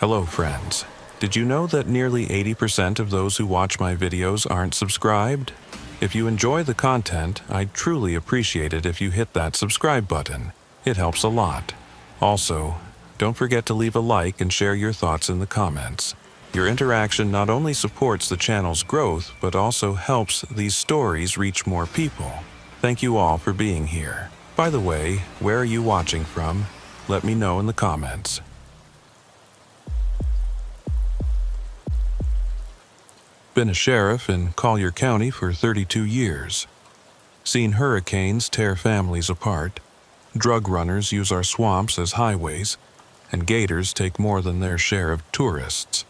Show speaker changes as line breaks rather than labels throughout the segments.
Hello, friends. Did you know that nearly 80% of those who watch my videos aren't subscribed? If you enjoy the content, I'd truly appreciate it if you hit that subscribe button. It helps a lot. Also, don't forget to leave a like and share your thoughts in the comments. Your interaction not only supports the channel's growth, but also helps these stories reach more people. Thank you all for being here. By the way, where are you watching from? Let me know in the comments. Been a sheriff in Collier County for 32 years. Seen hurricanes tear families apart, drug runners use our swamps as highways, and gators take more than their share of tourists.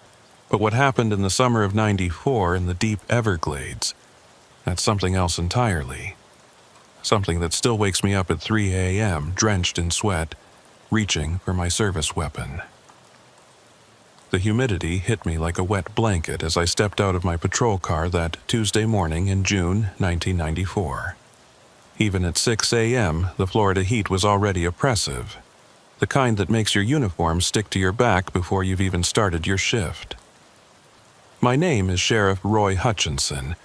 But what happened in the summer of '94 in the deep Everglades, that's something else entirely. Something that still wakes me up at 3 a.m., drenched in sweat, reaching for my service weapon. The humidity hit me like a wet blanket as I stepped out of my patrol car that Tuesday morning in June 1994. Even at 6 a.m., the Florida heat was already oppressive, the kind that makes your uniform stick to your back before you've even started your shift. My name is Sheriff Roy Hutchinson,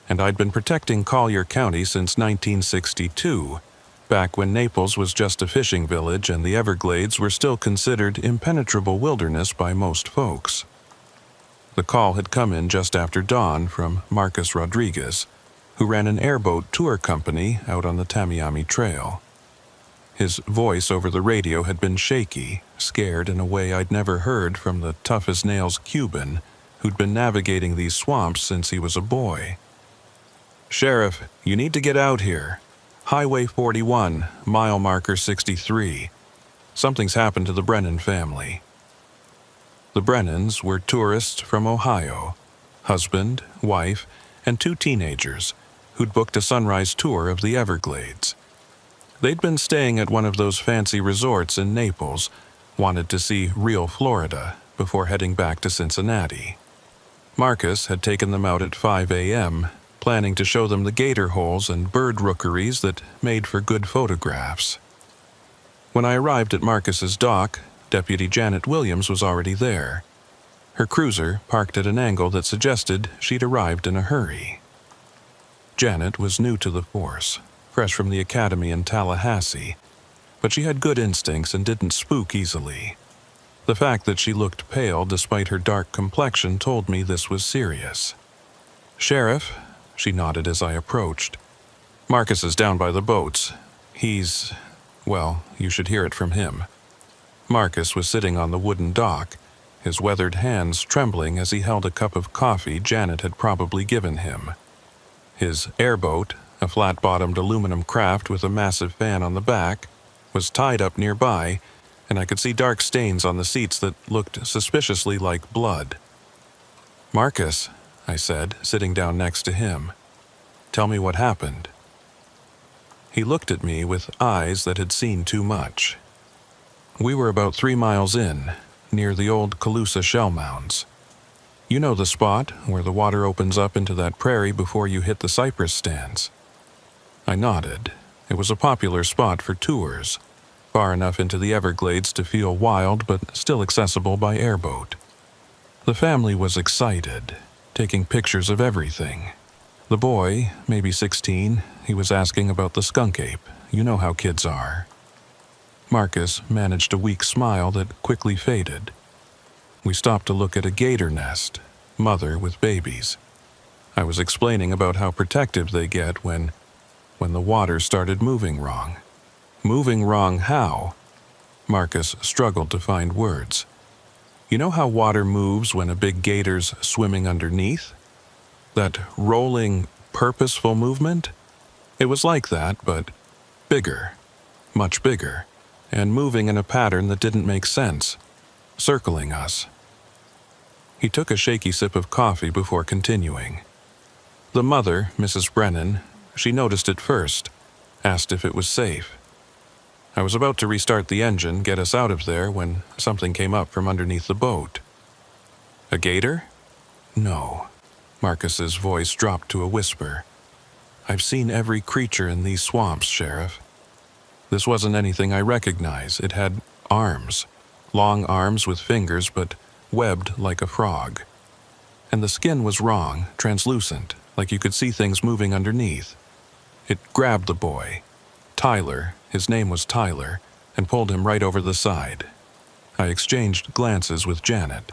and I'd been protecting Collier County since 1962, back when Naples was just a fishing village and the Everglades were still considered impenetrable wilderness by most folks. The call had come in just after dawn from Marcus Rodriguez, who ran an airboat tour company out on the Tamiami Trail. His voice over the radio had been shaky, scared in a way I'd never heard from the tough-as-nails Cuban who'd been navigating these swamps since he was a boy. "Sheriff, you need to get out here. Highway 41, mile marker 63. Something's happened to the Brennan family." The Brennans were tourists from Ohio, husband, wife, and 2 teenagers who'd booked a sunrise tour of the Everglades. They'd been staying at one of those fancy resorts in Naples, wanted to see real Florida before heading back to Cincinnati. Marcus had taken them out at 5 a.m., planning to show them the gator holes and bird rookeries that made for good photographs. When I arrived at Marcus's dock, Deputy Janet Williams was already there. Her cruiser parked at an angle that suggested she'd arrived in a hurry. Janet was new to the force, fresh from the academy in Tallahassee, but she had good instincts and didn't spook easily. The fact that she looked pale despite her dark complexion told me this was serious. "Sheriff," she nodded as I approached. "Marcus is down by the boats. Well, you should hear it from him." Marcus was sitting on the wooden dock, his weathered hands trembling as he held a cup of coffee Janet had probably given him. His airboat, a flat-bottomed aluminum craft with a massive fan on the back, was tied up nearby, and I could see dark stains on the seats that looked suspiciously like blood. "Marcus," I said, sitting down next to him, "tell me what happened." He looked at me with eyes that had seen too much. We were about 3 miles in, near the old Calusa shell mounds. You know the spot where the water opens up into that prairie before you hit the cypress stands. I nodded. It was a popular spot for tours, far enough into the Everglades to feel wild but still accessible by airboat. The family was excited, taking pictures of everything. The boy, maybe 16, he was asking about the skunk ape. You know how kids are. Marcus managed a weak smile that quickly faded. We stopped to look at a gator nest, mother with babies. I was explaining about how protective they get when the water started moving wrong. Moving wrong how? Marcus struggled to find words. You know how water moves when a big gator's swimming underneath? That rolling, purposeful movement? It was like that, but bigger, much bigger, and moving in a pattern that didn't make sense, circling us. He took a shaky sip of coffee before continuing. The mother, Mrs. Brennan, she noticed it first, asked if it was safe. I was about to restart the engine, get us out of there, when something came up from underneath the boat. "A gator?" "No." Marcus's voice dropped to a whisper. "I've seen every creature in these swamps, Sheriff. This wasn't anything I recognize. It had arms. Long arms with fingers, but webbed like a frog. And the skin was wrong, translucent, like you could see things moving underneath. It grabbed the boy, Tyler, his name was Tyler, and pulled him right over the side. I exchanged glances with Janet.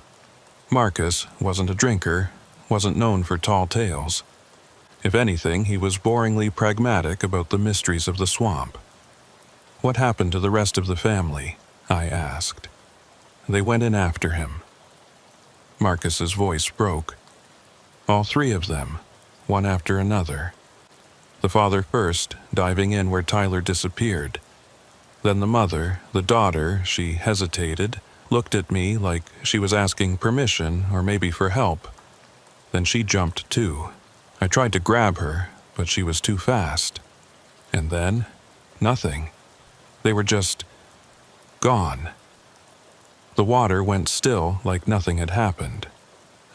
Marcus wasn't a drinker, wasn't known for tall tales. If anything, he was boringly pragmatic about the mysteries of the swamp. "What happened to the rest of the family?" I asked. "They went in after him." Marcus's voice broke. "All three of them, one after another. The father first, diving in where Tyler disappeared. Then the mother, the daughter, she hesitated, looked at me like she was asking permission or maybe for help. Then she jumped too. I tried to grab her, but she was too fast. And then, nothing. They were just gone." The water went still like nothing had happened.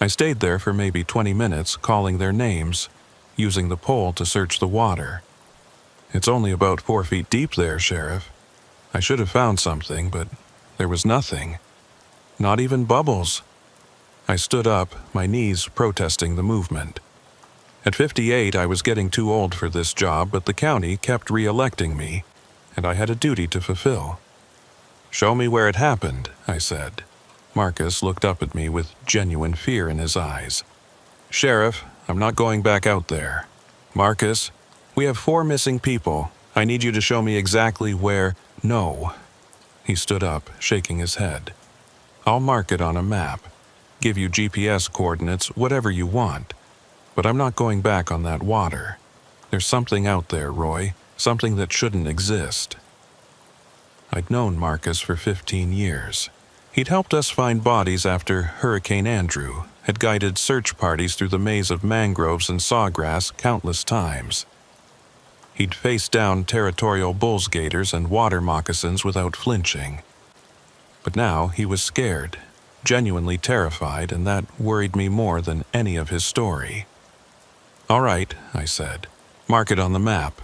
I stayed there for maybe 20 minutes calling their names, using the pole to search the water. "It's only about 4 feet deep there, Sheriff. I should have found something, but there was nothing. Not even bubbles." I stood up, my knees protesting the movement. At 58, I was getting too old for this job, but the county kept re-electing me, and I had a duty to fulfill. "Show me where it happened," I said. Marcus looked up at me with genuine fear in his eyes. "Sheriff, I'm not going back out there." "Marcus, we have 4 missing people. I need you to show me exactly where—" "No." He stood up, shaking his head. "I'll mark it on a map, give you GPS coordinates, whatever you want. But I'm not going back on that water. There's something out there, Roy, something that shouldn't exist." I'd known Marcus for 15 years. He'd helped us find bodies after Hurricane Andrew, had guided search parties through the maze of mangroves and sawgrass countless times. He'd faced down territorial bulls gators and water moccasins without flinching. But now he was scared, genuinely terrified, and that worried me more than any of his story. "All right," I said. "Mark it on the map.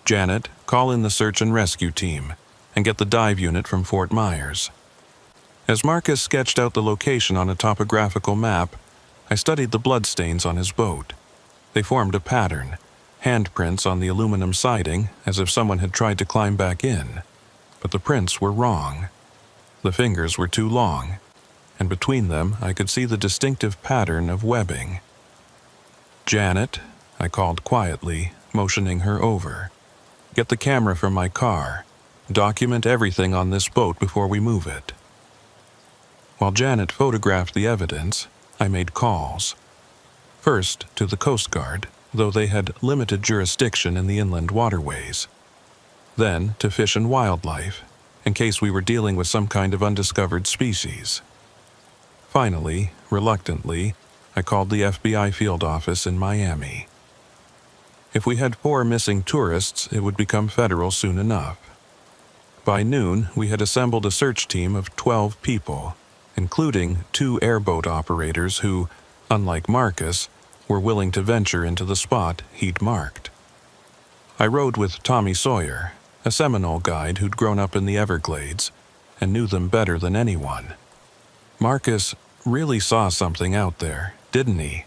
Janet, call in the search and rescue team, and get the dive unit from Fort Myers." As Marcus sketched out the location on a topographical map, I studied the bloodstains on his boat. They formed a pattern, handprints on the aluminum siding, as if someone had tried to climb back in. But the prints were wrong. The fingers were too long, and between them I could see the distinctive pattern of webbing. "Janet," I called quietly, motioning her over. "Get the camera from my car. Document everything on this boat before we move it." While Janet photographed the evidence, I made calls. First to the Coast Guard, though they had limited jurisdiction in the inland waterways. Then to Fish and Wildlife, in case we were dealing with some kind of undiscovered species. Finally, reluctantly, I called the FBI field office in Miami. If we had 4 missing tourists, it would become federal soon enough. By noon, we had assembled a search team of 12 people, including 2 airboat operators who, unlike Marcus, were willing to venture into the spot he'd marked. I rode with Tommy Sawyer, a Seminole guide who'd grown up in the Everglades and knew them better than anyone. "Marcus really saw something out there, didn't he?"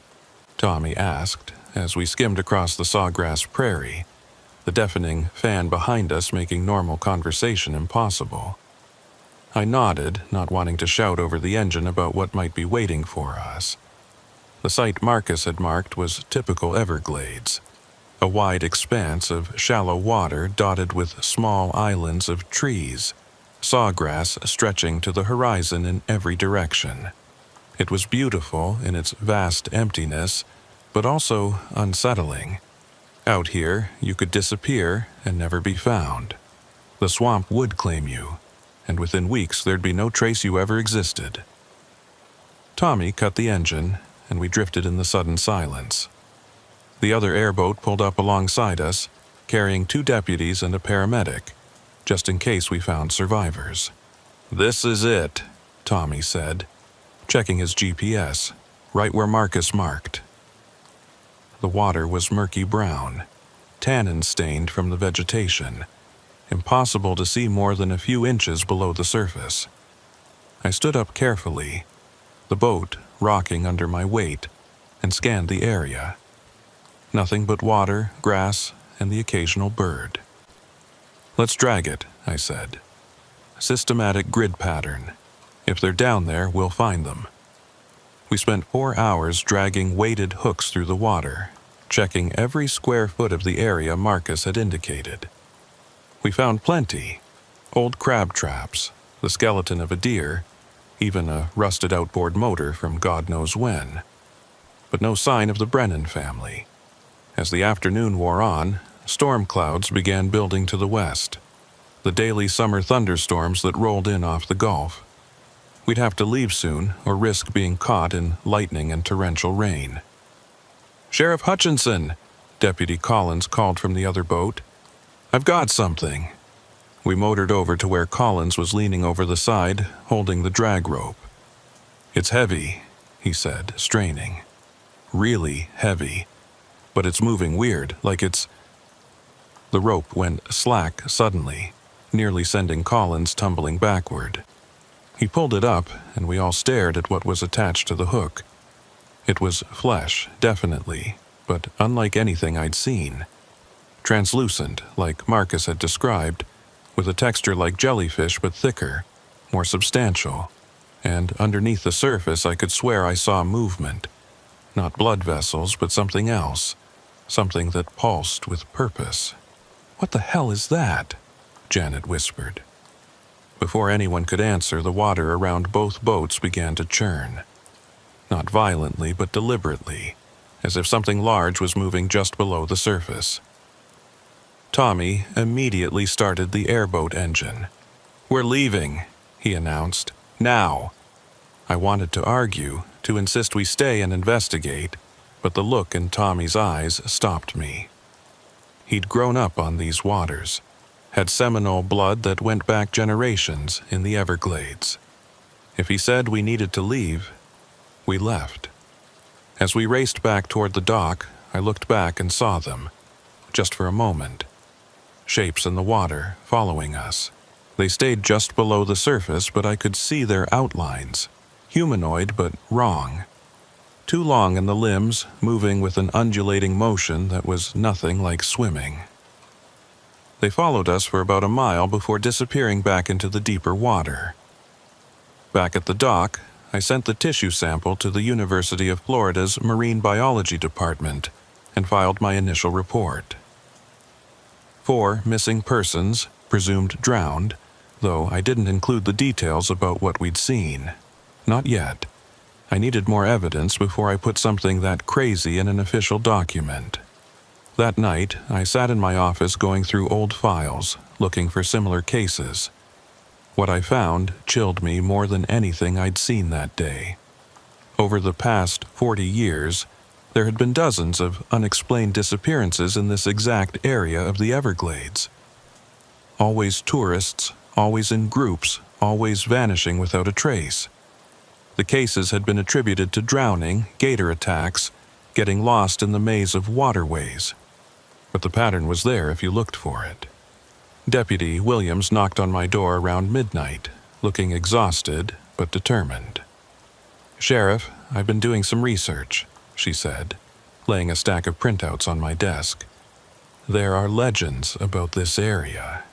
Tommy asked as we skimmed across the sawgrass prairie, the deafening fan behind us making normal conversation impossible. I nodded, not wanting to shout over the engine about what might be waiting for us. The site Marcus had marked was typical Everglades, a wide expanse of shallow water dotted with small islands of trees, sawgrass stretching to the horizon in every direction. It was beautiful in its vast emptiness, but also unsettling. Out here, you could disappear and never be found. The swamp would claim you, and within weeks there'd be no trace you ever existed. Tommy cut the engine, and we drifted in the sudden silence. The other airboat pulled up alongside us, carrying 2 deputies and a paramedic, just in case we found survivors. "This is it," Tommy said, checking his GPS, right where Marcus marked. The water was murky brown, tannin-stained from the vegetation, impossible to see more than a few inches below the surface. I stood up carefully, the boat rocking under my weight, and scanned the area. Nothing but water, grass, and the occasional bird. "Let's drag it," I said. "Systematic grid pattern. If they're down there, we'll find them." We spent 4 hours dragging weighted hooks through the water, checking every square foot of the area Marcus had indicated. We found plenty. Old crab traps, the skeleton of a deer, even a rusted outboard motor from God knows when. But no sign of the Brennan family. As the afternoon wore on, storm clouds began building to the west, the daily summer thunderstorms that rolled in off the Gulf. We'd have to leave soon or risk being caught in lightning and torrential rain. "Sheriff Hutchinson," Deputy Collins called from the other boat. "I've got something." We motored over to where Collins was leaning over the side, holding the drag rope. "It's heavy," he said, straining. "Really heavy. But it's moving weird, like it's—" The rope went slack suddenly, nearly sending Collins tumbling backward. He pulled it up, and we all stared at what was attached to the hook. It was flesh, definitely, but unlike anything I'd seen. Translucent, like Marcus had described, with a texture like jellyfish but thicker, more substantial. And underneath the surface I could swear I saw movement. Not blood vessels, but something else. Something that pulsed with purpose. "What the hell is that?" Janet whispered. Before anyone could answer, the water around both boats began to churn. Not violently, but deliberately, as if something large was moving just below the surface. Tommy immediately started the airboat engine. "We're leaving," he announced. "Now." I wanted to argue, to insist we stay and investigate, but the look in Tommy's eyes stopped me. He'd grown up on these waters, had Seminole blood that went back generations in the Everglades. If he said we needed to leave, we left. As we raced back toward the dock, I looked back and saw them, just for a moment. Shapes in the water, following us. They stayed just below the surface, but I could see their outlines. Humanoid, but wrong. Too long in the limbs, moving with an undulating motion that was nothing like swimming. They followed us for about a mile before disappearing back into the deeper water. Back at the dock, I sent the tissue sample to the University of Florida's Marine Biology Department and filed my initial report. 4 missing persons, presumed drowned, though I didn't include the details about what we'd seen. Not yet. I needed more evidence before I put something that crazy in an official document. That night, I sat in my office going through old files, looking for similar cases. What I found chilled me more than anything I'd seen that day. Over the past 40 years, there had been dozens of unexplained disappearances in this exact area of the Everglades. Always tourists, always in groups, always vanishing without a trace. The cases had been attributed to drowning, gator attacks, getting lost in the maze of waterways. But the pattern was there if you looked for it. Deputy Williams knocked on my door around midnight, looking exhausted but determined. "Sheriff, I've been doing some research," she said, laying a stack of printouts on my desk. "There are legends about this area.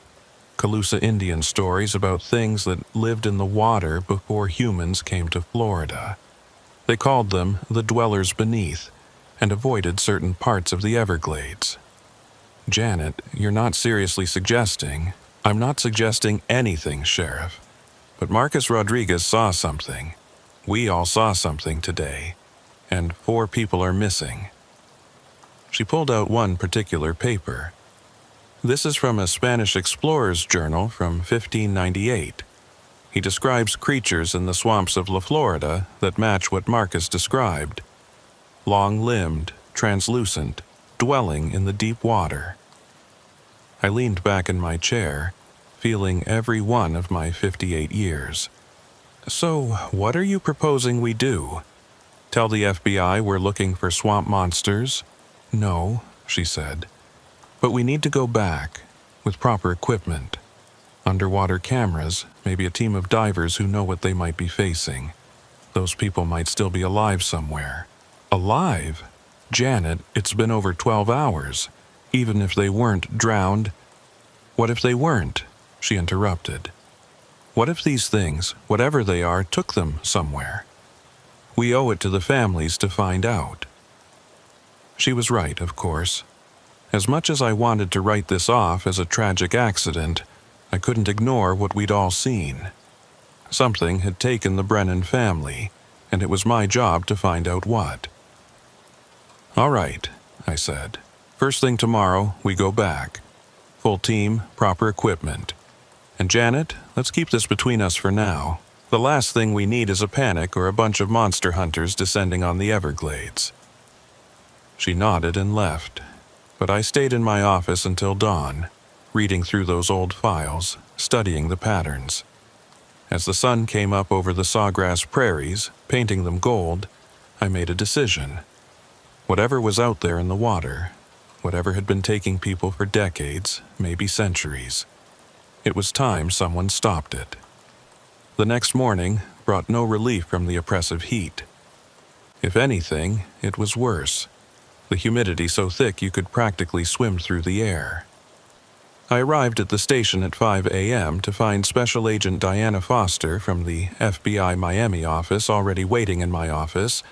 Calusa Indian stories about things that lived in the water before humans came to Florida. They called them the Dwellers Beneath and avoided certain parts of the Everglades." "Janet, you're not seriously suggesting—" "I'm not suggesting anything, Sheriff. But Marcus Rodriguez saw something. We all saw something today. And 4 people are missing." She pulled out one particular paper. This is from a Spanish explorer's journal from 1598. He describes creatures in the swamps of La Florida that match what Marcus described. Long-limbed, translucent, dwelling in the deep water. I leaned back in my chair, feeling every one of my 58 years. "So, what are you proposing we do? Tell the FBI we're looking for swamp monsters?" "No," she said. "But we need to go back, with proper equipment. Underwater cameras, maybe a team of divers who know what they might be facing. Those people might still be alive somewhere. Alive? Janet, it's been over 12 hours. Even if they weren't drowned. What if they weren't? She interrupted. What if these things, whatever they are, took them somewhere? We owe it to the families to find out. She was right, of course. As much as I wanted to write this off as a tragic accident, I couldn't ignore what we'd all seen. Something had taken the Brennan family, and it was my job to find out what. All right, I said. First thing tomorrow, we go back. Full team, proper equipment. And Janet, let's keep this between us for now. The last thing we need is a panic or a bunch of monster hunters descending on the Everglades. She nodded and left, but I stayed in my office until dawn, reading through those old files, studying the patterns. As the sun came up over the sawgrass prairies, painting them gold, I made a decision. Whatever was out there in the water, whatever had been taking people for decades, maybe centuries, it was time someone stopped it. The next morning brought no relief from the oppressive heat. If anything, it was worse. The humidity so thick you could practically swim through the air. I arrived at the station at 5 a.m. to find Special Agent Diana Foster from the FBI Miami office already waiting in my office,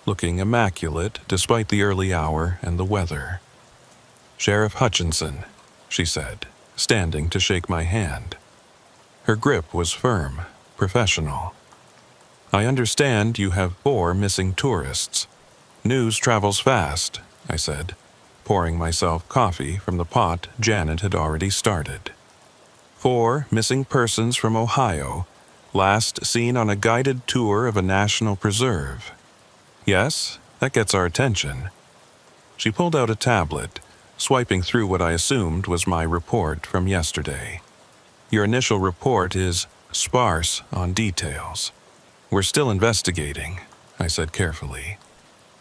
looking immaculate despite the early hour and the weather. "Sheriff Hutchinson," she said, standing to shake my hand. Her grip was firm, professional. "I understand you have 4 missing tourists. News travels fast," I said, pouring myself coffee from the pot Janet had already started. 4 missing persons from Ohio, last seen on a guided tour of a national preserve. Yes, that gets our attention. She pulled out a tablet, swiping through what I assumed was my report from yesterday. "Your initial report is sparse on details. We're still investigating," I said carefully.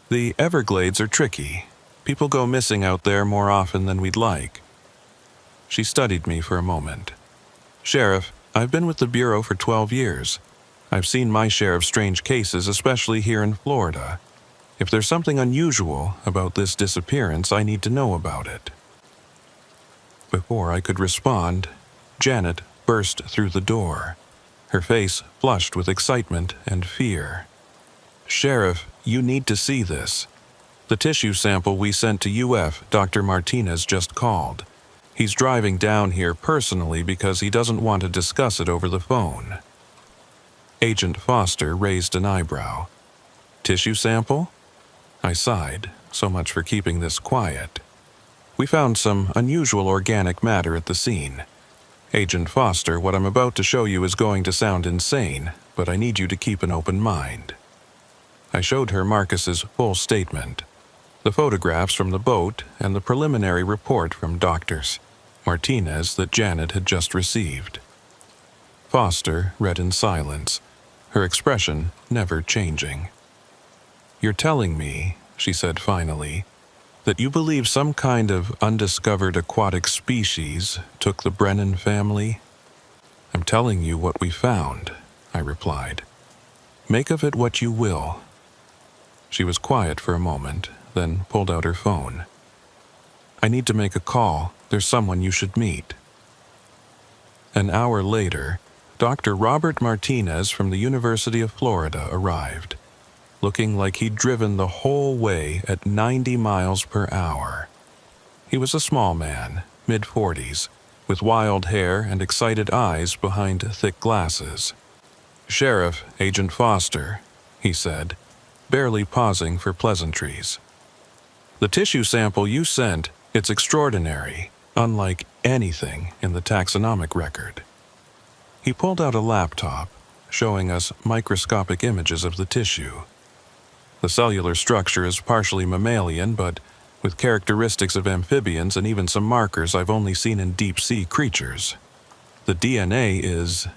"The Everglades are tricky. People go missing out there more often than we'd like." She studied me for a moment. "Sheriff, I've been with the Bureau for 12 years. I've seen my share of strange cases, especially here in Florida. If there's something unusual about this disappearance, I need to know about it." Before I could respond, Janet burst through the door, her face flushed with excitement and fear. "Sheriff, you need to see this. The tissue sample we sent to UF, Dr. Martinez just called. He's driving down here personally because he doesn't want to discuss it over the phone." Agent Foster raised an eyebrow. "Tissue sample?" I sighed, so much for keeping this quiet. "We found some unusual organic matter at the scene. Agent Foster, what I'm about to show you is going to sound insane, but I need you to keep an open mind." I showed her Marcus's full statement, the photographs from the boat and the preliminary report from Drs. Martinez that Janet had just received. Foster read in silence, her expression never changing. "You're telling me," she said finally, "that you believe some kind of undiscovered aquatic species took the Brennan family?" "I'm telling you what we found," I replied. "Make of it what you will." She was quiet for a moment, then pulled out her phone. "I need to make a call. There's someone you should meet." An hour later, Dr. Robert Martinez from the University of Florida arrived, looking like he'd driven the whole way at 90 miles per hour. He was a small man, mid-40s, with wild hair and excited eyes behind thick glasses. "Sheriff, Agent Foster," he said, barely pausing for pleasantries. "The tissue sample you sent, it's extraordinary, unlike anything in the taxonomic record." He pulled out a laptop, showing us microscopic images of the tissue. The cellular structure is partially mammalian, but with characteristics of amphibians and even some markers I've only seen in deep-sea creatures. The DNA is...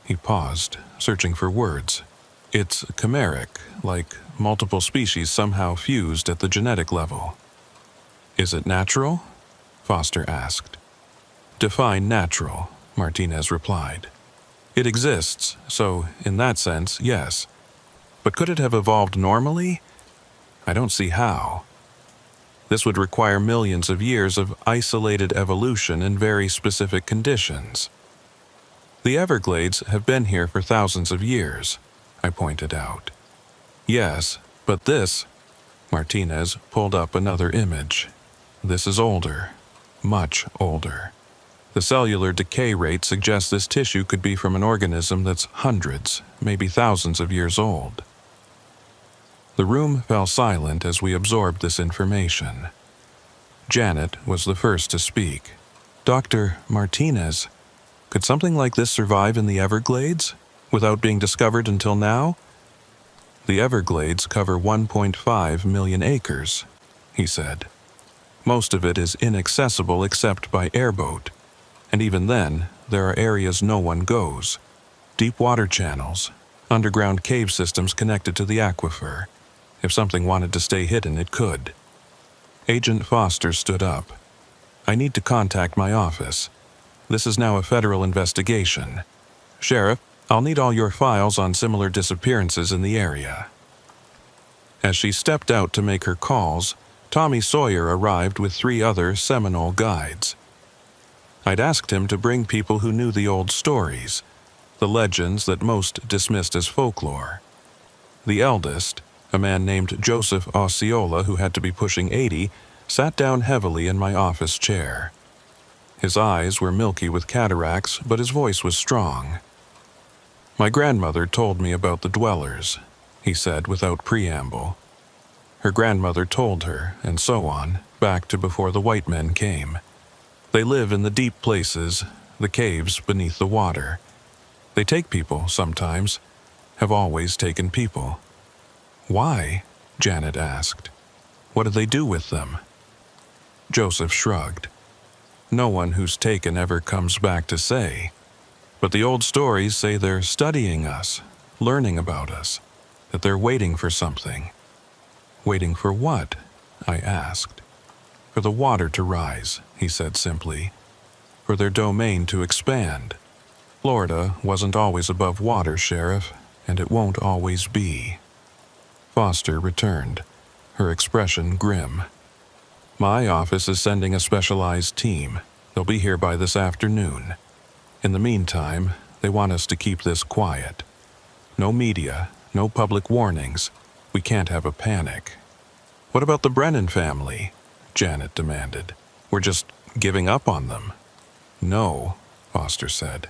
He paused, searching for words. "It's chimeric, like multiple species somehow fused at the genetic level." "Is it natural?" Foster asked. "Define natural," Martinez replied. "It exists, so in that sense, yes. But could it have evolved normally? I don't see how. This would require millions of years of isolated evolution in very specific conditions. The Everglades have been here for thousands of years, I pointed out. Yes, but this, Martinez pulled up another image. This is older, much older. The cellular decay rate suggests this tissue could be from an organism that's hundreds, maybe thousands of years old. The room fell silent as we absorbed this information. Janet was the first to speak. Dr. Martinez, could something like this survive in the Everglades without being discovered until now? The Everglades cover 1.5 million acres, he said. Most of it is inaccessible except by airboat, and even then, there are areas no one goes. Deep water channels, underground cave systems connected to the aquifer. If something wanted to stay hidden, it could. Agent Foster stood up. I need to contact my office. This is now a federal investigation. Sheriff, I'll need all your files on similar disappearances in the area. As she stepped out to make her calls, Tommy Sawyer arrived with 3 other Seminole guides. I'd asked him to bring people who knew the old stories, the legends that most dismissed as folklore. The eldest, a man named Joseph Osceola, who had to be pushing 80, sat down heavily in my office chair. His eyes were milky with cataracts, but his voice was strong. My grandmother told me about the dwellers, he said without preamble. Her grandmother told her, and so on, back to before the white men came. They live in the deep places, the caves beneath the water. They take people sometimes, have always taken people. Why? Janet asked. What do they do with them? Joseph shrugged. No one who's taken ever comes back to say. But the old stories say they're studying us, learning about us, that they're waiting for something. Waiting for what? I asked. For the water to rise, he said simply. For their domain to expand. Florida wasn't always above water, Sheriff, and it won't always be. Foster returned, her expression grim. My office is sending a specialized team. They'll be here by this afternoon. In the meantime, they want us to keep this quiet. No media, no public warnings. We can't have a panic. What about the Brennan family? Janet demanded. We're just giving up on them. No, Foster said.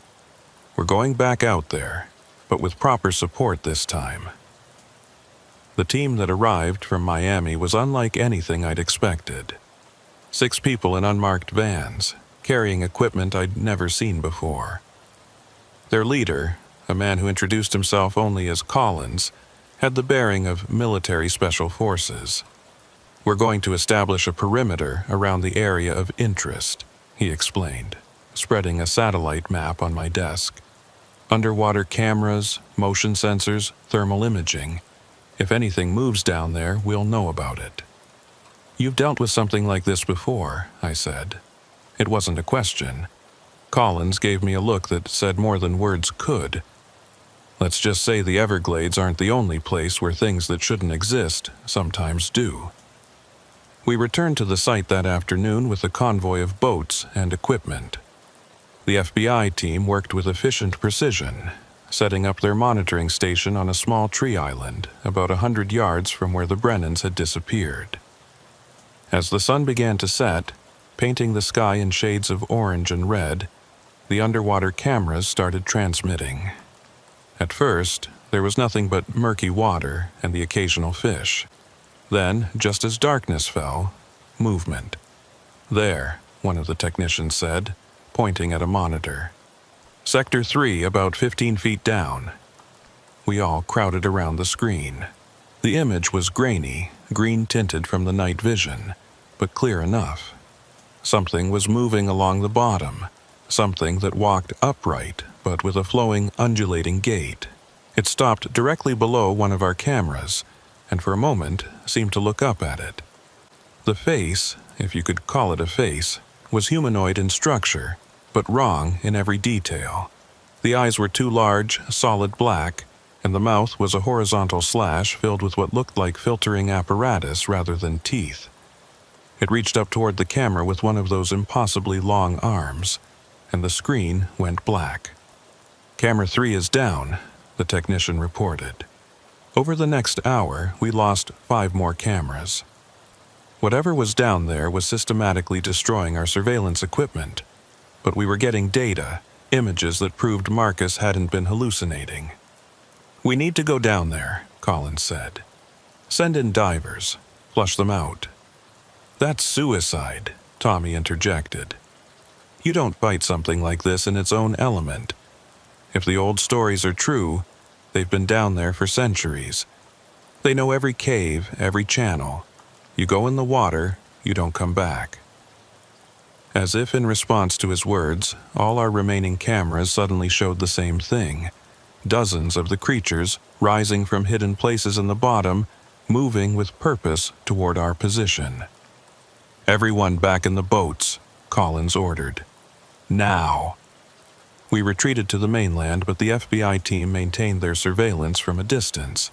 We're going back out there, but with proper support this time. The team that arrived from Miami was unlike anything I'd expected. 6 people in unmarked vans, carrying equipment I'd never seen before. Their leader, a man who introduced himself only as Collins, had the bearing of military special forces. We're going to establish a perimeter around the area of interest, he explained, spreading a satellite map on my desk. Underwater cameras, motion sensors, thermal imaging. If anything moves down there, we'll know about it. You've dealt with something like this before, I said. It wasn't a question. Collins gave me a look that said more than words could. Let's just say the Everglades aren't the only place where things that shouldn't exist sometimes do. We returned to the site that afternoon with a convoy of boats and equipment. The FBI team worked with efficient precision, setting up their monitoring station on a small tree island about 100 yards from where the Brennans had disappeared. As the sun began to set, painting the sky in shades of orange and red, the underwater cameras started transmitting. At first, there was nothing but murky water and the occasional fish. Then, just as darkness fell, movement. There, one of the technicians said, pointing at a monitor. Sector 3, about 15 feet down. We all crowded around the screen. The image was grainy, green-tinted from the night vision, but clear enough. Something was moving along the bottom, something that walked upright, but with a flowing, undulating gait. It stopped directly below one of our cameras, and for a moment seemed to look up at it. The face, if you could call it a face, was humanoid in structure, but wrong in every detail. The eyes were too large, solid black, and the mouth was a horizontal slash filled with what looked like filtering apparatus rather than teeth. It reached up toward the camera with one of those impossibly long arms, and the screen went black. "Camera 3 is down," the technician reported. Over the next hour, we lost 5 more cameras. Whatever was down there was systematically destroying our surveillance equipment, but we were getting data, images that proved Marcus hadn't been hallucinating. "We need to go down there," Collins said. "Send in divers. Flush them out." "That's suicide," Tommy interjected. "You don't fight something like this in its own element. If the old stories are true, they've been down there for centuries. They know every cave, every channel. You go in the water, you don't come back." As if in response to his words, all our remaining cameras suddenly showed the same thing. Dozens of the creatures, rising from hidden places in the bottom, moving with purpose toward our position. "Everyone back in the boats," Collins ordered. "Now." We retreated to the mainland, but the FBI team maintained their surveillance from a distance.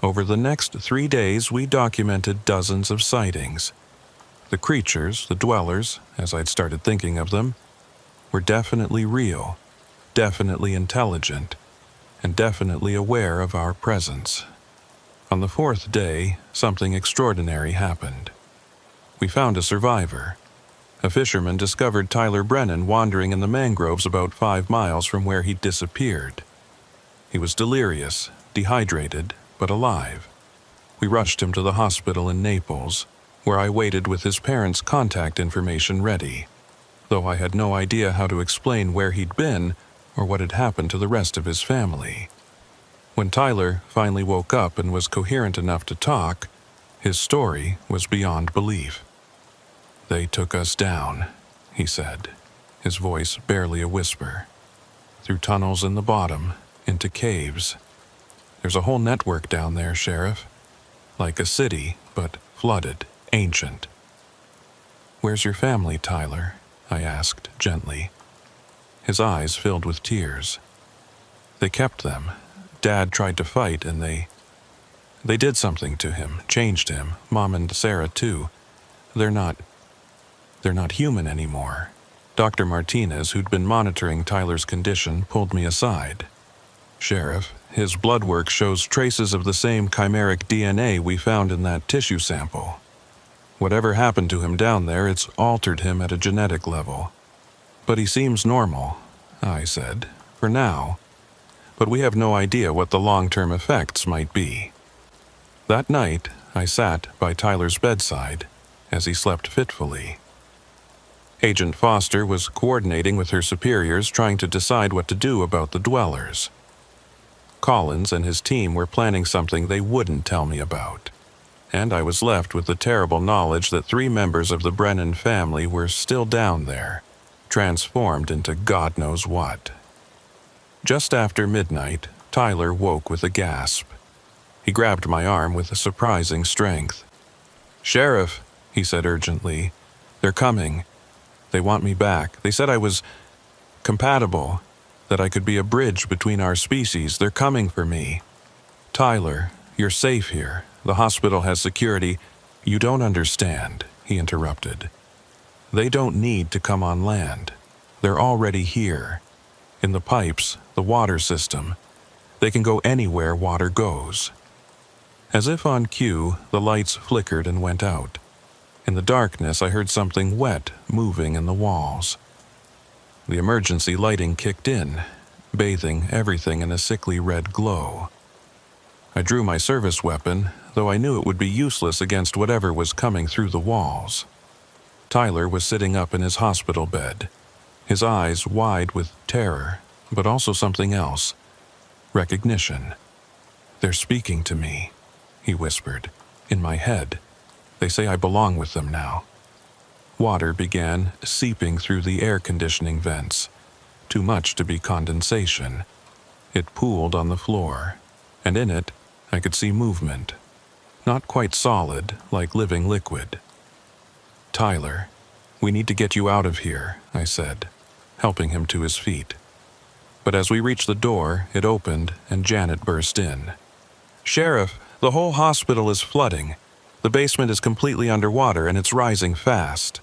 Over the next 3 days, we documented dozens of sightings. The creatures, the dwellers, as I'd started thinking of them, were definitely real, definitely intelligent, and definitely aware of our presence. On the 4th day, something extraordinary happened. We found a survivor. A fisherman discovered Tyler Brennan wandering in the mangroves about 5 miles from where he'd disappeared. He was delirious, dehydrated, but alive. We rushed him to the hospital in Naples, where I waited with his parents' contact information ready, though I had no idea how to explain where he'd been or what had happened to the rest of his family. When Tyler finally woke up and was coherent enough to talk, his story was beyond belief. "They took us down," he said, his voice barely a whisper. "Through tunnels in the bottom, into caves. There's a whole network down there, Sheriff. Like a city, but flooded, ancient." "Where's your family, Tyler?" I asked gently. His eyes filled with tears. "They kept them. Dad tried to fight and they did something to him, changed him, Mom and Sarah too. They're not human anymore." Dr. Martinez, who'd been monitoring Tyler's condition, pulled me aside. "Sheriff, his blood work shows traces of the same chimeric DNA we found in that tissue sample. Whatever happened to him down there, it's altered him at a genetic level. But he seems normal," I said, "for now. But we have no idea what the long-term effects might be." That night, I sat by Tyler's bedside as he slept fitfully. Agent Foster was coordinating with her superiors, trying to decide what to do about the dwellers. Collins and his team were planning something they wouldn't tell me about, and I was left with the terrible knowledge that 3 members of the Brennan family were still down there, transformed into God knows what. Just after midnight, Tyler woke with a gasp. He grabbed my arm with a surprising strength. "Sheriff," he said urgently, "they're coming. They want me back. They said I was compatible, that I could be a bridge between our species. They're coming for me." "Tyler, you're safe here. The hospital has security." "You don't understand," he interrupted. "They don't need to come on land. They're already here. In the pipes, the water system. They can go anywhere water goes." As if on cue, the lights flickered and went out. In the darkness, I heard something wet moving in the walls. The emergency lighting kicked in, bathing everything in a sickly red glow. I drew my service weapon, though I knew it would be useless against whatever was coming through the walls. Tyler was sitting up in his hospital bed, his eyes wide with terror, but also something else. Recognition. "They're speaking to me," he whispered, "in my head. They say I belong with them now." Water began seeping through the air conditioning vents, too much to be condensation. It pooled on the floor, and in it I could see movement. Not quite solid, like living liquid. "Tyler, we need to get you out of here," I said, helping him to his feet. But as we reached the door, it opened and Janet burst in. "Sheriff, the whole hospital is flooding. The basement is completely underwater and it's rising fast."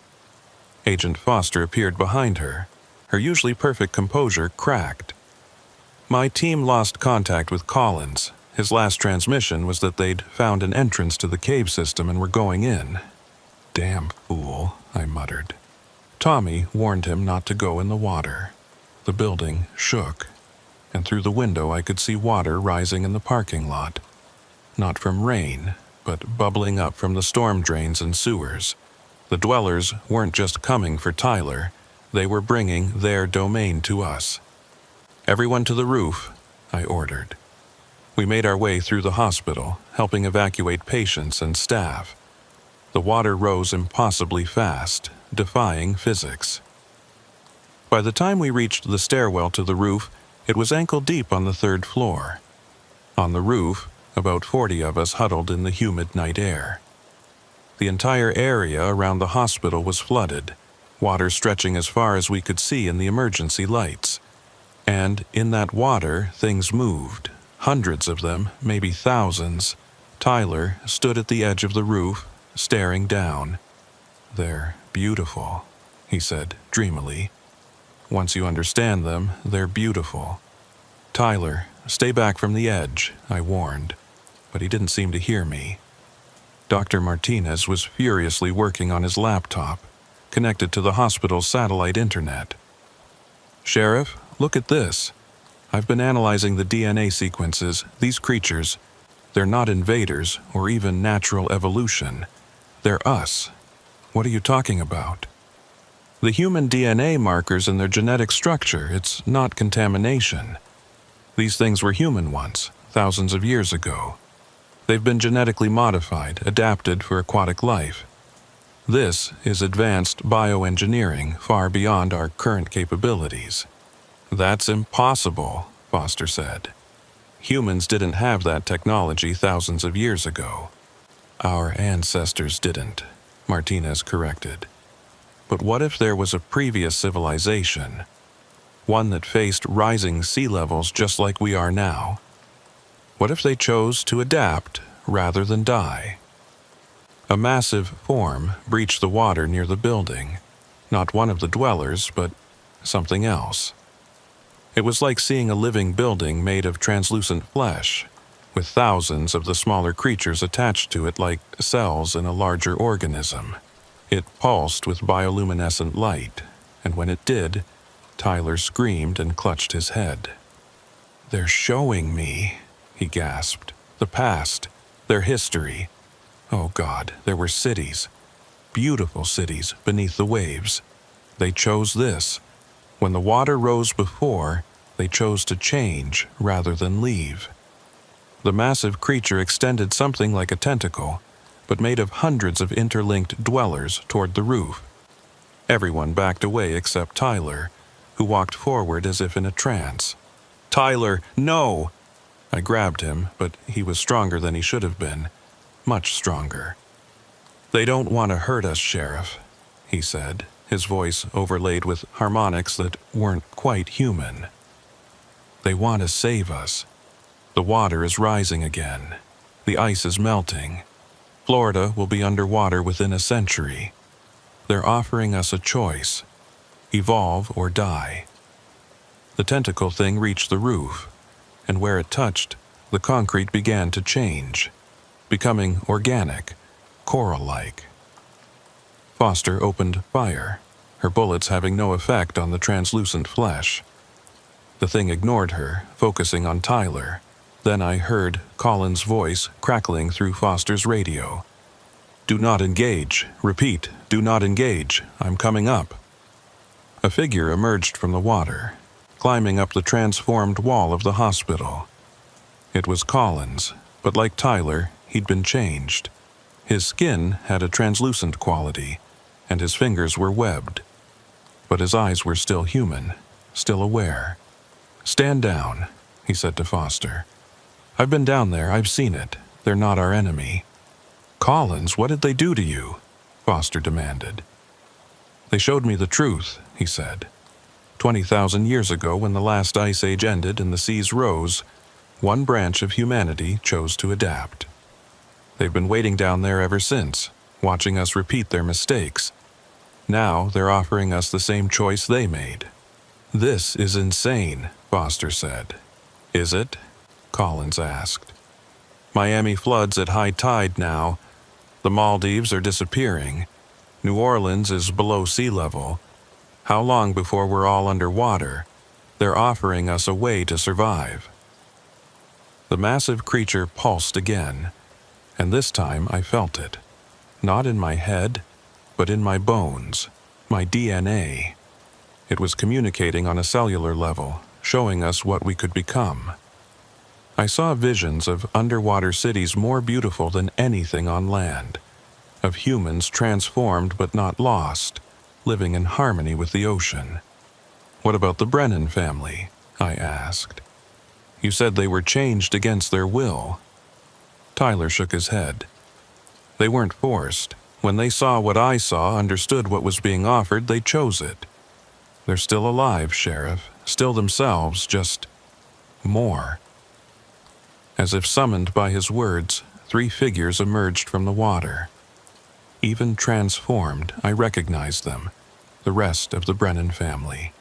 Agent Foster appeared behind her. Her usually perfect composure cracked. "My team lost contact with Collins. His last transmission was that they'd found an entrance to the cave system and were going in." "Damn fool," I muttered. Tommy warned him not to go in the water. The building shook, and through the window I could see water rising in the parking lot. Not from rain, but bubbling up from the storm drains and sewers. The dwellers weren't just coming for Tyler, they were bringing their domain to us. "Everyone to the roof," I ordered. We made our way through the hospital, helping evacuate patients and staff. The water rose impossibly fast, defying physics. By the time we reached the stairwell to the roof, it was ankle-deep on the 3rd floor. On the roof, about 40 of us huddled in the humid night air. The entire area around the hospital was flooded, water stretching as far as we could see in the emergency lights. And in that water, things moved. Hundreds of them, maybe thousands. Tyler stood at the edge of the roof, staring down. "They're beautiful," he said dreamily. "Once you understand them, they're beautiful." "Tyler, stay back from the edge," I warned, but he didn't seem to hear me. Dr. Martinez was furiously working on his laptop, connected to the hospital's satellite internet. "Sheriff, look at this. I've been analyzing the DNA sequences. These creatures, they're not invaders or even natural evolution. They're us." "What are you talking about?" "The human DNA markers in their genetic structure. It's not contamination. These things were human once, thousands of years ago. They've been genetically modified, adapted for aquatic life. This is advanced bioengineering far beyond our current capabilities." "That's impossible," Foster said. "Humans didn't have that technology thousands of years ago." "Our ancestors didn't," Martinez corrected. "But what if there was a previous civilization? One that faced rising sea levels just like we are now? What if they chose to adapt rather than die?" A massive form breached the water near the building. Not one of the dwellers, but something else. It was like seeing a living building made of translucent flesh, with thousands of the smaller creatures attached to it like cells in a larger organism. It pulsed with bioluminescent light, and when it did, Tyler screamed and clutched his head. "They're showing me," he gasped. "The past, their history. Oh God, there were cities, beautiful cities beneath the waves. They chose this. When the water rose before, they chose to change rather than leave." The massive creature extended something like a tentacle, but made of hundreds of interlinked dwellers toward the roof. Everyone backed away except Tyler, who walked forward as if in a trance. "Tyler, no!" I grabbed him, but he was stronger than he should have been. Much stronger. "They don't want to hurt us, Sheriff," he said, his voice overlaid with harmonics that weren't quite human. "They want to save us. The water is rising again. The ice is melting. Florida will be underwater within a century. They're offering us a choice. Evolve or die." The tentacle thing reached the roof, and where it touched, the concrete began to change, becoming organic, coral-like. Foster opened fire, her bullets having no effect on the translucent flesh. The thing ignored her, focusing on Tyler. Then I heard Colin's voice crackling through Foster's radio. "Do not engage. Repeat, do not engage. I'm coming up." A figure emerged from the water, climbing up the transformed wall of the hospital. It was Collins, but like Tyler, he'd been changed. His skin had a translucent quality, and his fingers were webbed. But his eyes were still human, still aware. "Stand down," he said to Foster. "I've been down there, I've seen it. They're not our enemy." "Collins, what did they do to you?" Foster demanded. "They showed me the truth," he said. 20,000 years ago, when the last ice age ended and the seas rose, one branch of humanity chose to adapt. They've been waiting down there ever since, watching us repeat their mistakes. Now they're offering us the same choice they made. "This is insane," Foster said. "Is it?" Collins asked. "Miami floods at high tide now. The Maldives are disappearing. New Orleans is below sea level. How long before we're all underwater? They're offering us a way to survive." The massive creature pulsed again, and this time I felt it. Not in my head, but in my bones, my DNA. It was communicating on a cellular level, showing us what we could become. I saw visions of underwater cities more beautiful than anything on land, of humans transformed but not lost, living in harmony with the ocean. "What about the Brennan family?" I asked. "You said they were changed against their will." Tyler shook his head. "They weren't forced. When they saw what I saw, understood what was being offered, they chose it. They're still alive, Sheriff, still themselves, just more." As if summoned by his words, 3 figures emerged from the water. Even transformed, I recognized them, the rest of the Brennan family.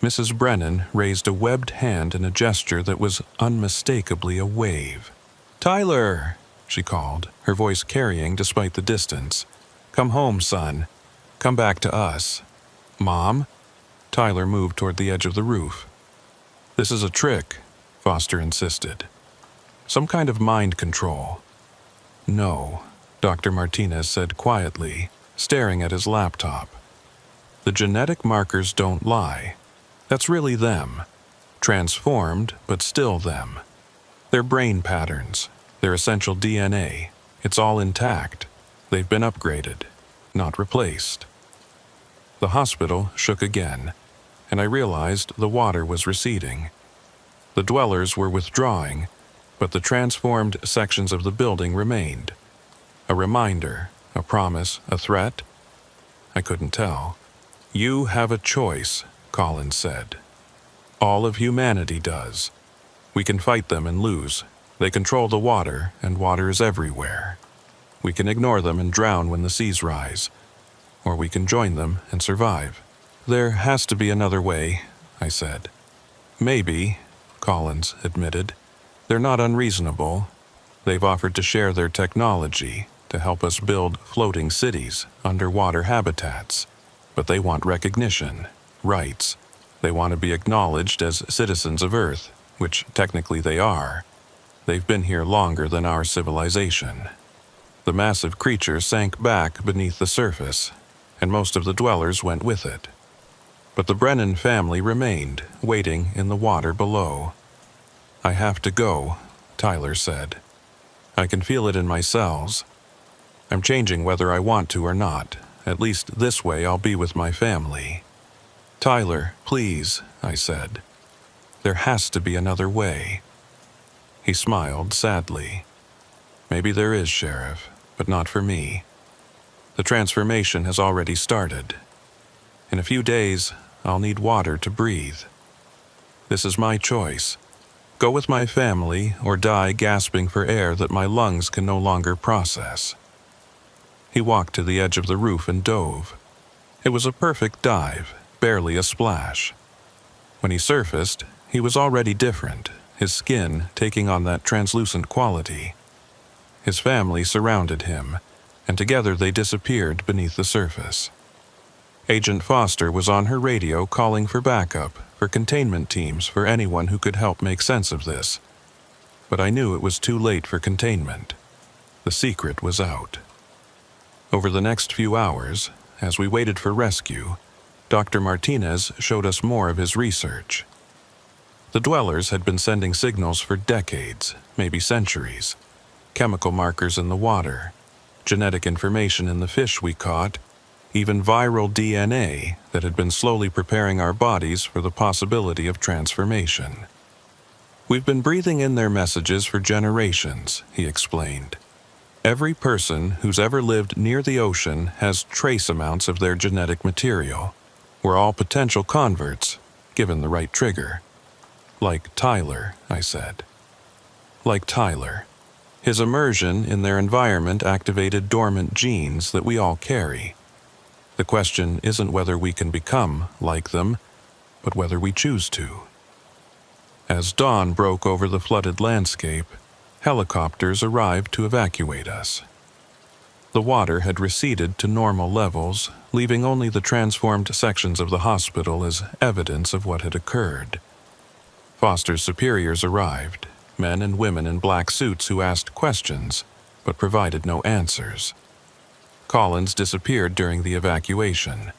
Mrs. Brennan raised a webbed hand in a gesture that was unmistakably a wave. "Tyler!" she called, her voice carrying despite the distance. "Come home, son. Come back to us." "Mom?" Tyler moved toward the edge of the roof. "This is a trick," Foster insisted. "Some kind of mind control." "No," Dr. Martinez said quietly, staring at his laptop. "The genetic markers don't lie. That's really them. Transformed, but still them. Their brain patterns, their essential DNA, it's all intact. They've been upgraded, not replaced." The hospital shook again, and I realized the water was receding. The dwellers were withdrawing, but the transformed sections of the building remained. A reminder, a promise, a threat? I couldn't tell. "You have a choice," Collins said. "All of humanity does. We can fight them and lose. They control the water, and water is everywhere. We can ignore them and drown when the seas rise, or we can join them and survive." "There has to be another way," I said. "Maybe," Collins admitted. "They're not unreasonable. They've offered to share their technology, to help us build floating cities, underwater habitats. But they want recognition, rights. They want to be acknowledged as citizens of Earth, which technically they are. They've been here longer than our civilization." The massive creature sank back beneath the surface, and most of the dwellers went with it. But the Brennan family remained, waiting in the water below. "I have to go," Tyler said. "I can feel it in my cells. I'm changing whether I want to or not. At least this way I'll be with my family." "Tyler, please," I said. "There has to be another way." He smiled sadly. "Maybe there is, Sheriff, but not for me. The transformation has already started. In a few days, I'll need water to breathe. This is my choice. Go with my family or die gasping for air that my lungs can no longer process." He walked to the edge of the roof and dove. It was a perfect dive, barely a splash. When he surfaced, he was already different, his skin taking on that translucent quality. His family surrounded him, and together they disappeared beneath the surface. Agent Foster was on her radio calling for backup, for containment teams, for anyone who could help make sense of this. But I knew it was too late for containment. The secret was out. Over the next few hours, as we waited for rescue, Dr. Martinez showed us more of his research. The dwellers had been sending signals for decades, maybe centuries. Chemical markers in the water, genetic information in the fish we caught, even viral DNA that had been slowly preparing our bodies for the possibility of transformation. "We've been breathing in their messages for generations," he explained. "Every person who's ever lived near the ocean has trace amounts of their genetic material. We're all potential converts, given the right trigger. Like Tyler, I said. Like Tyler. His immersion in their environment activated dormant genes that we all carry. The question isn't whether we can become like them, but whether we choose to. As dawn broke over the flooded landscape, helicopters arrived to evacuate us. The water had receded to normal levels, leaving only the transformed sections of the hospital as evidence of what had occurred. Foster's superiors arrived, men and women in black suits who asked questions, but provided no answers. Collins disappeared during the evacuation.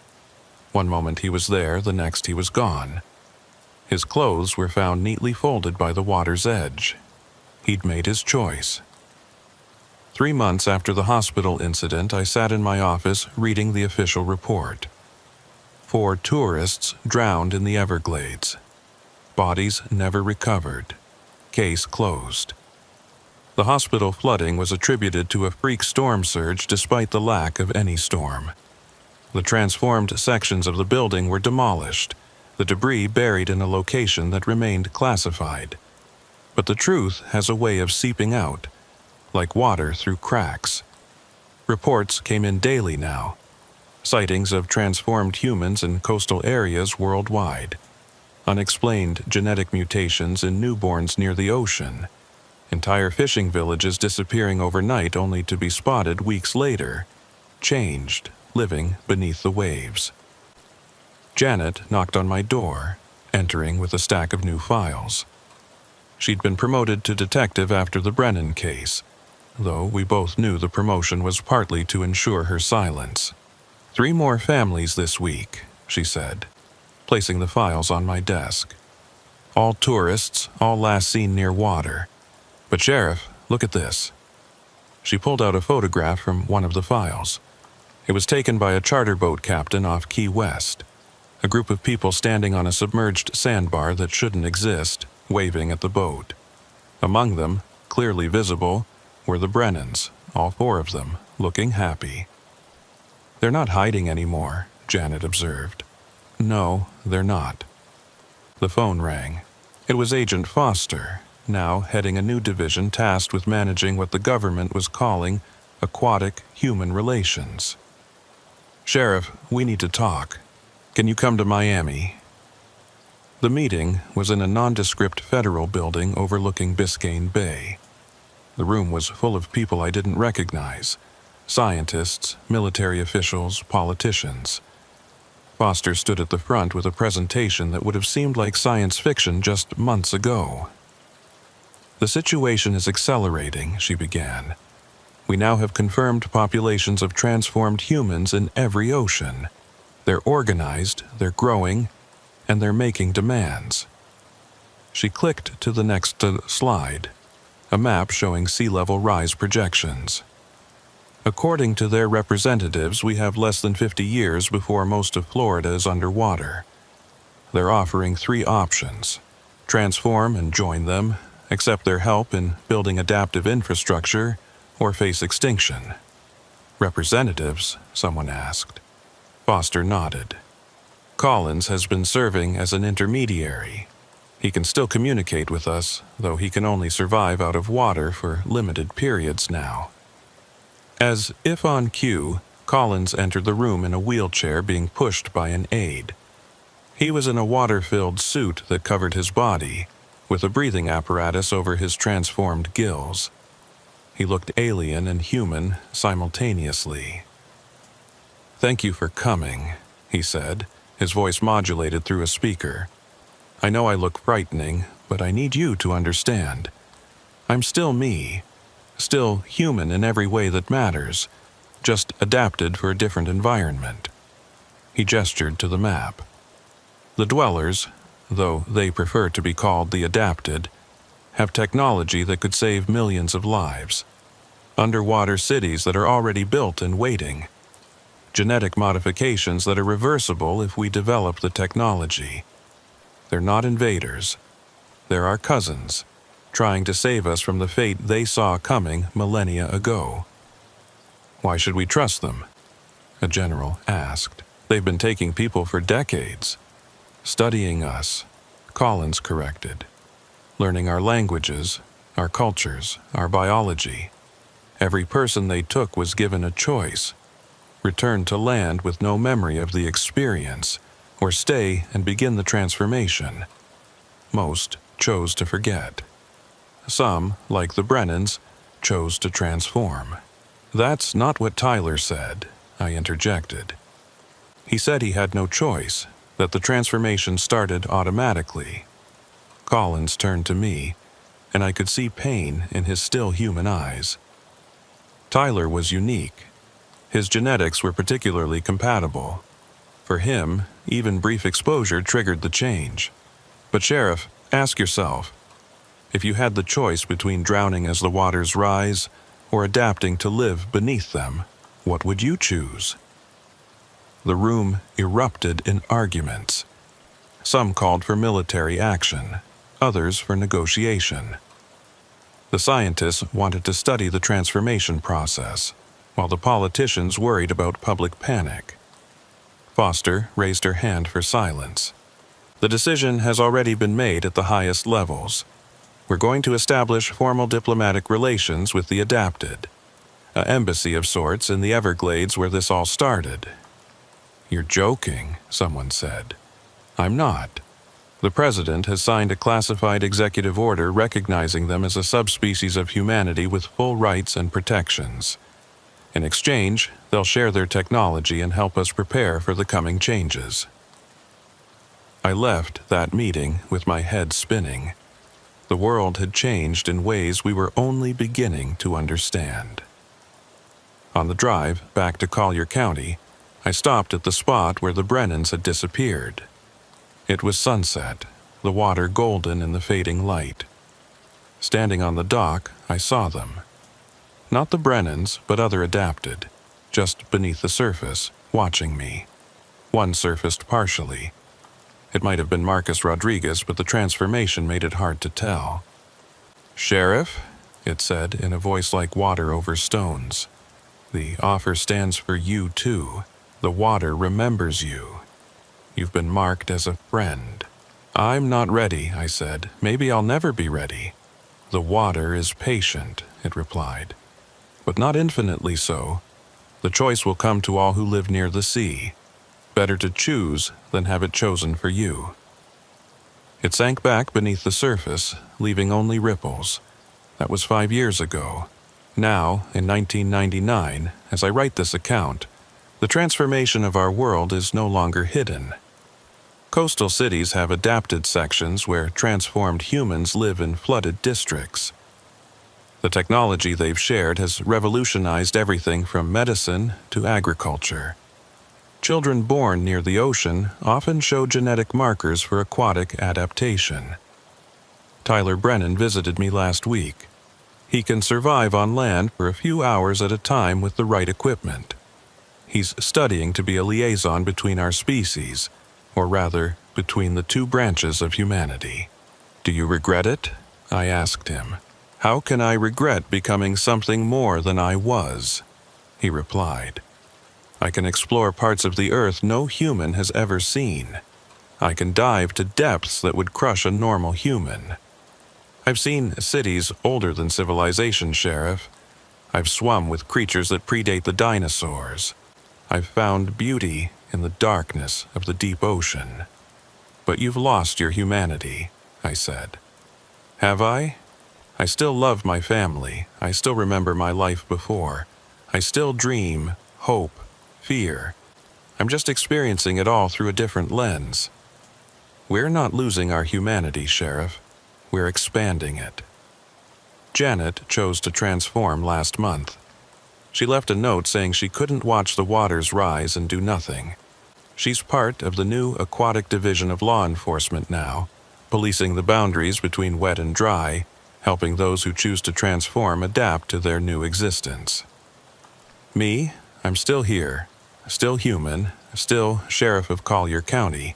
One moment he was there, the next he was gone. His clothes were found neatly folded by the water's edge. He'd made his choice. 3 months after the hospital incident, I sat in my office reading the official report. 4 tourists drowned in the Everglades. Bodies never recovered. Case closed. The hospital flooding was attributed to a freak storm surge despite the lack of any storm. The transformed sections of the building were demolished, the debris buried in a location that remained classified. But the truth has a way of seeping out, like water through cracks. Reports came in daily now. Sightings of transformed humans in coastal areas worldwide. Unexplained genetic mutations in newborns near the ocean. Entire fishing villages disappearing overnight only to be spotted weeks later, changed, living beneath the waves. Janet knocked on my door, entering with a stack of new files. She'd been promoted to detective after the Brennan case, though we both knew the promotion was partly to ensure her silence. 3 more families this week, she said, placing the files on my desk. All tourists, all last seen near water. But Sheriff, look at this. She pulled out a photograph from one of the files. It was taken by a charter boat captain off Key West. A group of people standing on a submerged sandbar that shouldn't exist, waving at the boat. Among them, clearly visible, were the Brennans, all 4 of them, looking happy. They're not hiding anymore, Janet observed. No, they're not. The phone rang. It was Agent Foster, now heading a new division tasked with managing what the government was calling aquatic human relations. Sheriff, we need to talk. Can you come to Miami? The meeting was in a nondescript federal building overlooking Biscayne Bay. The room was full of people I didn't recognize. Scientists, military officials, politicians. Foster stood at the front with a presentation that would have seemed like science fiction just months ago. The situation is accelerating, she began. We now have confirmed populations of transformed humans in every ocean. They're organized, they're growing, and they're making demands. She clicked to the next slide, a map showing sea level rise projections. According to their representatives, we have less than 50 years before most of Florida is underwater. They're offering 3 options: transform and join them, accept their help in building adaptive infrastructure, or face extinction. Representatives? Someone asked. Foster nodded. Collins has been serving as an intermediary. He can still communicate with us, though he can only survive out of water for limited periods now. As if on cue, Collins entered the room in a wheelchair being pushed by an aide. He was in a water-filled suit that covered his body, with a breathing apparatus over his transformed gills. He looked alien and human simultaneously. "Thank you for coming," he said, his voice modulated through a speaker. "I know I look frightening, but I need you to understand. I'm still me, still human in every way that matters, just adapted for a different environment." He gestured to the map. The dwellers, though they prefer to be called the adapted, have technology that could save millions of lives. Underwater cities that are already built and waiting. Genetic modifications that are reversible if we develop the technology. They're not invaders. They're our cousins, trying to save us from the fate they saw coming millennia ago. "Why should we trust them?" a general asked. They've been taking people for decades, studying us, Collins corrected, learning our languages, our cultures, our biology. Every person they took was given a choice: return to land with no memory of the experience, or stay and begin the transformation. Most chose to forget. Some, like the Brennans, chose to transform. That's not what Tyler said, I interjected. He said he had no choice, that the transformation started automatically. Collins turned to me, and I could see pain in his still human eyes. Tyler was unique. His genetics were particularly compatible. For him, even brief exposure triggered the change. But Sheriff, ask yourself, if you had the choice between drowning as the waters rise or adapting to live beneath them, what would you choose? The room erupted in arguments. Some called for military action, others for negotiation. The scientists wanted to study the transformation process, while the politicians worried about public panic. Foster raised her hand for silence. The decision has already been made at the highest levels. We're going to establish formal diplomatic relations with the adapted. An embassy of sorts in the Everglades where this all started. You're joking, someone said. I'm not. The president has signed a classified executive order recognizing them as a subspecies of humanity with full rights and protections. In exchange, they'll share their technology and help us prepare for the coming changes. I left that meeting with my head spinning. The world had changed in ways we were only beginning to understand. On the drive back to Collier County, I stopped at the spot where the Brennans had disappeared. It was sunset, the water golden in the fading light. Standing on the dock, I saw them. Not the Brennans, but other adapted, just beneath the surface, watching me. One surfaced partially. It might have been Marcus Rodriguez, but the transformation made it hard to tell. "Sheriff," it said in a voice like water over stones. "The offer stands for you too. The water remembers you. You've been marked as a friend." "I'm not ready," I said. "Maybe I'll never be ready." "The water is patient," it replied. "But not infinitely so. The choice will come to all who live near the sea. Better to choose than have it chosen for you." It sank back beneath the surface, leaving only ripples. That was 5 years ago. Now, in 1999, as I write this account, the transformation of our world is no longer hidden. Coastal cities have adapted sections where transformed humans live in flooded districts. The technology they've shared has revolutionized everything from medicine to agriculture. Children born near the ocean often show genetic markers for aquatic adaptation. Tyler Brennan visited me last week. He can survive on land for a few hours at a time with the right equipment. He's studying to be a liaison between our species, or rather, between the two branches of humanity. "Do you regret it?" I asked him. "How can I regret becoming something more than I was?" He replied, "I can explore parts of the earth no human has ever seen. I can dive to depths that would crush a normal human. I've seen cities older than civilization, Sheriff. I've swum with creatures that predate the dinosaurs. I've found beauty in the darkness of the deep ocean. But you've lost your humanity," I said. "Have I? I still love my family. I still remember my life before. I still dream, hope, fear. I'm just experiencing it all through a different lens. We're not losing our humanity, Sheriff. We're expanding it." Janet chose to transform last month. She left a note saying she couldn't watch the waters rise and do nothing. She's part of the new aquatic division of law enforcement now, policing the boundaries between wet and dry, helping those who choose to transform adapt to their new existence. Me, I'm still here, still human, still Sheriff of Collier County.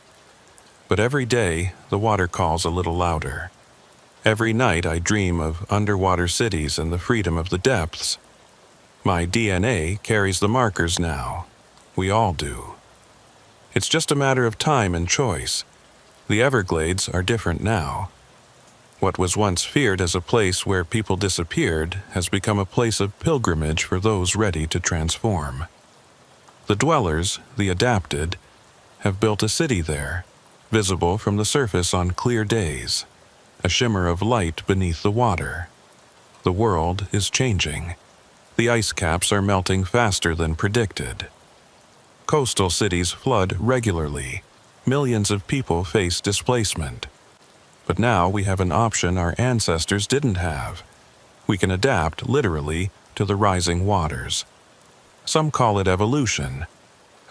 But every day, the water calls a little louder. Every night I dream of underwater cities and the freedom of the depths. My DNA carries the markers now. We all do. It's just a matter of time and choice. The Everglades are different now. What was once feared as a place where people disappeared has become a place of pilgrimage for those ready to transform. The dwellers, the adapted, have built a city there, visible from the surface on clear days, a shimmer of light beneath the water. The world is changing. The ice caps are melting faster than predicted. Coastal cities flood regularly. Millions of people face displacement. But now we have an option our ancestors didn't have. We can adapt, literally, to the rising waters. Some call it evolution.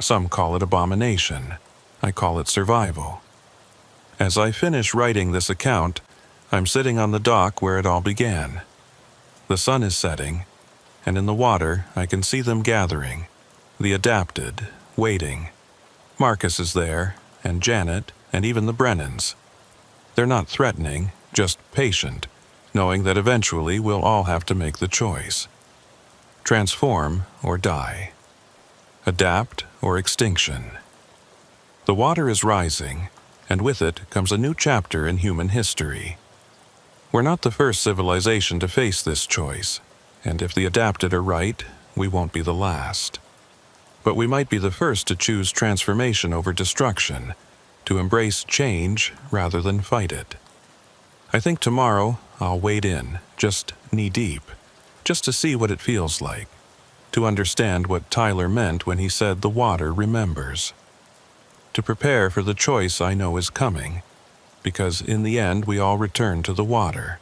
Some call it abomination. I call it survival. As I finish writing this account, I'm sitting on the dock where it all began. The sun is setting, and in the water I can see them gathering, the adapted, waiting. Marcus is there, and Janet, and even the Brennans. They're not threatening, just patient, knowing that eventually we'll all have to make the choice. Transform or die. Adapt or extinction. The water is rising, and with it comes a new chapter in human history. We're not the first civilization to face this choice, and if the adapted are right, we won't be the last. But we might be the first to choose transformation over destruction, to embrace change rather than fight it. I think tomorrow I'll wade in, just knee-deep, just to see what it feels like, to understand what Tyler meant when he said the water remembers. To prepare for the choice I know is coming, because in the end we all return to the water.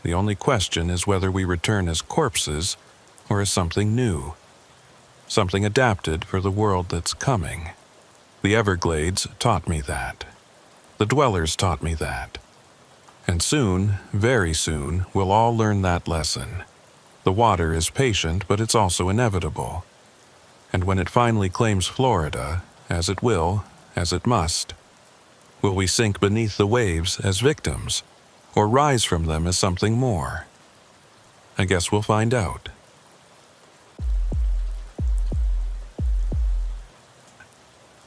The only question is whether we return as corpses or as something new, something adapted for the world that's coming. The Everglades taught me that. The dwellers taught me that. And soon, very soon, we'll all learn that lesson. The water is patient, but it's also inevitable. And when it finally claims Florida, as it will, as it must, will we sink beneath the waves as victims, or rise from them as something more? I guess we'll find out.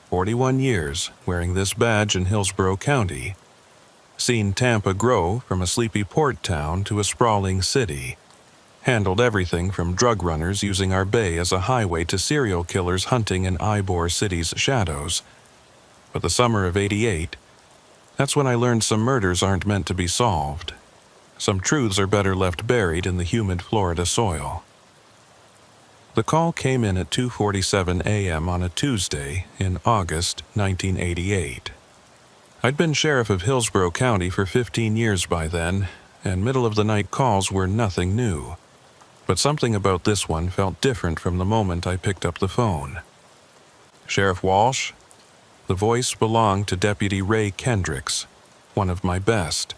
41 years wearing this badge in Hillsborough County. Seen Tampa grow from a sleepy port town to a sprawling city. Handled everything from drug runners using our bay as a highway to serial killers hunting in Ybor City's shadows. But the summer of '88, that's when I learned some murders aren't meant to be solved. Some truths are better left buried in the humid Florida soil. The call came in at 2:47 a.m. on a Tuesday in August 1988. I'd been sheriff of Hillsborough County for 15 years by then, and middle-of-the-night calls were nothing new. But something about this one felt different from the moment I picked up the phone. "Sheriff Walsh?" The voice belonged to Deputy Ray Kendricks, one of my best.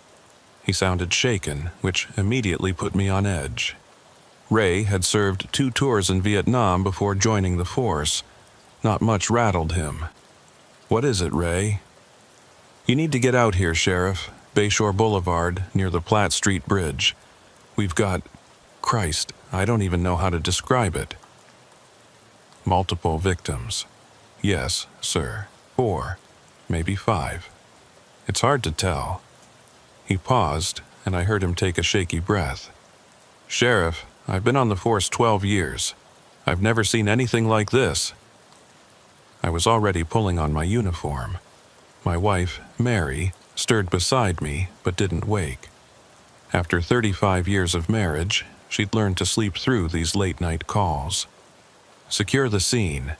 He sounded shaken, which immediately put me on edge. Ray had served 2 tours in Vietnam before joining the force. Not much rattled him. "What is it, Ray?" "You need to get out here, Sheriff. Bayshore Boulevard, near the Platte Street Bridge. We've got... Christ, I don't even know how to describe it." "Multiple victims." "Yes, sir. 4, maybe 5. It's hard to tell." He paused, and I heard him take a shaky breath. "Sheriff, I've been on the force 12 years. I've never seen anything like this." I was already pulling on my uniform. My wife, Mary, stirred beside me but didn't wake. After 35 years of marriage, she'd learned to sleep through these late-night calls. "Secure the scene.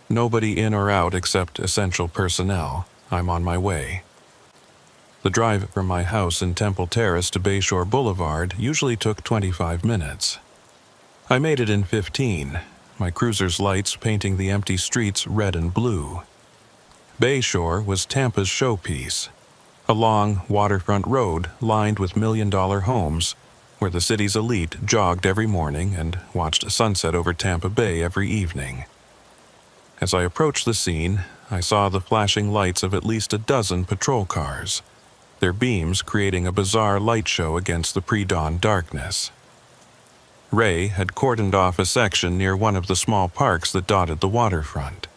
Nobody in or out except essential personnel. I'm on my way." The drive from my house in Temple Terrace to Bayshore Boulevard usually took 25 minutes. I made it in 15, my cruiser's lights painting the empty streets red and blue. Bayshore was Tampa's showpiece, a long waterfront road lined with million-dollar homes where the city's elite jogged every morning and watched sunset over Tampa Bay every evening. As I approached the scene, I saw the flashing lights of at least a dozen patrol cars, their beams creating a bizarre light show against the pre-dawn darkness. Ray had cordoned off a section near one of the small parks that dotted the waterfront.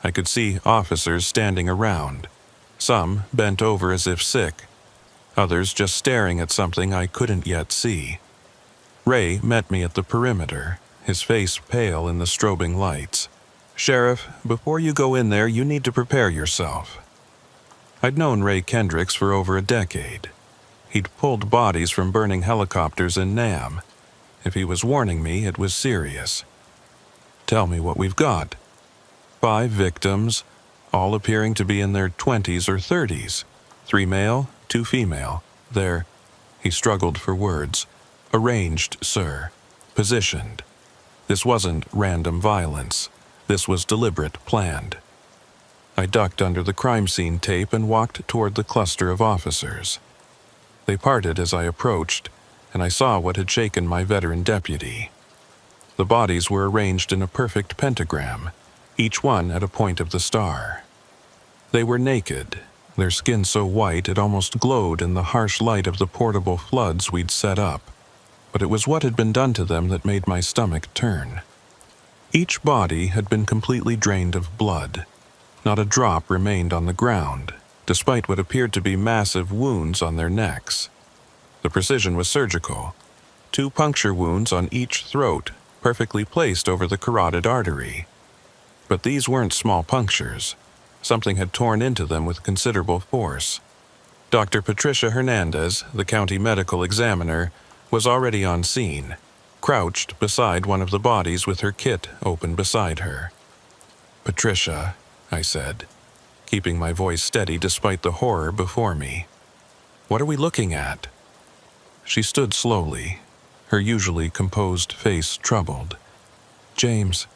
I could see officers standing around, some bent over as if sick, others just staring at something I couldn't yet see. Ray met me at the perimeter, his face pale in the strobing lights. "Sheriff, before you go in there, you need to prepare yourself." I'd known Ray Kendricks for over a decade. He'd pulled bodies from burning helicopters in Nam. If he was warning me, it was serious. "Tell me what we've got." 5 victims, all appearing to be in their 20s or 30s. 3 male, 2 female. They're, he struggled for words, arranged, sir, positioned. This wasn't random violence. This was deliberate, planned. I ducked under the crime scene tape and walked toward the cluster of officers. They parted as I approached, and I saw what had shaken my veteran deputy. The bodies were arranged in a perfect pentagram, each one at a point of the star. They were naked, their skin so white it almost glowed in the harsh light of the portable floods we'd set up. But it was what had been done to them that made my stomach turn. Each body had been completely drained of blood. Not a drop remained on the ground, despite what appeared to be massive wounds on their necks. The precision was surgical. 2 puncture wounds on each throat, perfectly placed over the carotid artery. But these weren't small punctures. Something had torn into them with considerable force. Dr. Patricia Hernandez, the county medical examiner, was already on scene, crouched beside one of the bodies with her kit open beside her. "Patricia," I said, keeping my voice steady despite the horror before me. "What are we looking at?" She stood slowly, her usually composed face troubled. "James,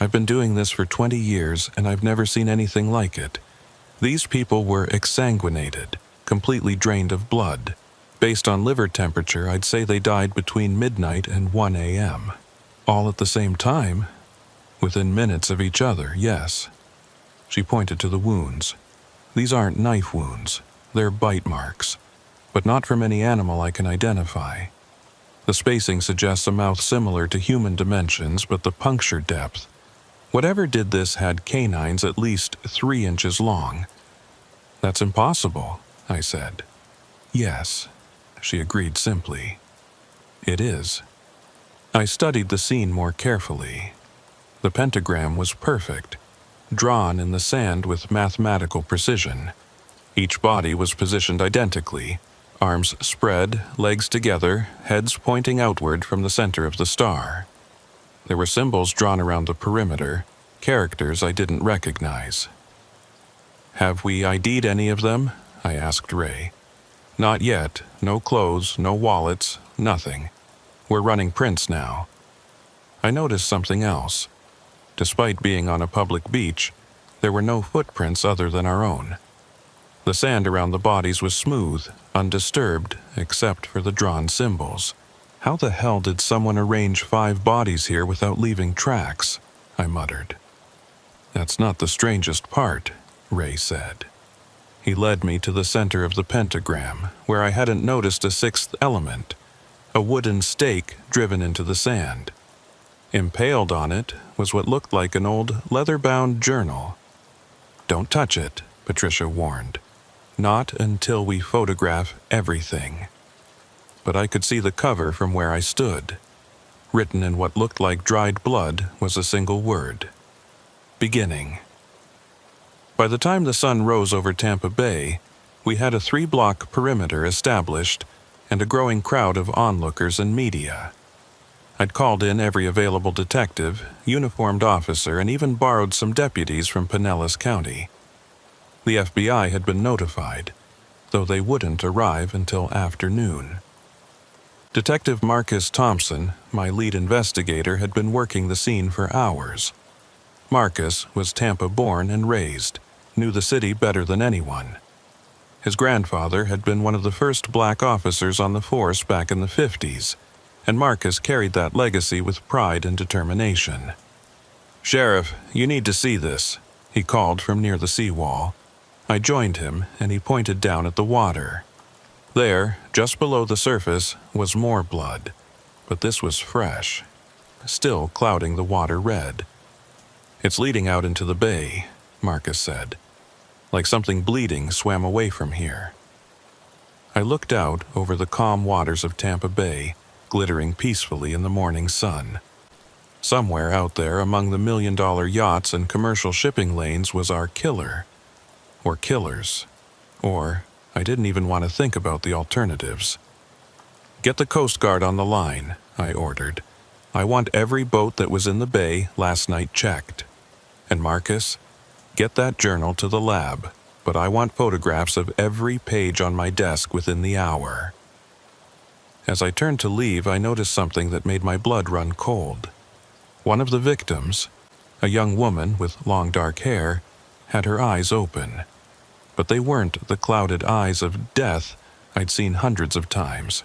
I've been doing this for 20 years and I've never seen anything like it. These people were exsanguinated, completely drained of blood. Based on liver temperature, I'd say they died between midnight and 1 a.m. All at the same time? Within minutes of each other, yes." She pointed to the wounds. "These aren't knife wounds. They're bite marks. But not from any animal I can identify. The spacing suggests a mouth similar to human dimensions, but the puncture depth. Whatever did this had canines at least 3 inches long." "That's impossible," I said. "Yes," she agreed simply. "It is." I studied the scene more carefully. The pentagram was perfect, drawn in the sand with mathematical precision. Each body was positioned identically, arms spread, legs together, heads pointing outward from the center of the star. There were symbols drawn around the perimeter, characters I didn't recognize. "Have we ID'd any of them?" I asked Ray. "Not yet. No clothes, no wallets, nothing. We're running prints now." I noticed something else. Despite being on a public beach, there were no footprints other than our own. The sand around the bodies was smooth, undisturbed, except for the drawn symbols. "How the hell did someone arrange 5 bodies here without leaving tracks?" I muttered. "That's not the strangest part," Ray said. He led me to the center of the pentagram, where I hadn't noticed a 6th element, a wooden stake driven into the sand. Impaled on it was what looked like an old leather-bound journal. "Don't touch it," Patricia warned. "Not until we photograph everything." But I could see the cover from where I stood. Written in what looked like dried blood was a single word: beginning. By the time the sun rose over Tampa Bay, we had a 3-block perimeter established and a growing crowd of onlookers and media. I'd called in every available detective, uniformed officer, and even borrowed some deputies from Pinellas County. The FBI had been notified, though they wouldn't arrive until afternoon. Detective Marcus Thompson, my lead investigator, had been working the scene for hours. Marcus was Tampa-born and raised, knew the city better than anyone. His grandfather had been one of the first black officers on the force back in the 50s, and Marcus carried that legacy with pride and determination. "Sheriff, you need to see this," he called from near the seawall. I joined him, and he pointed down at the water. There, just below the surface, was more blood, but this was fresh, still clouding the water red. "It's leading out into the bay. Marcus said. Like something bleeding swam away from here. I looked out over the calm waters of Tampa Bay, glittering peacefully in the morning sun. Somewhere out there among the million-dollar yachts and commercial shipping lanes was our killer. Or killers. Or, I didn't even want to think about the alternatives. "Get the Coast Guard on the line," I ordered. "I want every boat that was in the bay last night checked. And Marcus, get that journal to the lab, but I want photographs of every page on my desk within the hour." As I turned to leave, I noticed something that made my blood run cold. One of the victims, a young woman with long dark hair, had her eyes open. But they weren't the clouded eyes of death I'd seen hundreds of times.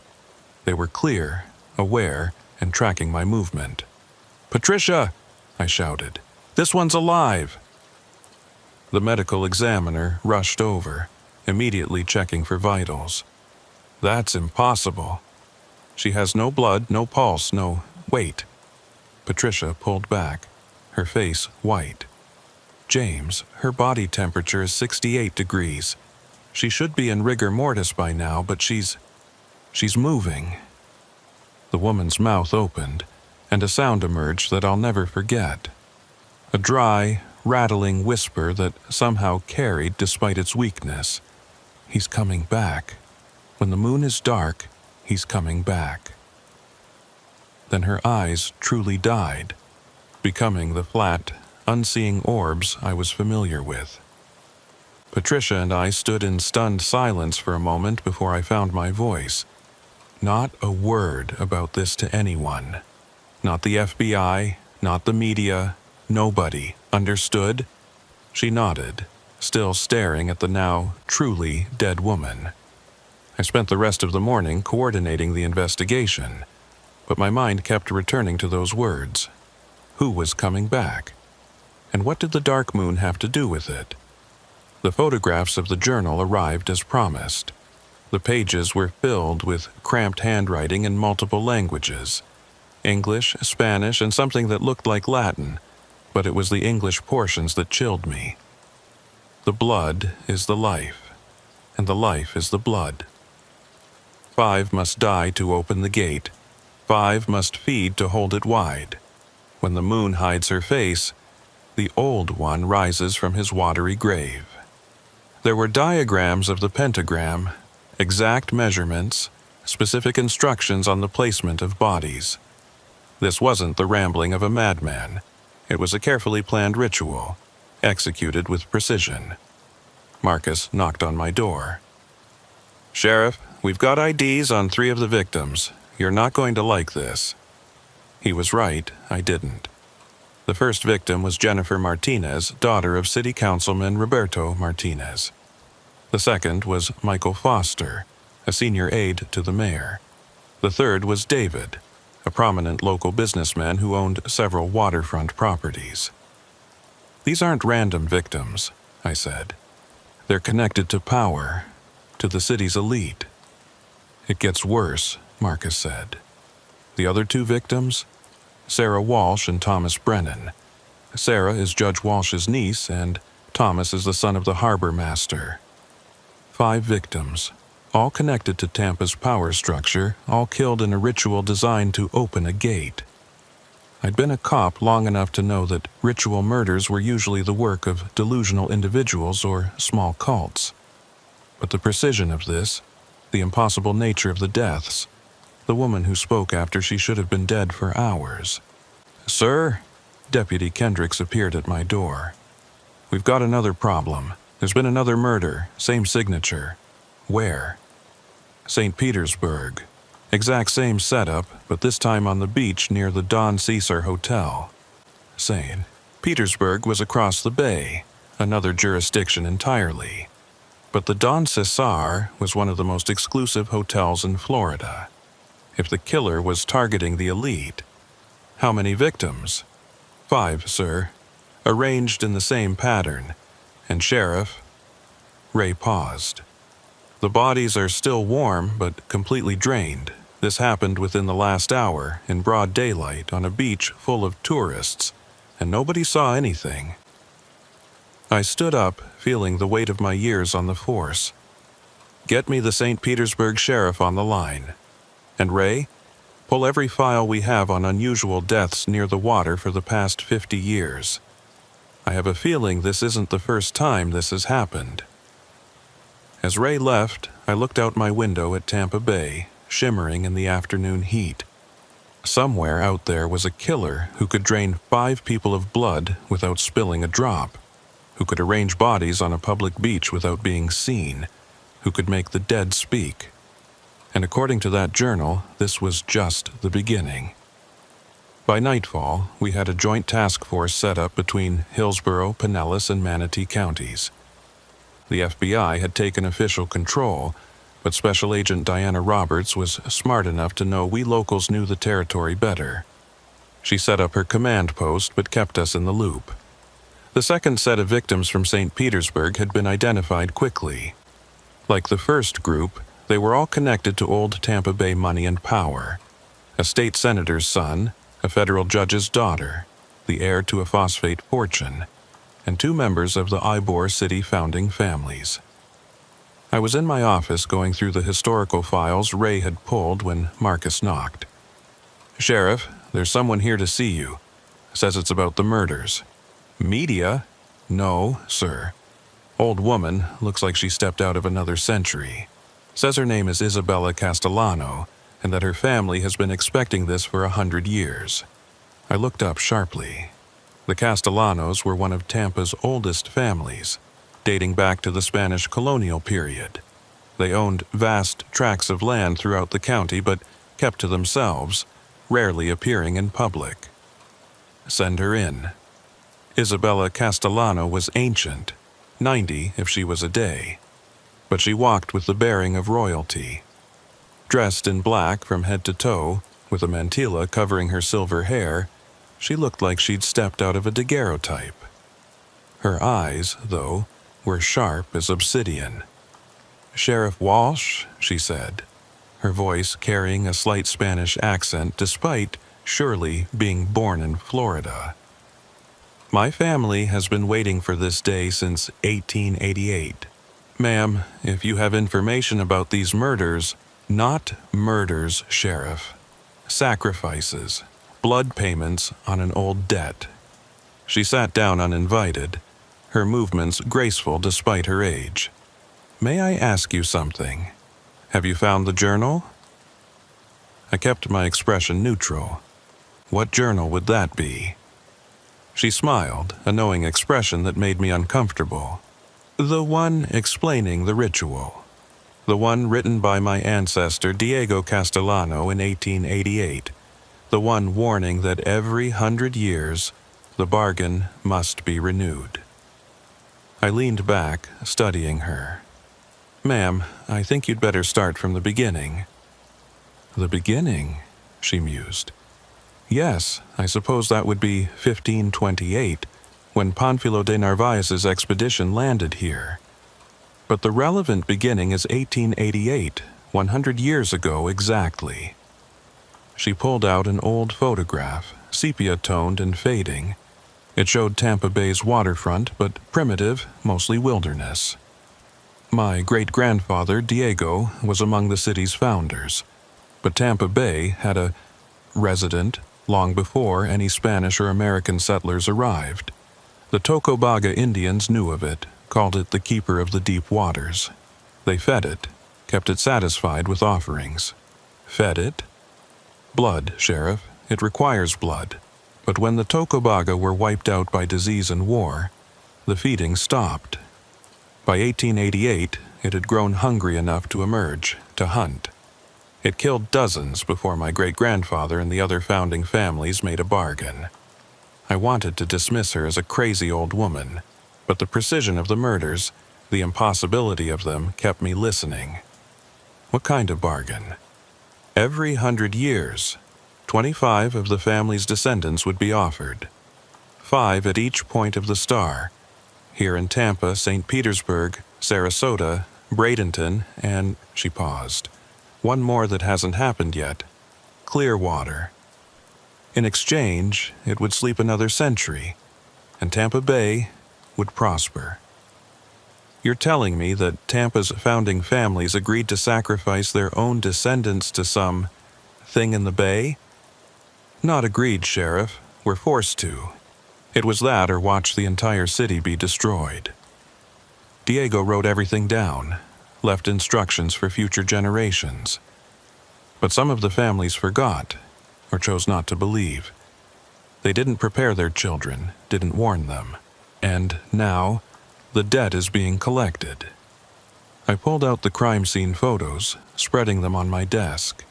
They were clear, aware, and tracking my movement. "Patricia!" I shouted. "This one's alive!" The medical examiner rushed over, immediately checking for vitals. "That's impossible. She has no blood, no pulse, no... Wait." Patricia pulled back, her face white. "James, her body temperature is 68 degrees. She should be in rigor mortis by now, but she's moving." The woman's mouth opened, and a sound emerged that I'll never forget. A dry, rattling whisper that somehow carried despite its weakness. "He's coming back. When the moon is dark, he's coming back." Then her eyes truly died, becoming the flat, unseeing orbs I was familiar with. Patricia and I stood in stunned silence for a moment before I found my voice. Not a word about this to anyone. Not the FBI, not the media, nobody. Understood? She nodded, still staring at the now truly dead woman. I spent the rest of the morning coordinating the investigation, but my mind kept returning to those words. Who was coming back? And what did the dark moon have to do with it? The photographs of the journal arrived as promised. The pages were filled with cramped handwriting in multiple languages. English, Spanish, and something that looked like Latin, but it was the English portions that chilled me. The blood is the life, and the life is the blood. 5 must die to open the gate. 5 must feed to hold it wide. When the moon hides her face, the old one rises from his watery grave. There were diagrams of the pentagram, exact measurements, specific instructions on the placement of bodies. This wasn't the rambling of a madman. It was a carefully planned ritual, executed with precision. Marcus knocked on my door. "Sheriff, we've got IDs on 3 of the victims. You're not going to like this." He was right, I didn't. The first victim was Jennifer Martinez, daughter of City Councilman Roberto Martinez. The second was Michael Foster, a senior aide to the mayor. The third was David, a prominent local businessman who owned several waterfront properties. "These aren't random victims," I said. "They're connected to power, to the city's elite." "It gets worse," Marcus said. "The other 2 victims? Sarah Walsh and Thomas Brennan. Sarah is Judge Walsh's niece, and Thomas is the son of the harbor master. 5 victims, all connected to Tampa's power structure, all killed in a ritual designed to open a gate. I'd been a cop long enough to know that ritual murders were usually the work of delusional individuals or small cults. But the precision of this, the impossible nature of the deaths, the woman who spoke after she should have been dead for hours. "Sir?" Deputy Kendricks appeared at my door. "We've got another problem. There's been another murder, same signature. Where?" "St. Petersburg. Exact same setup, but this time on the beach near the Don Cesar Hotel." St. Petersburg was across the bay, another jurisdiction entirely. But the Don Cesar was one of the most exclusive hotels in Florida. If the killer was targeting the elite, how many victims? 5, sir, arranged in the same pattern. And Sheriff... Ray paused. "The bodies are still warm, but completely drained. This happened within the last hour, in broad daylight, on a beach full of tourists, and nobody saw anything." I stood up, feeling the weight of my years on the force. Get me the St. Petersburg sheriff on the line. And Ray, pull every file we have on unusual deaths near the water for the past 50 years. I have a feeling this isn't the first time this has happened. As Ray left, I looked out my window at Tampa Bay, shimmering in the afternoon heat. Somewhere out there was a killer who could drain 5 people of blood without spilling a drop, who could arrange bodies on a public beach without being seen, who could make the dead speak. And according to that journal, this was just the beginning. By nightfall, we had a joint task force set up between Hillsborough, Pinellas, and Manatee counties. The FBI had taken official control, but Special Agent Diana Roberts was smart enough to know we locals knew the territory better. She set up her command post but kept us in the loop. The second set of victims from St. Petersburg had been identified quickly. Like the first group, they were all connected to old Tampa Bay money and power. A state senator's son, a federal judge's daughter, the heir to a phosphate fortune, and 2 members of the Ybor City founding families. I was in my office going through the historical files Ray had pulled when Marcus knocked. "Sheriff, there's someone here to see you. Says it's about the murders." "Media?" "No, sir. Old woman, looks like she stepped out of another century. Says her name is Isabella Castellano, and that her family has been expecting this for 100 years. I looked up sharply. The Castellanos were one of Tampa's oldest families, dating back to the Spanish colonial period. They owned vast tracts of land throughout the county, but kept to themselves, rarely appearing in public. "Send her in." Isabella Castellano was ancient, 90 if she was a day, but she walked with the bearing of royalty. Dressed in black from head to toe, with a mantilla covering her silver hair, she looked like she'd stepped out of a daguerreotype. Her eyes, though, were sharp as obsidian. "Sheriff Walsh," she said, her voice carrying a slight Spanish accent despite surely being born in Florida. "My family has been waiting for this day since 1888. Ma'am, if you have information about these murders—" "Not murders, Sheriff. Sacrifices, blood payments on an old debt." She sat down uninvited, her movements graceful despite her age. "May I ask you something? Have you found the journal?" I kept my expression neutral. What journal would that be? She smiled, a knowing expression that made me uncomfortable. "The one explaining the ritual. The one written by my ancestor Diego Castellano in 1888. The one warning that every 100 years, the bargain must be renewed." I leaned back, studying her. "Ma'am, I think you'd better start from the beginning." "The beginning?" she mused. "Yes, I suppose that would be 1528, when Panfilo de Narvaez's expedition landed here. But the relevant beginning is 1888, 100 years ago exactly." She pulled out an old photograph, sepia-toned and fading. It showed Tampa Bay's waterfront, but primitive, mostly wilderness. My great-grandfather, Diego, was among the city's founders, but Tampa Bay had a resident long before any Spanish or American settlers arrived. The Tocobaga Indians knew of it, called it the Keeper of the Deep Waters. They fed it, kept it satisfied with offerings. Fed it? Blood, Sheriff. It requires blood. But when the Tocobaga were wiped out by disease and war, the feeding stopped. By 1888, it had grown hungry enough to emerge, to hunt. It killed dozens before my great-grandfather and the other founding families made a bargain. I wanted to dismiss her as a crazy old woman, but the precision of the murders, the impossibility of them, kept me listening. What kind of bargain? Every 100 years, 25 of the family's descendants would be offered. 5 at each point of the star. Here in Tampa, St. Petersburg, Sarasota, Bradenton, and, she paused, one more that hasn't happened yet, Clearwater. In exchange, it would sleep another century, and Tampa Bay, would prosper. You're telling me that Tampa's founding families agreed to sacrifice their own descendants to some thing in the bay? Not agreed, Sheriff. We're forced to. It was that or watch the entire city be destroyed. Diego wrote everything down, left instructions for future generations. But some of the families forgot, or chose not to believe. They didn't prepare their children, didn't warn them. And now, the debt is being collected. I pulled out the crime scene photos, spreading them on my desk.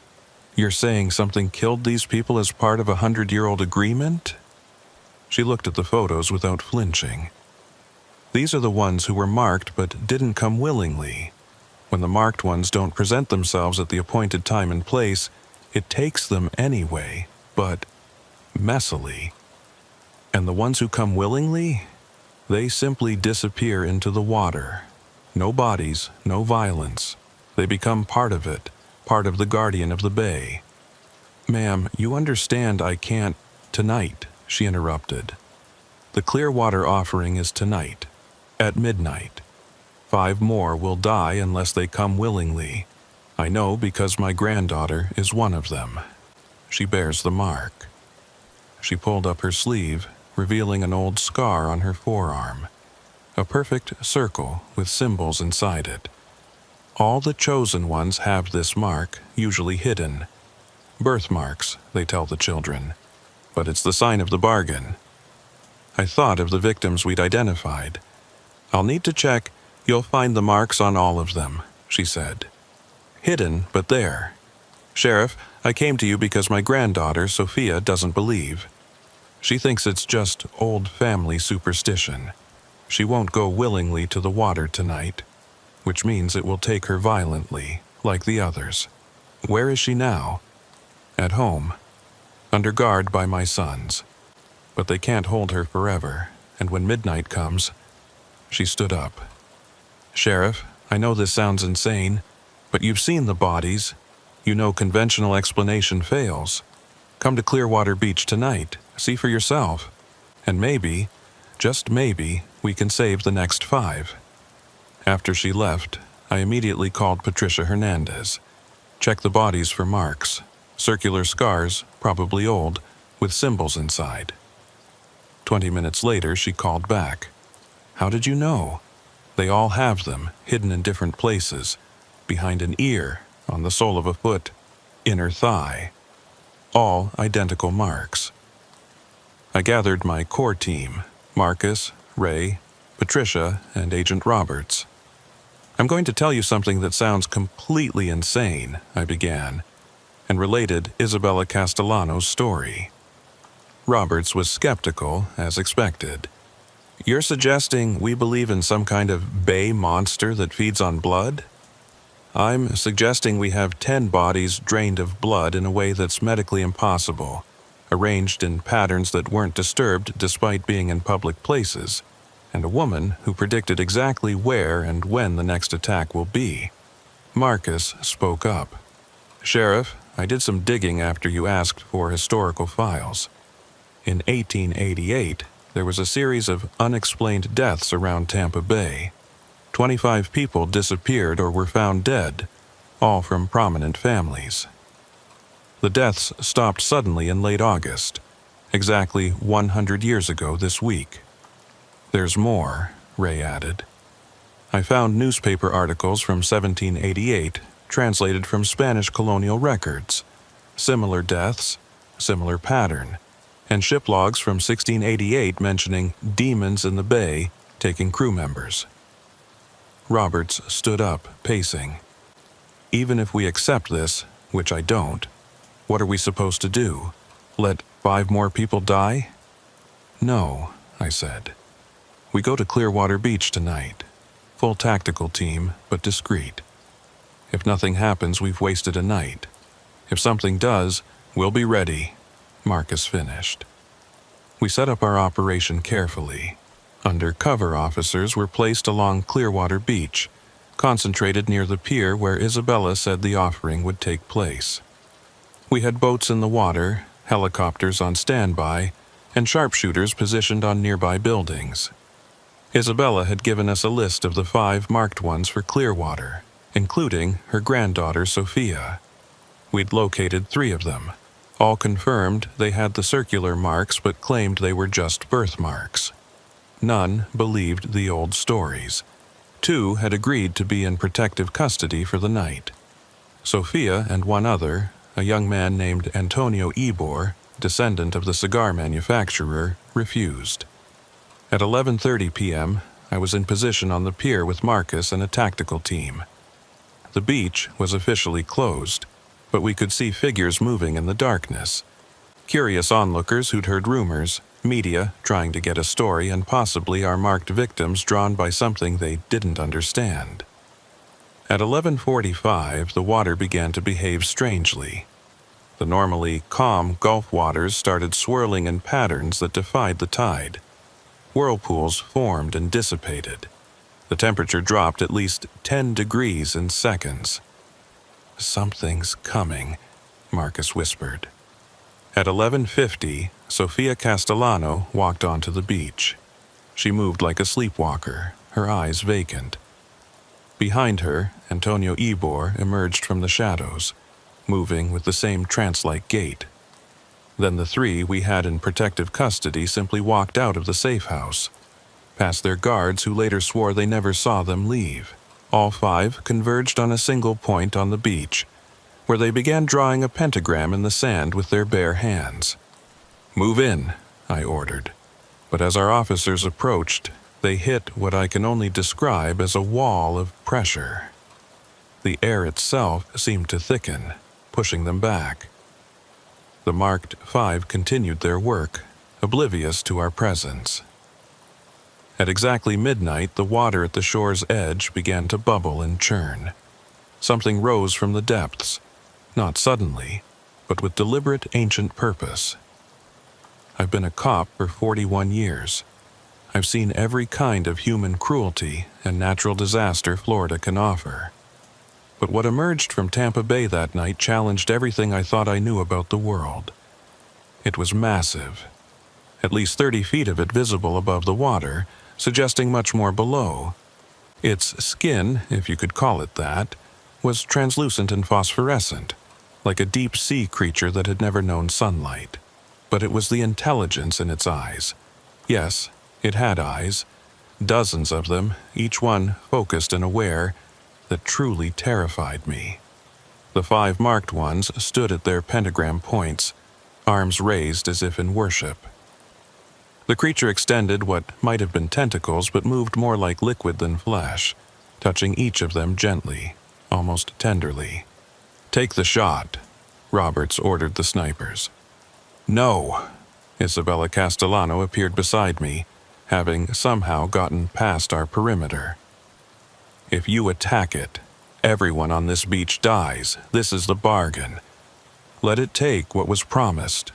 You're saying something killed these people as part of a 100-year-old agreement? She looked at the photos without flinching. These are the ones who were marked but didn't come willingly. When the marked ones don't present themselves at the appointed time and place, it takes them anyway, but messily. And the ones who come willingly? They simply disappear into the water. No bodies, no violence. They become part of it, part of the guardian of the bay. Ma'am, you understand I can't— Tonight, she interrupted. The Clearwater offering is tonight, at midnight. 5 more will die unless they come willingly. I know because my granddaughter is one of them. She bears the mark. She pulled up her sleeve, revealing an old scar on her forearm. A perfect circle with symbols inside it. All the chosen ones have this mark, usually hidden. Birthmarks, they tell the children. But it's the sign of the bargain. I thought of the victims we'd identified. I'll need to check. You'll find the marks on all of them, she said. Hidden, but there. Sheriff, I came to you because my granddaughter, Sophia, doesn't believe. She thinks it's just old family superstition. She won't go willingly to the water tonight, which means it will take her violently, like the others. Where is she now? At home, under guard by my sons. But they can't hold her forever, and when midnight comes— She stood up. Sheriff, I know this sounds insane, but you've seen the bodies. You know conventional explanation fails. Come to Clearwater Beach tonight, see for yourself. And maybe, just maybe, we can save the next 5. After she left, I immediately called Patricia Hernandez. Check the bodies for marks. Circular scars, probably old, with symbols inside. 20 minutes later, she called back. How did you know? They all have them, hidden in different places. Behind an ear, on the sole of a foot, inner thigh. All identical marks. I gathered my core team, Marcus, Ray, Patricia, and Agent Roberts. I'm going to tell you something that sounds completely insane, I began, and related Isabella Castellano's story. Roberts was skeptical, as expected. You're suggesting we believe in some kind of bay monster that feeds on blood? I'm suggesting we have 10 bodies drained of blood in a way that's medically impossible, arranged in patterns that weren't disturbed despite being in public places, and a woman who predicted exactly where and when the next attack will be. Marcus spoke up. Sheriff, I did some digging after you asked for historical files. In 1888, there was a series of unexplained deaths around Tampa Bay. 25 people disappeared or were found dead, all from prominent families. The deaths stopped suddenly in late August, exactly 100 years ago this week. There's more, Ray added. I found newspaper articles from 1788, translated from Spanish colonial records. Similar deaths, similar pattern, and ship logs from 1688 mentioning demons in the bay taking crew members. Roberts stood up, pacing. Even if we accept this, which I don't, what are we supposed to do? Let 5 more people die? No, I said. We go to Clearwater Beach tonight. Full tactical team, but discreet. If nothing happens, we've wasted a night. If something does, we'll be ready, Marcus finished. We set up our operation carefully. Undercover officers were placed along Clearwater Beach, concentrated near the pier where Isabella said the offering would take place. We had boats in the water, helicopters on standby, and sharpshooters positioned on nearby buildings. Isabella had given us a list of the 5 marked ones for Clearwater, including her granddaughter Sophia. We'd located 3 of them. All confirmed they had the circular marks but claimed they were just birthmarks. None believed the old stories. 2 had agreed to be in protective custody for the night. Sophia and one other, a young man named Antonio Ebor, descendant of the cigar manufacturer, refused. At 11:30 p.m., I was in position on the pier with Marcus and a tactical team. The beach was officially closed, but we could see figures moving in the darkness. Curious onlookers who'd heard rumors, media trying to get a story, and possibly our marked victims drawn by something they didn't understand. At 11:45, the water began to behave strangely. The normally calm Gulf waters started swirling in patterns that defied the tide. Whirlpools formed and dissipated. The temperature dropped at least 10 degrees in seconds. "Something's coming," Marcus whispered. At 11:50, Sophia Castellano walked onto the beach. She moved like a sleepwalker, her eyes vacant. Behind her, Antonio Ebor emerged from the shadows, moving with the same trance-like gait. Then the 3 we had in protective custody simply walked out of the safe house, past their guards who later swore they never saw them leave. All 5 converged on a single point on the beach, where they began drawing a pentagram in the sand with their bare hands. "Move in," I ordered. But as our officers approached, they hit what I can only describe as a wall of pressure. The air itself seemed to thicken, pushing them back. The marked 5 continued their work, oblivious to our presence. At exactly midnight, the water at the shore's edge began to bubble and churn. Something rose from the depths, not suddenly, but with deliberate ancient purpose. I've been a cop for 41 years. I've seen every kind of human cruelty and natural disaster Florida can offer. But what emerged from Tampa Bay that night challenged everything I thought I knew about the world. It was massive, at least 30 feet of it visible above the water, suggesting much more below. Its skin, if you could call it that, was translucent and phosphorescent, like a deep-sea creature that had never known sunlight. But it was the intelligence in its eyes. Yes, it had eyes, dozens of them, each one focused and aware, that truly terrified me. The 5 marked ones stood at their pentagram points, arms raised as if in worship. The creature extended what might have been tentacles but moved more like liquid than flesh, touching each of them gently, almost tenderly. "Take the shot," Roberts ordered the snipers. "No." Isabella Castellano appeared beside me, having somehow gotten past our perimeter. "If you attack it, everyone on this beach dies. This is the bargain. Let it take what was promised."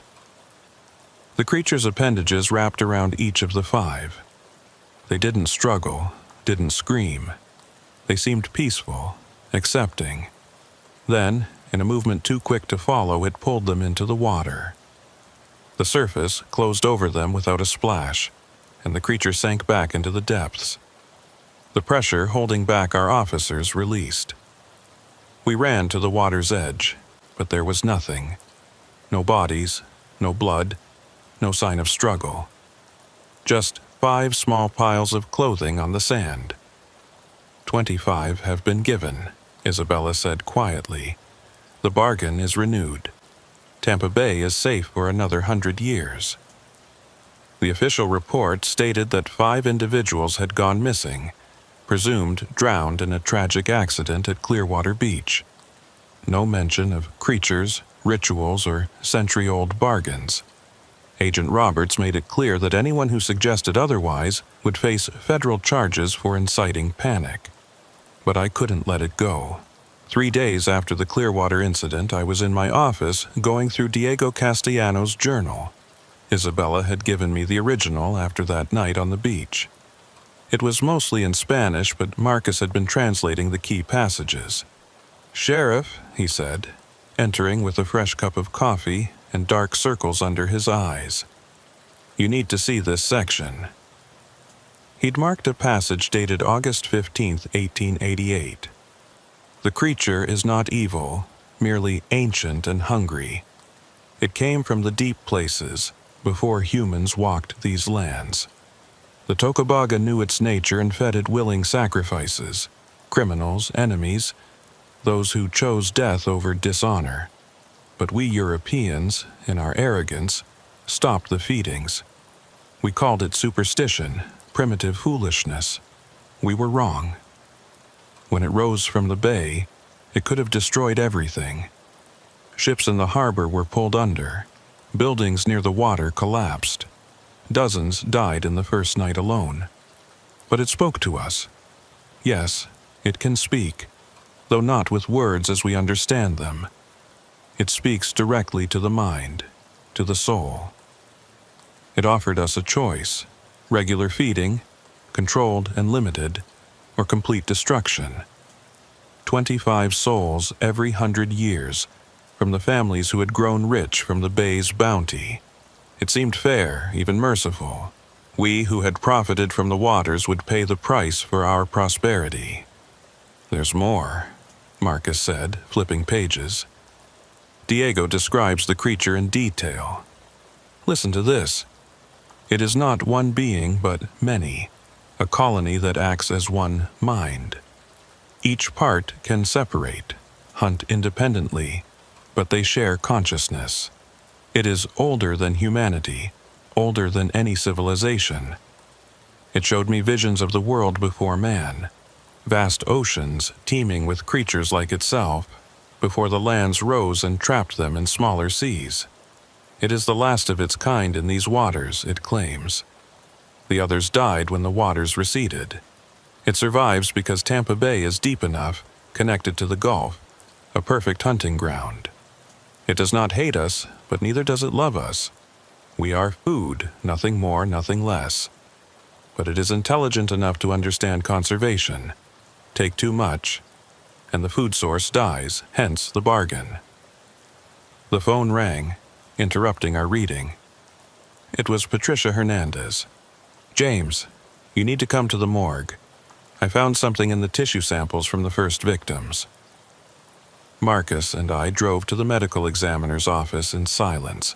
The creature's appendages wrapped around each of the 5. They didn't struggle, didn't scream. They seemed peaceful, accepting. Then, in a movement too quick to follow, it pulled them into the water. The surface closed over them without a splash, and the creature sank back into the depths. The pressure holding back our officers released. We ran to the water's edge, but there was nothing. No bodies, no blood, no sign of struggle. Just 5 small piles of clothing on the sand. 25 have been given, Isabella said quietly. The bargain is renewed. Tampa Bay is safe for another 100 years. The official report stated that 5 individuals had gone missing, presumed drowned in a tragic accident at Clearwater Beach. No mention of creatures, rituals, or century-old bargains. Agent Roberts made it clear that anyone who suggested otherwise would face federal charges for inciting panic. But I couldn't let it go. 3 days after the Clearwater incident, I was in my office going through Diego Castellanos' journal. Isabella had given me the original after that night on the beach. It was mostly in Spanish, but Marcus had been translating the key passages. "Sheriff," he said, entering with a fresh cup of coffee and dark circles under his eyes. "You need to see this section." He'd marked a passage dated August 15, 1888. The creature is not evil, merely ancient and hungry. It came from the deep places, before humans walked these lands. The Tocobaga knew its nature and fed it willing sacrifices, criminals, enemies, those who chose death over dishonor. But we Europeans, in our arrogance, stopped the feedings. We called it superstition, primitive foolishness. We were wrong. When it rose from the bay, it could have destroyed everything. Ships in the harbor were pulled under. Buildings near the water collapsed. Dozens died in the first night alone. But it spoke to us. Yes, it can speak, though not with words as we understand them. It speaks directly to the mind, to the soul. It offered us a choice: regular feeding, controlled and limited, or complete destruction. 25 souls every 100 years, from the families who had grown rich from the bay's bounty. It seemed fair, even merciful. We who had profited from the waters would pay the price for our prosperity. "There's more," Marcus said, flipping pages. Diego describes the creature in detail. Listen to this. It is not one being, but many, a colony that acts as one mind. Each part can separate, hunt independently, but they share consciousness. It is older than humanity, older than any civilization. It showed me visions of the world before man, vast oceans teeming with creatures like itself, before the lands rose and trapped them in smaller seas. It is the last of its kind in these waters, it claims. The others died when the waters receded. It survives because Tampa Bay is deep enough, connected to the Gulf, a perfect hunting ground. It does not hate us, but neither does it love us. We are food, nothing more, nothing less. But it is intelligent enough to understand conservation. Take too much, and the food source dies, hence the bargain. The phone rang, interrupting our reading. It was Patricia Hernandez. "James, you need to come to the morgue. I found something in the tissue samples from the first victims." Marcus and I drove to the medical examiner's office in silence.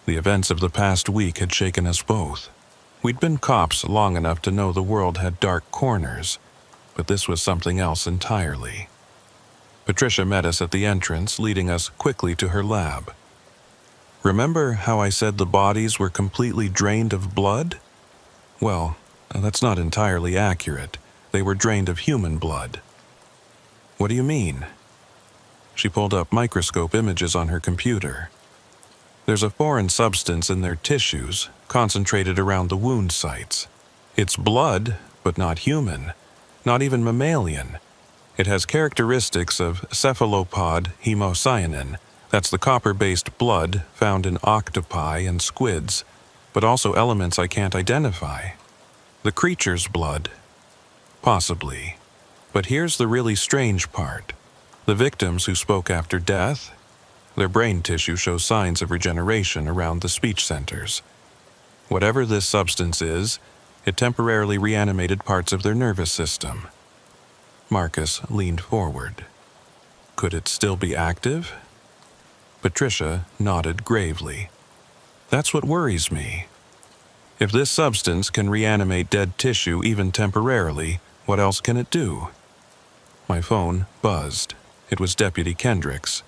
The events of the past week had shaken us both. We'd been cops long enough to know the world had dark corners, but this was something else entirely. Patricia met us at the entrance, leading us quickly to her lab. "Remember how I said the bodies were completely drained of blood? Well, that's not entirely accurate. They were drained of human blood." "What do you mean?" She pulled up microscope images on her computer. "There's a foreign substance in their tissues, concentrated around the wound sites. It's blood, but not human, not even mammalian. It has characteristics of cephalopod hemocyanin, that's the copper-based blood found in octopi and squids, but also elements I can't identify. The creature's blood? Possibly. But here's the really strange part. The victims who spoke after death, their brain tissue shows signs of regeneration around the speech centers. Whatever this substance is, it temporarily reanimated parts of their nervous system." Marcus leaned forward. "Could it still be active?" Patricia nodded gravely. "That's what worries me. If this substance can reanimate dead tissue even temporarily, what else can it do?" My phone buzzed. It was Deputy Kendricks.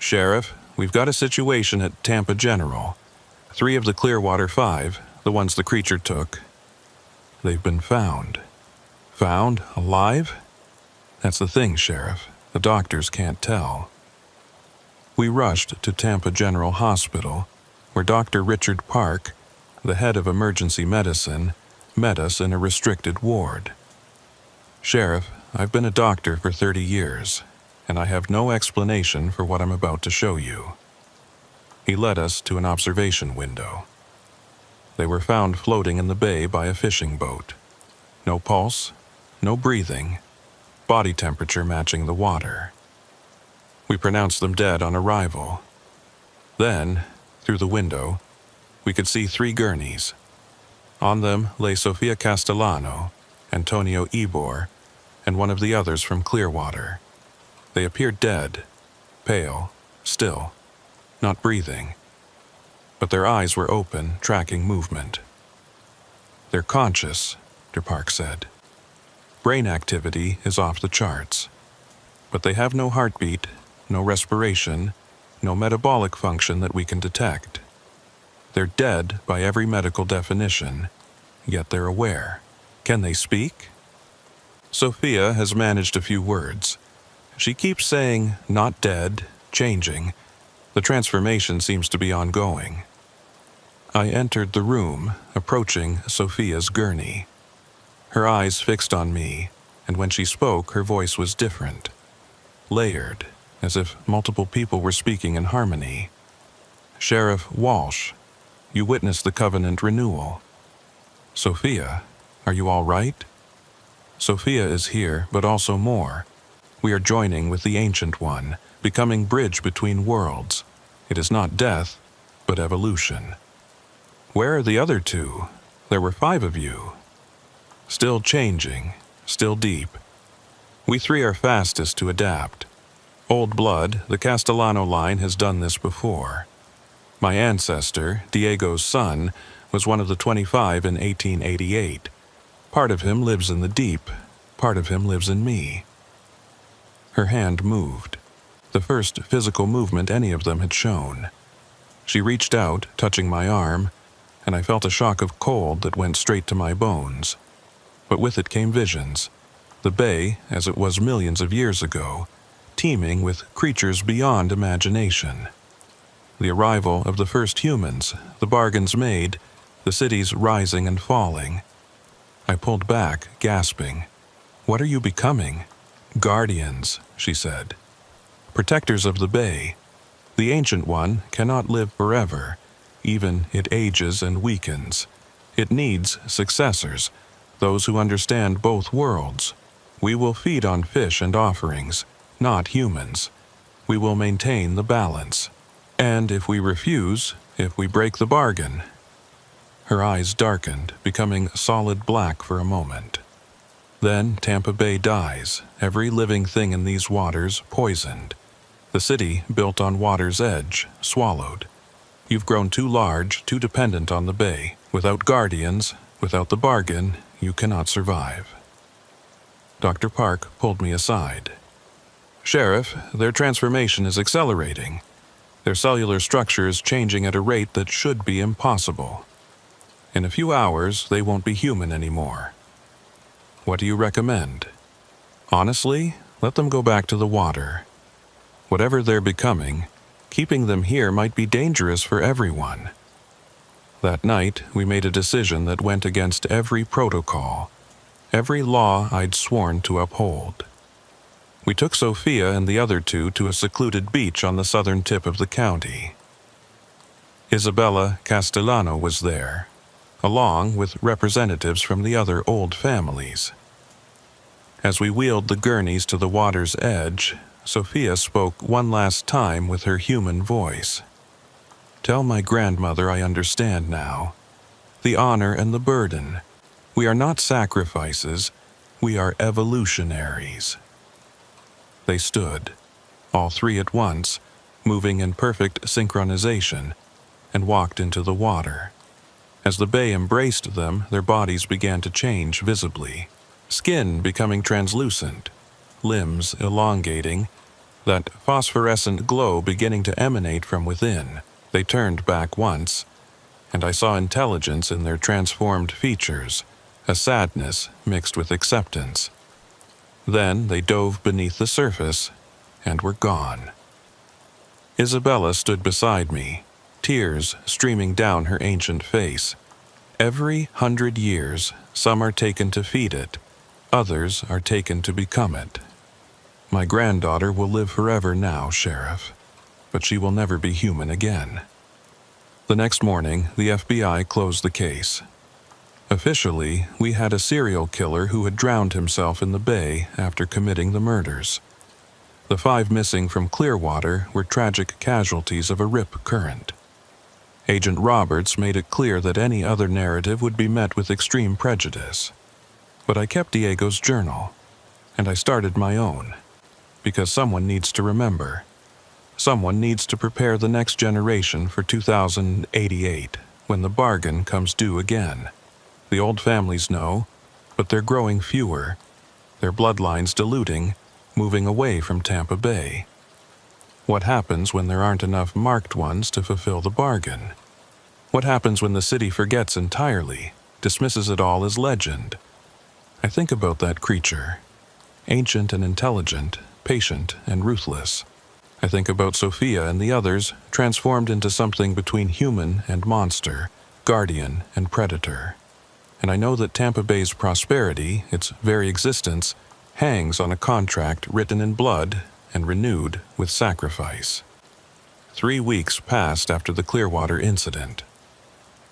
"Sheriff, we've got a situation at Tampa General. 3 of the Clearwater 5, the ones the creature took, they've been found." "Found? Alive?" "That's the thing, Sheriff. The doctors can't tell." We rushed to Tampa General Hospital, where Dr. Richard Park, the head of emergency medicine, met us in a restricted ward. "Sheriff, I've been a doctor for 30 years, and I have no explanation for what I'm about to show you." He led us to an observation window. They were found floating in the bay by a fishing boat. No pulse, no breathing, body temperature matching the water. We pronounced them dead on arrival. Then, through the window, we could see 3 gurneys. On them lay Sofia Castellano, Antonio Ebor, and one of the others from Clearwater. They appeared dead, pale, still, not breathing. But their eyes were open, tracking movement. "They're conscious," DePark said. "Brain activity is off the charts. But they have no heartbeat, no respiration, no metabolic function that we can detect. They're dead by every medical definition, yet they're aware. Can they speak?" Sophia has managed a few words. She keeps saying, "not dead," changing. The transformation seems to be ongoing. I entered the room, approaching Sophia's gurney. Her eyes fixed on me, and when she spoke, her voice was different. Layered, as if multiple people were speaking in harmony. "Sheriff Walsh, you witnessed the Covenant renewal. Sophia, are you all right? Sophia is here, but also more. We are joining with the Ancient One, becoming bridge between worlds. It is not death, but evolution. Where are the other two? There were 5 of you. Still changing, still deep. We 3 are fastest to adapt. Old blood, the Castellano line has done this before. My ancestor, Diego's son, was one of the 25 in 1888. Part of him lives in the deep, part of him lives in me." Her hand moved, the first physical movement any of them had shown. She reached out, touching my arm, and I felt a shock of cold that went straight to my bones. But with it came visions. The bay, as it was millions of years ago, teeming with creatures beyond imagination. The arrival of the first humans, the bargains made, the cities rising and falling. I pulled back, gasping. "What are you becoming?" "Guardians," she said. "Protectors of the bay. The Ancient One cannot live forever. Even it ages and weakens. It needs successors, those who understand both worlds. We will feed on fish and offerings, not humans. We will maintain the balance. And if we refuse, if we break the bargain..." Her eyes darkened, becoming solid black for a moment. Then Tampa Bay dies, every living thing in these waters poisoned. The city, built on water's edge, swallowed. You've grown too large, too dependent on the bay. Without guardians, without the bargain, you cannot survive. Dr. Park pulled me aside. "Sheriff, their transformation is accelerating. Their cellular structure is changing at a rate that should be impossible. In a few hours, they won't be human anymore. What do you recommend? Honestly, let them go back to the water. Whatever they're becoming, keeping them here might be dangerous for everyone." That night, we made a decision that went against every protocol, every law I'd sworn to uphold. We took Sophia and the other 2 to a secluded beach on the southern tip of the county. Isabella Castellano was there, along with representatives from the other old families. As we wheeled the gurneys to the water's edge, Sophia spoke one last time with her human voice. "Tell my grandmother I understand now. The honor and the burden. We are not sacrifices, we are evolutionaries." They stood, all 3 at once, moving in perfect synchronization, and walked into the water. As the bay embraced them, their bodies began to change visibly. Skin becoming translucent, limbs elongating, that phosphorescent glow beginning to emanate from within. They turned back once, and I saw intelligence in their transformed features, a sadness mixed with acceptance. Then they dove beneath the surface and were gone. Isabella stood beside me, tears streaming down her ancient face. Every 100 years, some are taken to feed it, others are taken to become it. My granddaughter will live forever now, Sheriff, but she will never be human again. The next morning, the FBI closed the case. Officially, we had a serial killer who had drowned himself in the bay after committing the murders. The 5 missing from Clearwater were tragic casualties of a rip current. Agent Roberts made it clear that any other narrative would be met with extreme prejudice. But I kept Diego's journal, and I started my own, because someone needs to remember. Someone needs to prepare the next generation for 2088, when the bargain comes due again. The old families know, but they're growing fewer, their bloodlines diluting, moving away from Tampa Bay. What happens when there aren't enough marked ones to fulfill the bargain? What happens when the city forgets entirely, dismisses it all as legend? I think about that creature, ancient and intelligent, patient and ruthless. I think about Sophia and the others, transformed into something between human and monster, guardian and predator. And I know that Tampa Bay's prosperity, its very existence, hangs on a contract written in blood and renewed with sacrifice. 3 weeks passed after the Clearwater incident.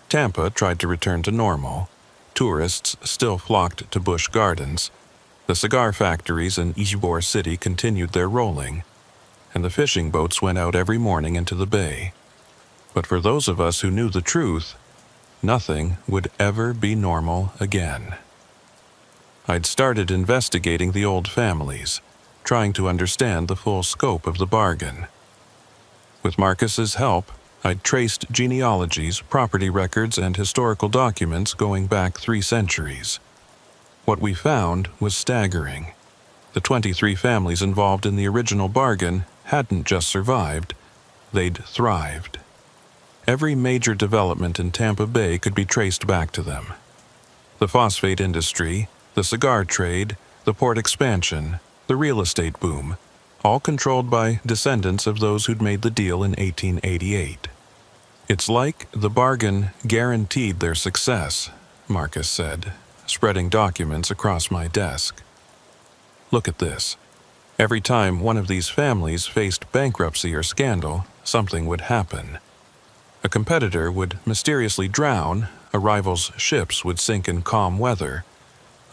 Tampa tried to return to normal. Tourists still flocked to Busch Gardens. The cigar factories in Ybor City continued their rolling, and the fishing boats went out every morning into the bay. But for those of us who knew the truth, nothing would ever be normal again. I'd started investigating the old families, trying to understand the full scope of the bargain. With Marcus's help, I'd traced genealogies, property records, and historical documents going back 3 centuries. What we found was staggering. The 23 families involved in the original bargain hadn't just survived, they'd thrived. Every major development in Tampa Bay could be traced back to them. The phosphate industry, the cigar trade, the port expansion, the real estate boom, all controlled by descendants of those who'd made the deal in 1888. It's like the bargain guaranteed their success, Marcus said, spreading documents across my desk. Look at this. Every time one of these families faced bankruptcy or scandal, something would happen. A competitor would mysteriously drown, a rival's ships would sink in calm weather,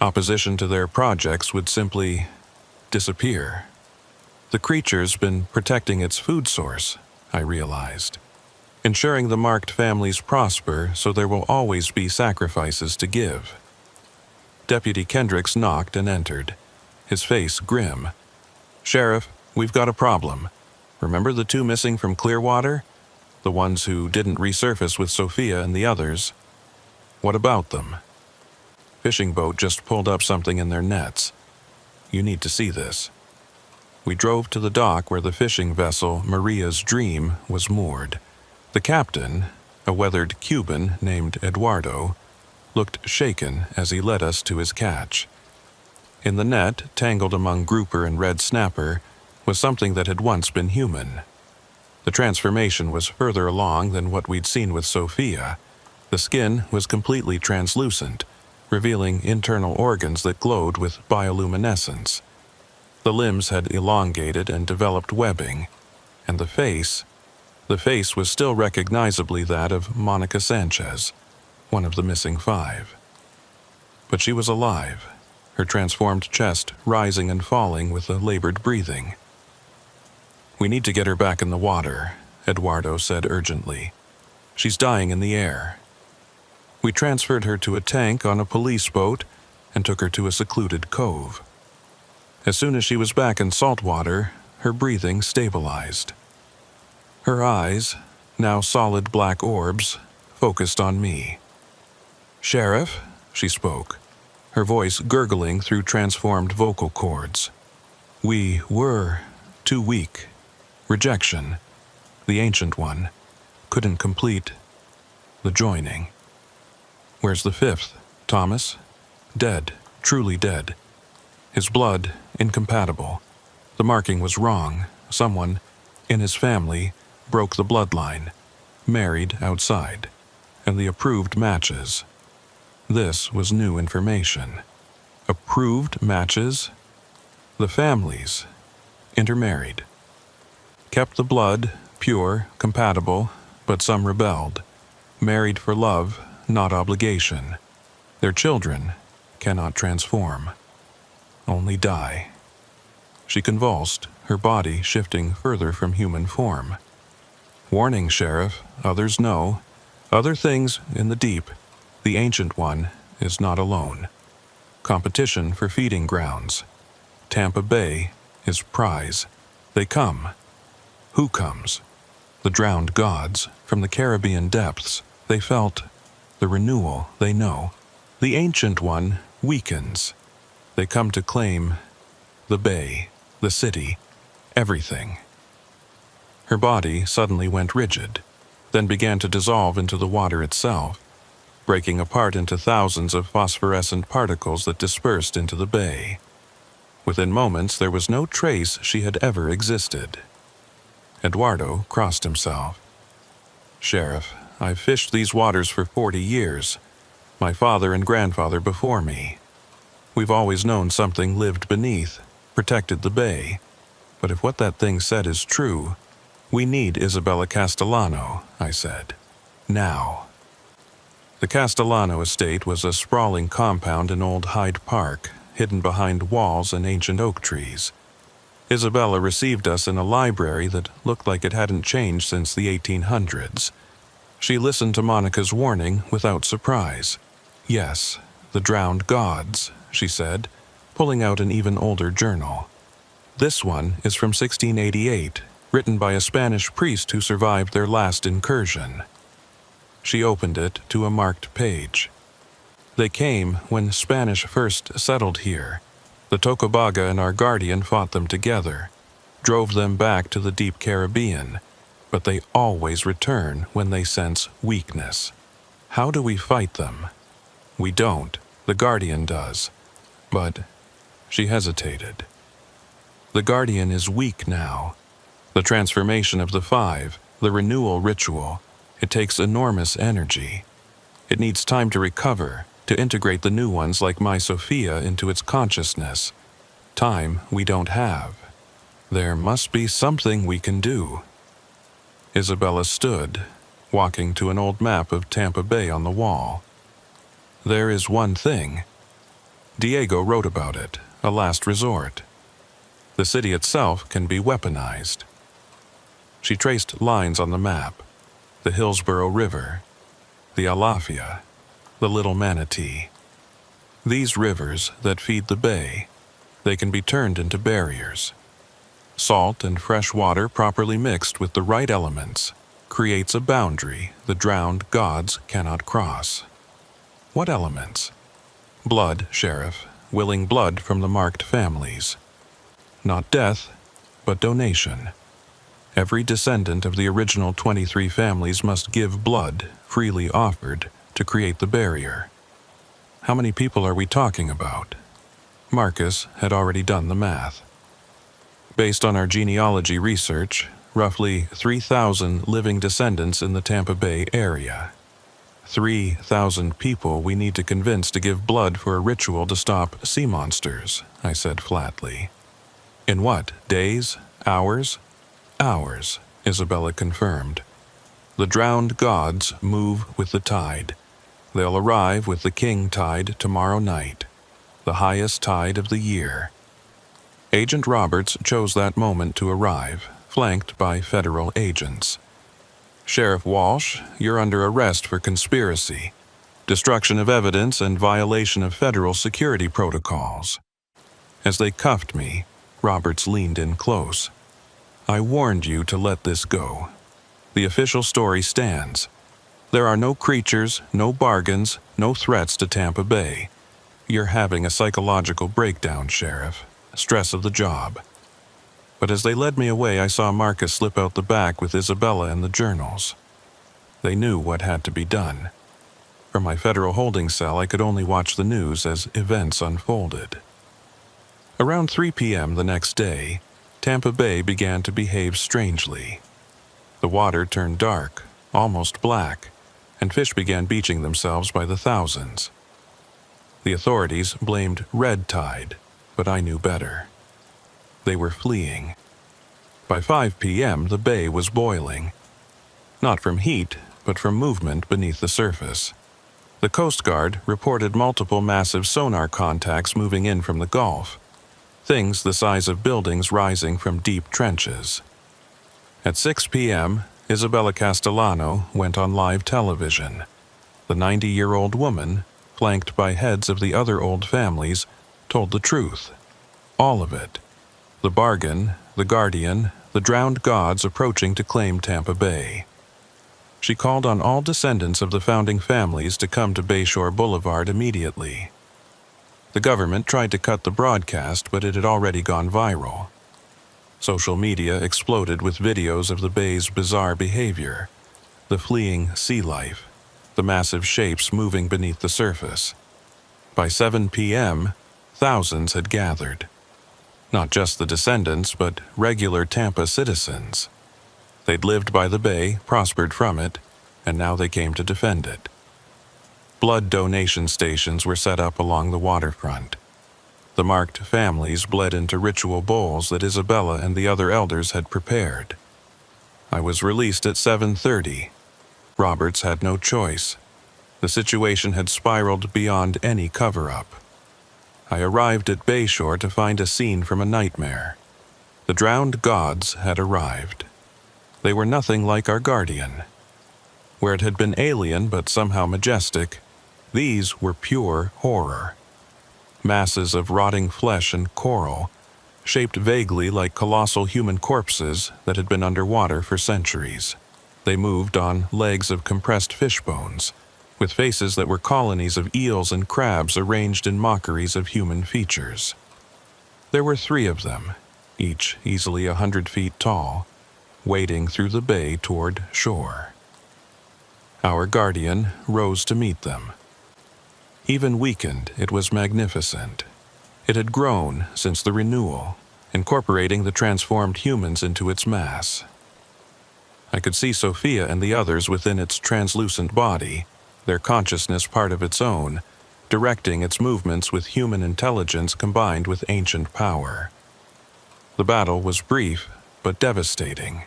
opposition to their projects would simply disappear. The creature's been protecting its food source, I realized, ensuring the marked families prosper so there will always be sacrifices to give. Deputy Kendricks knocked and entered, his face grim. "Sheriff, we've got a problem. Remember the 2 missing from Clearwater? The ones who didn't resurface with Sophia and the others? What about them?" Fishing boat just pulled up something in their nets. You need to see this. We drove to the dock where the fishing vessel Maria's Dream was moored. The captain, a weathered Cuban named Eduardo, looked shaken as he led us to his catch. In the net, tangled among grouper and red snapper, was something that had once been human. The transformation was further along than what we'd seen with Sophia. The skin was completely translucent, revealing internal organs that glowed with bioluminescence. The limbs had elongated and developed webbing, and the face was still recognizably that of Monica Sanchez, one of the missing 5. But she was alive, her transformed chest rising and falling with a labored breathing. "We need to get her back in the water," Eduardo said urgently. "She's dying in the air." We transferred her to a tank on a police boat and took her to a secluded cove. As soon as she was back in salt water, her breathing stabilized. Her eyes, now solid black orbs, focused on me. "Sheriff," she spoke, her voice gurgling through transformed vocal cords. "We were too weak. Rejection, the ancient one, couldn't complete the joining. Where's the 5th, Thomas? Dead, truly dead. His blood incompatible. The marking was wrong. Someone, in his family, broke the bloodline, married outside, and the approved matches. This was new information. Approved matches? The families, intermarried. Kept the blood, pure, compatible, but some rebelled. Married for love, not obligation. Their children cannot transform. Only die." She convulsed, her body shifting further from human form. "Warning, Sheriff, others know. Other things in the deep, the Ancient One is not alone. Competition for feeding grounds. Tampa Bay is prize. They come. Who comes? The drowned gods from the Caribbean depths. They felt the renewal they know. The Ancient One weakens. They come to claim the bay, the city, everything. Her body suddenly went rigid, then began to dissolve into the water itself, breaking apart into thousands of phosphorescent particles that dispersed into the bay. Within moments, there was no trace she had ever existed. Eduardo crossed himself. "Sheriff, I've fished these waters for 40 years. My father and grandfather before me. We've always known something lived beneath, protected the bay. But if what that thing said is true, we need Isabella Castellano," I said. "Now." The Castellano estate was a sprawling compound in Old Hyde Park, hidden behind walls and ancient oak trees. Isabella received us in a library that looked like it hadn't changed since the 1800s. She listened to Monica's warning without surprise. "Yes, the drowned gods," she said, pulling out an even older journal. "This one is from 1688, written by a Spanish priest who survived their last incursion." She opened it to a marked page. "They came when Spanish first settled here. The Tocobaga and our guardian fought them together, drove them back to the deep Caribbean, but they always return when they sense weakness. How do we fight them? We don't. The guardian does. But..." She hesitated. "The guardian is weak now. The transformation of the five, the renewal ritual, it takes enormous energy. It needs time to recover, to integrate the new ones like my Sophia into its consciousness. Time we don't have. There must be something we can do." Isabella stood, walking to an old map of Tampa Bay on the wall. "There is one thing. Diego wrote about it, a last resort. The city itself can be weaponized." She traced lines on the map. The Hillsborough River, the Alafia, the Little Manatee. These rivers that feed the bay, they can be turned into barriers. Salt and fresh water properly mixed with the right elements creates a boundary the drowned gods cannot cross. What elements? Blood, Sheriff, willing blood from the marked families. Not death, but donation. Every descendant of the original 23 families must give blood, freely offered, to create the barrier. How many people are we talking about? Marcus had already done the math. Based on our genealogy research, roughly 3,000 living descendants in the Tampa Bay area. 3,000 people we need to convince to give blood for a ritual to stop sea monsters, I said flatly. In what, days? Hours? Hours, Isabella confirmed. The drowned gods move with the tide. They'll arrive with the king tide tomorrow night, the highest tide of the year. Agent Roberts chose that moment to arrive, flanked by federal agents. "Sheriff Walsh, you're under arrest for conspiracy, destruction of evidence, and violation of federal security protocols." As they cuffed me, Roberts leaned in close. "I warned you to let this go. The official story stands. There are no creatures, no bargains, no threats to Tampa Bay. You're having a psychological breakdown, Sheriff. Stress of the job." But as they led me away, I saw Marcus slip out the back with Isabella and the journals. They knew what had to be done. From my federal holding cell, I could only watch the news as events unfolded. Around 3 p.m. the next day, Tampa Bay began to behave strangely. The water turned dark, almost black, and fish began beaching themselves by the thousands. The authorities blamed red tide, but I knew better. They were fleeing. By 5 p.m., the bay was boiling. Not from heat, but from movement beneath the surface. The Coast Guard reported multiple massive sonar contacts moving in from the Gulf, things the size of buildings rising from deep trenches. At 6 p.m., Isabella Castellano went on live television. The 90-year-old woman, flanked by heads of the other old families, told the truth. All of it. The bargain, the guardian, the drowned gods approaching to claim Tampa Bay. She called on all descendants of the founding families to come to Bayshore Boulevard immediately. The government tried to cut the broadcast, but it had already gone viral. Social media exploded with videos of the bay's bizarre behavior, the fleeing sea life, the massive shapes moving beneath the surface. By 7 p.m., thousands had gathered. Not just the descendants, but regular Tampa citizens. They'd lived by the bay, prospered from it, and now they came to defend it. Blood donation stations were set up along the waterfront. The marked families bled into ritual bowls that Isabella and the other elders had prepared. I was released at 7:30. Roberts had no choice. The situation had spiraled beyond any cover-up. I arrived at Bayshore to find a scene from a nightmare. The drowned gods had arrived. They were nothing like our guardian. Where it had been alien but somehow majestic, these were pure horror. Masses of rotting flesh and coral, shaped vaguely like colossal human corpses that had been underwater for centuries. They moved on legs of compressed fish bones, with faces that were colonies of eels and crabs arranged in mockeries of human features. There were 3 of them, each easily 100 feet tall, wading through the bay toward shore. Our guardian rose to meet them. Even weakened, it was magnificent. It had grown since the renewal, incorporating the transformed humans into its mass. I could see Sophia and the others within its translucent body, their consciousness part of its own, directing its movements with human intelligence combined with ancient power. The battle was brief, but devastating.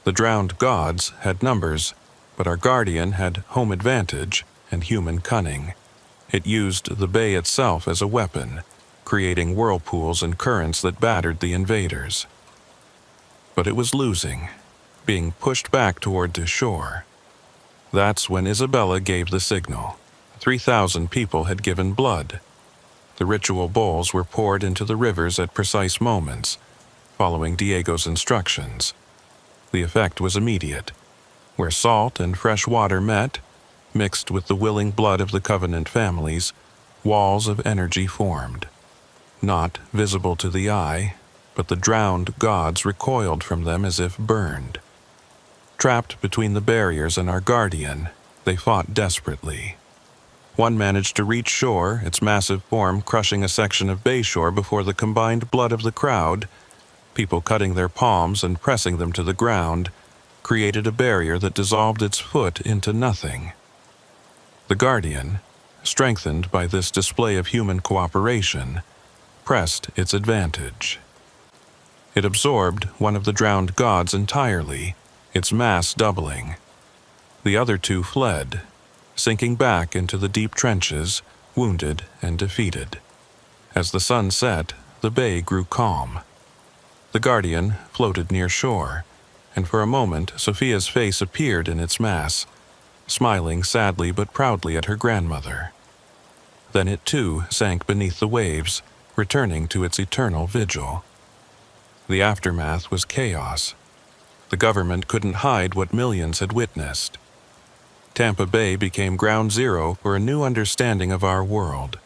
The drowned gods had numbers, but our guardian had home advantage and human cunning. It used the bay itself as a weapon, creating whirlpools and currents that battered the invaders. But it was losing, being pushed back toward the shore. That's when Isabella gave the signal. 3,000 people had given blood. The ritual bowls were poured into the rivers at precise moments, following Diego's instructions. The effect was immediate. Where salt and fresh water met, mixed with the willing blood of the covenant families, walls of energy formed. Not visible to the eye, but the drowned gods recoiled from them as if burned. Trapped between the barriers and our guardian, they fought desperately. One managed to reach shore, its massive form crushing a section of Bayshore before the combined blood of the crowd, people cutting their palms and pressing them to the ground, created a barrier that dissolved its foot into nothing. The guardian, strengthened by this display of human cooperation, pressed its advantage. It absorbed one of the drowned gods entirely, its mass doubling. The other 2 fled, sinking back into the deep trenches, wounded and defeated. As the sun set, the bay grew calm. The guardian floated near shore, and for a moment Sophia's face appeared in its mass, smiling sadly but proudly at her grandmother. Then it too sank beneath the waves, returning to its eternal vigil. The aftermath was chaos. The government couldn't hide what millions had witnessed. Tampa Bay became ground zero for a new understanding of our world.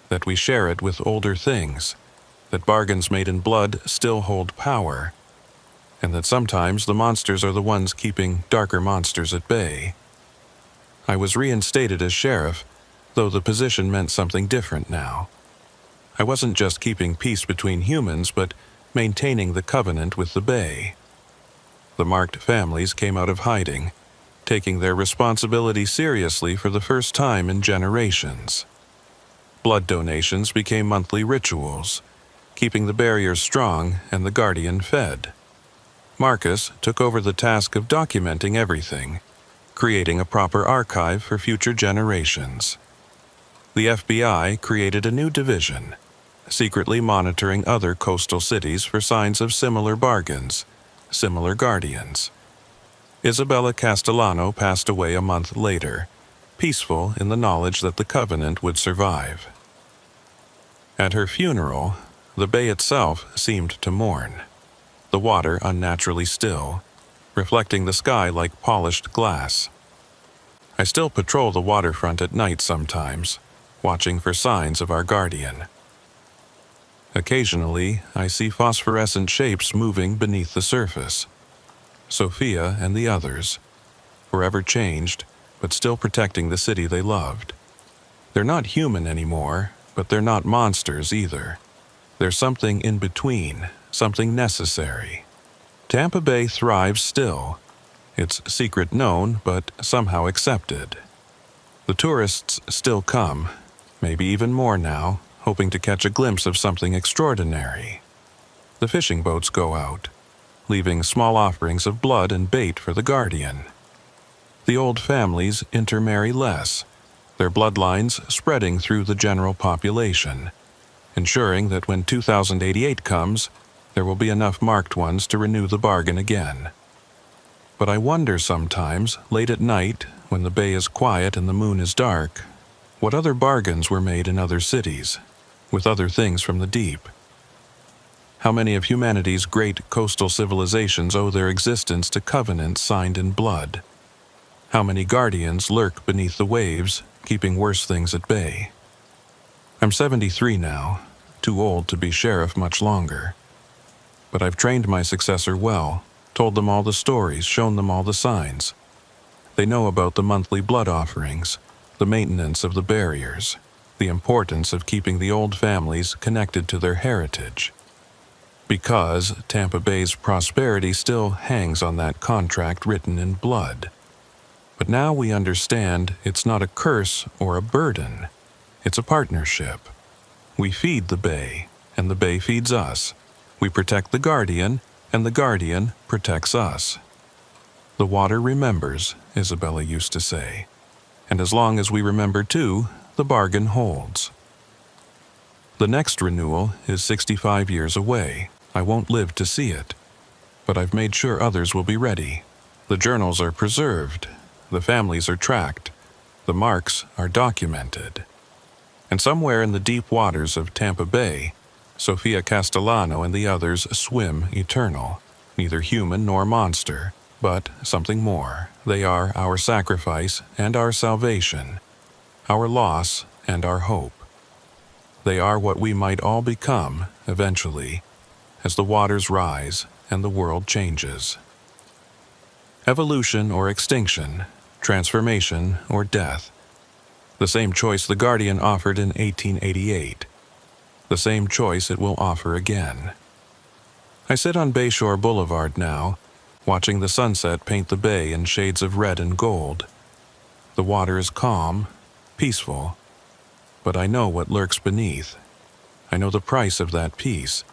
That we share it with older things, that bargains made in blood still hold power, and that sometimes the monsters are the ones keeping darker monsters at bay. I was reinstated as sheriff, though the position meant something different now. I wasn't just keeping peace between humans, but maintaining the covenant with the bay. The marked families came out of hiding, taking their responsibility seriously for the first time in generations. Blood donations became monthly rituals, keeping the barriers strong and the guardian fed. Marcus took over the task of documenting everything, creating a proper archive for future generations. The FBI created a new division, secretly monitoring other coastal cities for signs of similar bargains, similar guardians. Isabella Castellano passed away a month later, peaceful in the knowledge that the Covenant would survive. At her funeral, the bay itself seemed to mourn, the water unnaturally still, reflecting the sky like polished glass. I still patrol the waterfront at night sometimes, watching for signs of our guardian. Occasionally, I see phosphorescent shapes moving beneath the surface. Sophia and the others, forever changed, but still protecting the city they loved. They're not human anymore, but they're not monsters either. There's something in between, something necessary. Tampa Bay thrives still. Its secret known, but somehow accepted. The tourists still come, maybe even more now, hoping to catch a glimpse of something extraordinary. The fishing boats go out, leaving small offerings of blood and bait for the guardian. The old families intermarry less, their bloodlines spreading through the general population, ensuring that when 2088 comes, there will be enough marked ones to renew the bargain again. But I wonder sometimes, late at night, when the bay is quiet and the moon is dark, what other bargains were made in other cities, with other things from the deep. How many of humanity's great coastal civilizations owe their existence to covenants signed in blood? How many guardians lurk beneath the waves, keeping worse things at bay? I'm 73 now, too old to be sheriff much longer. But I've trained my successor well, told them all the stories, shown them all the signs. They know about the monthly blood offerings, the maintenance of the barriers, the importance of keeping the old families connected to their heritage. Because Tampa Bay's prosperity still hangs on that contract written in blood. But now we understand it's not a curse or a burden. It's a partnership. We feed the bay, and the bay feeds us. We protect the guardian, and the guardian protects us. The water remembers, Isabella used to say. And as long as we remember too, the bargain holds. The next renewal is 65 years away. I won't live to see it. But I've made sure others will be ready. The journals are preserved. The families are tracked. The marks are documented. And somewhere in the deep waters of Tampa Bay, Sophia Castellano and the others swim eternal, neither human nor monster, but something more. They are our sacrifice and our salvation, our loss and our hope. They are what we might all become, eventually, as the waters rise and the world changes. Evolution or extinction, transformation or death. The same choice the Guardian offered in 1888. The same choice it will offer again. I sit on Bayshore Boulevard now, watching the sunset paint the bay in shades of red and gold. The water is calm, peaceful, but I know what lurks beneath. I know the price of that peace,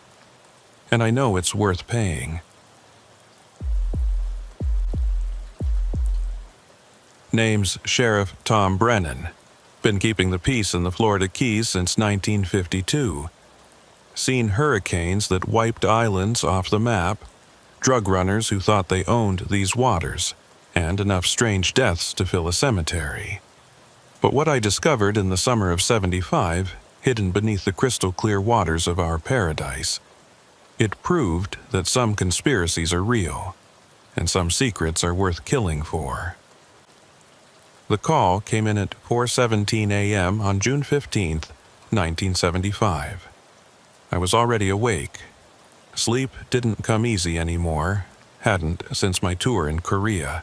and I know it's worth paying. Name's Sheriff Tom Brennan. Been keeping the peace in the Florida Keys since 1952. Seen hurricanes that wiped islands off the map, drug runners who thought they owned these waters, and enough strange deaths to fill a cemetery. But what I discovered in the summer of '75, hidden beneath the crystal-clear waters of our paradise, it proved that some conspiracies are real, and some secrets are worth killing for. The call came in at 4:17 a.m. on June 15, 1975. I was already awake. Sleep didn't come easy anymore, hadn't since my tour in Korea.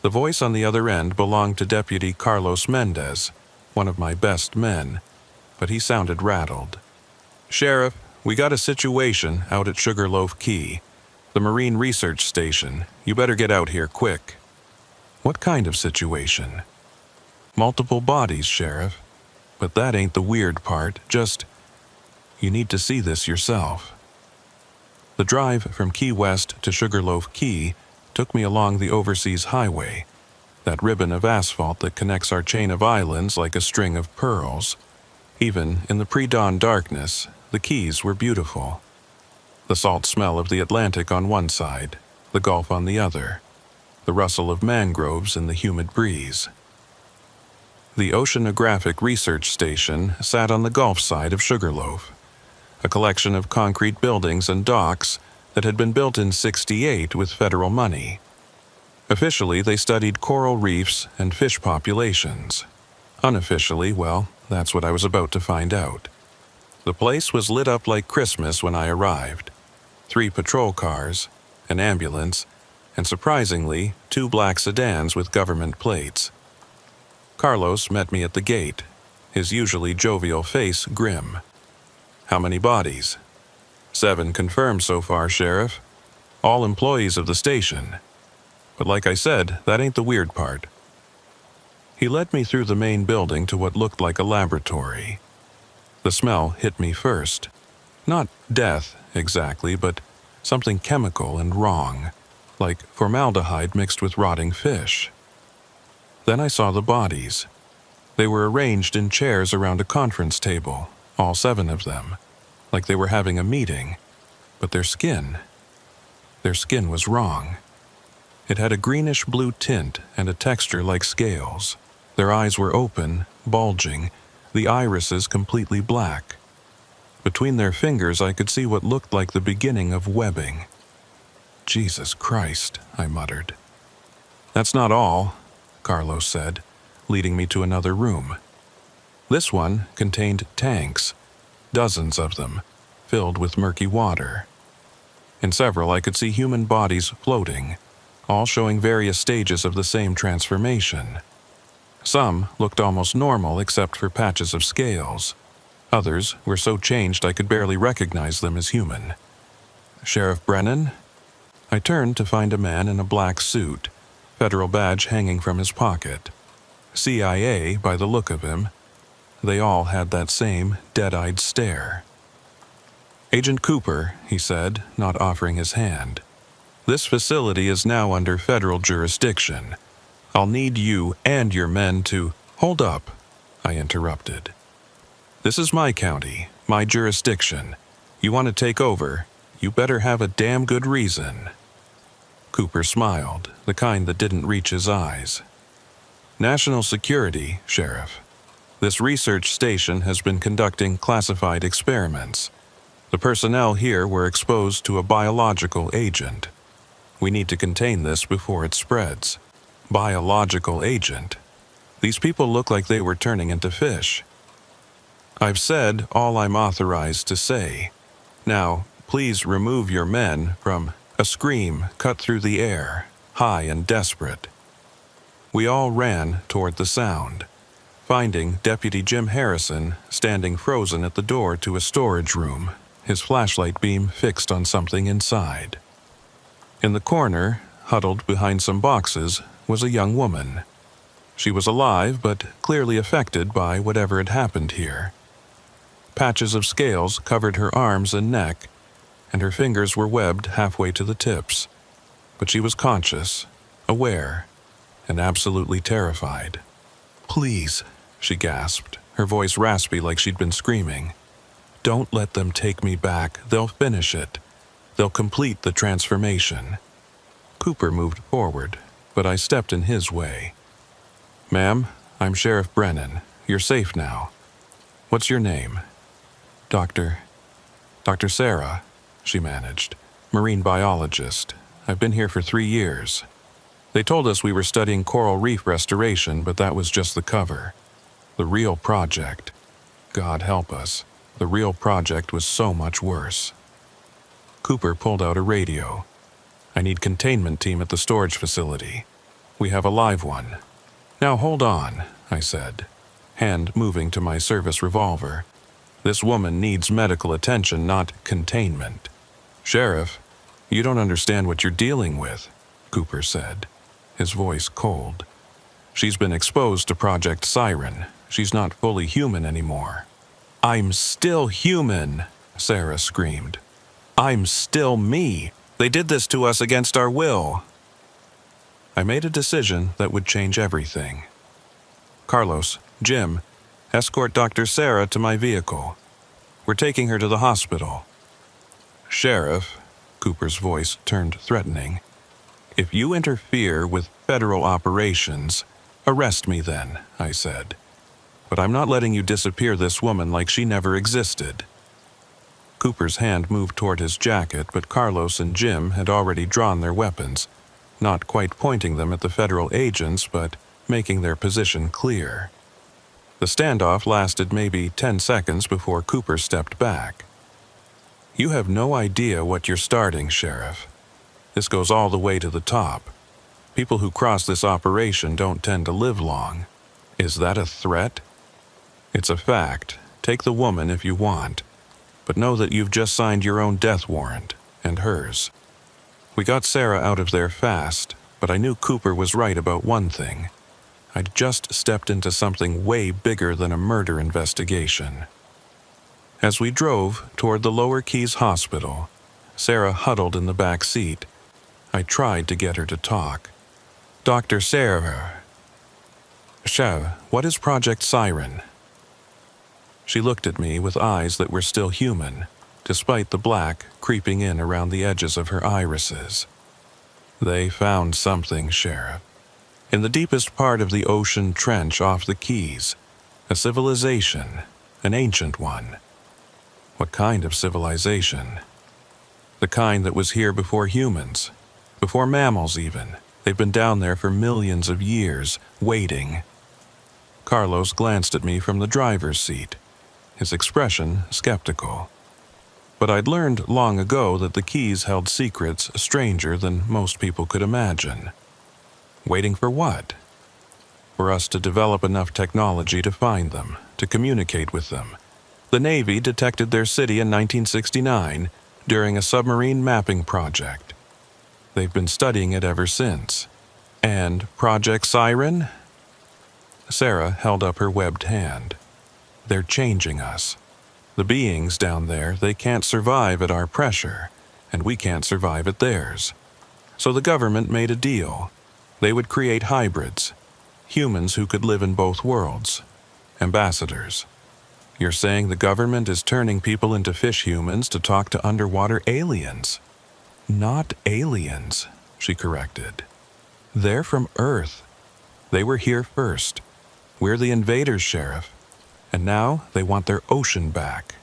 The voice on the other end belonged to Deputy Carlos Mendez, one of my best men, but he sounded rattled. "Sheriff, we got a situation out at Sugarloaf Key, the Marine Research Station. You better get out here quick." "What kind of situation?" "Multiple bodies, Sheriff. But that ain't the weird part, just, you need to see this yourself." The drive from Key West to Sugarloaf Key took me along the overseas highway, that ribbon of asphalt that connects our chain of islands like a string of pearls. Even in the pre-dawn darkness, the Keys were beautiful. The salt smell of the Atlantic on one side, the Gulf on the other. the rustle of mangroves in the humid breeze. The Oceanographic Research Station sat on the Gulf side of Sugarloaf, a collection of concrete buildings and docks that had been built in '68 with federal money. Officially, they studied coral reefs and fish populations. Unofficially, well, that's what I was about to find out. The place was lit up like Christmas when I arrived. 3 patrol cars, an ambulance, and surprisingly, 2 black sedans with government plates. Carlos met me at the gate, his usually jovial face grim. "How many bodies?" "7 confirmed so far, Sheriff. All employees of the station. But like I said, that ain't the weird part." He led me through the main building to what looked like a laboratory. The smell hit me first. Not death, exactly, but something chemical and wrong, like formaldehyde mixed with rotting fish. Then I saw the bodies. They were arranged in chairs around a conference table, all 7 of them, like they were having a meeting. But their skin was wrong. It had a greenish-blue tint and a texture like scales. Their eyes were open, bulging, the irises completely black. Between their fingers I could see what looked like the beginning of webbing. "Jesus Christ," I muttered. "That's not all," Carlos said, leading me to another room. This one contained tanks, dozens of them, filled with murky water. In several I could see human bodies floating, all showing various stages of the same transformation. Some looked almost normal except for patches of scales. Others were so changed I could barely recognize them as human. "Sheriff Brennan?" I turned to find a man in a black suit, federal badge hanging from his pocket. CIA by the look of him. They all had that same dead-eyed stare. "Agent Cooper," he said, not offering his hand. "This facility is now under federal jurisdiction. I'll need you and your men to—" "Hold up," I interrupted. "This is my county, my jurisdiction. You want to take over, you better have a damn good reason." Cooper smiled, the kind that didn't reach his eyes. "National security, Sheriff. This research station has been conducting classified experiments. The personnel here were exposed to a biological agent. We need to contain this before it spreads." Biological agent? These people look like they were turning into fish. "I've said all I'm authorized to say. Now, please remove your men from—" A scream cut through the air, high and desperate. We all ran toward the sound, finding Deputy Jim Harrison standing frozen at the door to a storage room, his flashlight beam fixed on something inside. In the corner, huddled behind some boxes, was a young woman. She was alive but clearly affected by whatever had happened here. Patches of scales covered her arms and neck, and her fingers were webbed halfway to the tips. But she was conscious, aware, and absolutely terrified. "Please," she gasped, her voice raspy like she'd been screaming. "Don't let them take me back. They'll finish it. They'll complete the transformation." Cooper moved forward, but I stepped in his way. "Ma'am, I'm Sheriff Brennan. You're safe now. What's your name?" Dr. Sarah," she managed. "Marine biologist. I've been here for 3 years. They told us we were studying coral reef restoration, but that was just the cover. The real project, God help us, the real project was so much worse." Cooper pulled out a radio. "I need containment team at the storage facility. We have a live one." "Now hold on," I said, hand moving to my service revolver. "This woman needs medical attention, not containment." "Sheriff, you don't understand what you're dealing with," Cooper said, his voice cold. "She's been exposed to Project Siren. She's not fully human anymore." "I'm still human," Sarah screamed. "I'm still me. They did this to us against our will." I made a decision that would change everything. "Carlos, Jim, escort Dr. Sarah to my vehicle. We're taking her to the hospital." "Sheriff," Cooper's voice turned threatening, If you interfere with federal operations, arrest me then, I said. But I'm not letting you disappear this woman like she never existed. Cooper's hand moved toward his jacket, but Carlos and Jim had already drawn their weapons, not quite pointing them at the federal agents, but making their position clear. The standoff lasted maybe 10 seconds before Cooper stepped back. You have no idea what you're starting, Sheriff. This goes all the way to the top. People who cross this operation don't tend to live long. Is that a threat? It's a fact. Take the woman if you want. But know that you've just signed your own death warrant, and hers. We got Sarah out of there fast, but I knew Cooper was right about one thing. I'd just stepped into something way bigger than a murder investigation. As we drove toward the Lower Keys Hospital, Sarah huddled in the back seat. I tried to get her to talk. Dr. Sarah. Chev, what is Project Siren? She looked at me with eyes that were still human, despite the black creeping in around the edges of her irises. They found something, Sheriff. In the deepest part of the ocean trench off the Keys, a civilization, an ancient one. What kind of civilization? The kind that was here before humans, before mammals even. They've been down there for millions of years, waiting. Carlos glanced at me from the driver's seat, his expression skeptical. But I'd learned long ago that the Keys held secrets stranger than most people could imagine. Waiting for what? For us to develop enough technology to find them, to communicate with them. The Navy detected their city in 1969 during a submarine mapping project. They've been studying it ever since. And Project Siren? Sarah held up her webbed hand. They're changing us. The beings down there, they can't survive at our pressure, and we can't survive at theirs. So the government made a deal. They would create hybrids, humans who could live in both worlds, ambassadors. You're saying the government is turning people into fish humans to talk to underwater aliens? Not aliens, she corrected. They're from Earth. They were here first. We're the invaders, Sheriff. And now they want their ocean back.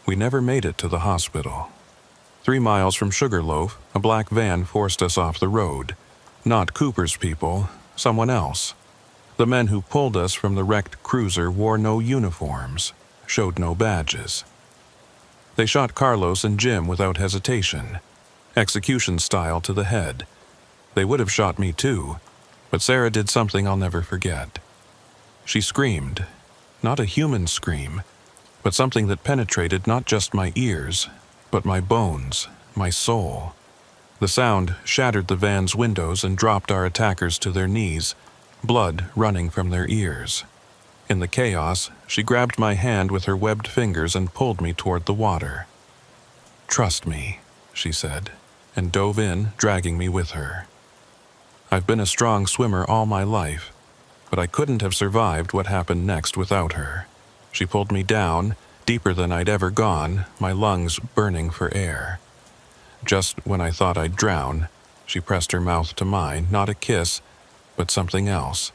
We never made it to the hospital. 3 miles from Sugarloaf, a black van forced us off the road. Not Cooper's people, someone else. The men who pulled us from the wrecked cruiser wore no uniforms, showed no badges. They shot Carlos and Jim without hesitation, execution style to the head. They would have shot me too, but Sarah did something I'll never forget. She screamed, not a human scream, but something that penetrated not just my ears, but my bones, my soul. The sound shattered the van's windows and dropped our attackers to their knees, blood running from their ears. In the chaos, she grabbed my hand with her webbed fingers and pulled me toward the water. "Trust me," she said, and dove in, dragging me with her. I've been a strong swimmer all my life, but I couldn't have survived what happened next without her. She pulled me down, deeper than I'd ever gone, my lungs burning for air. Just when I thought I'd drown, she pressed her mouth to mine, not a kiss, but something else.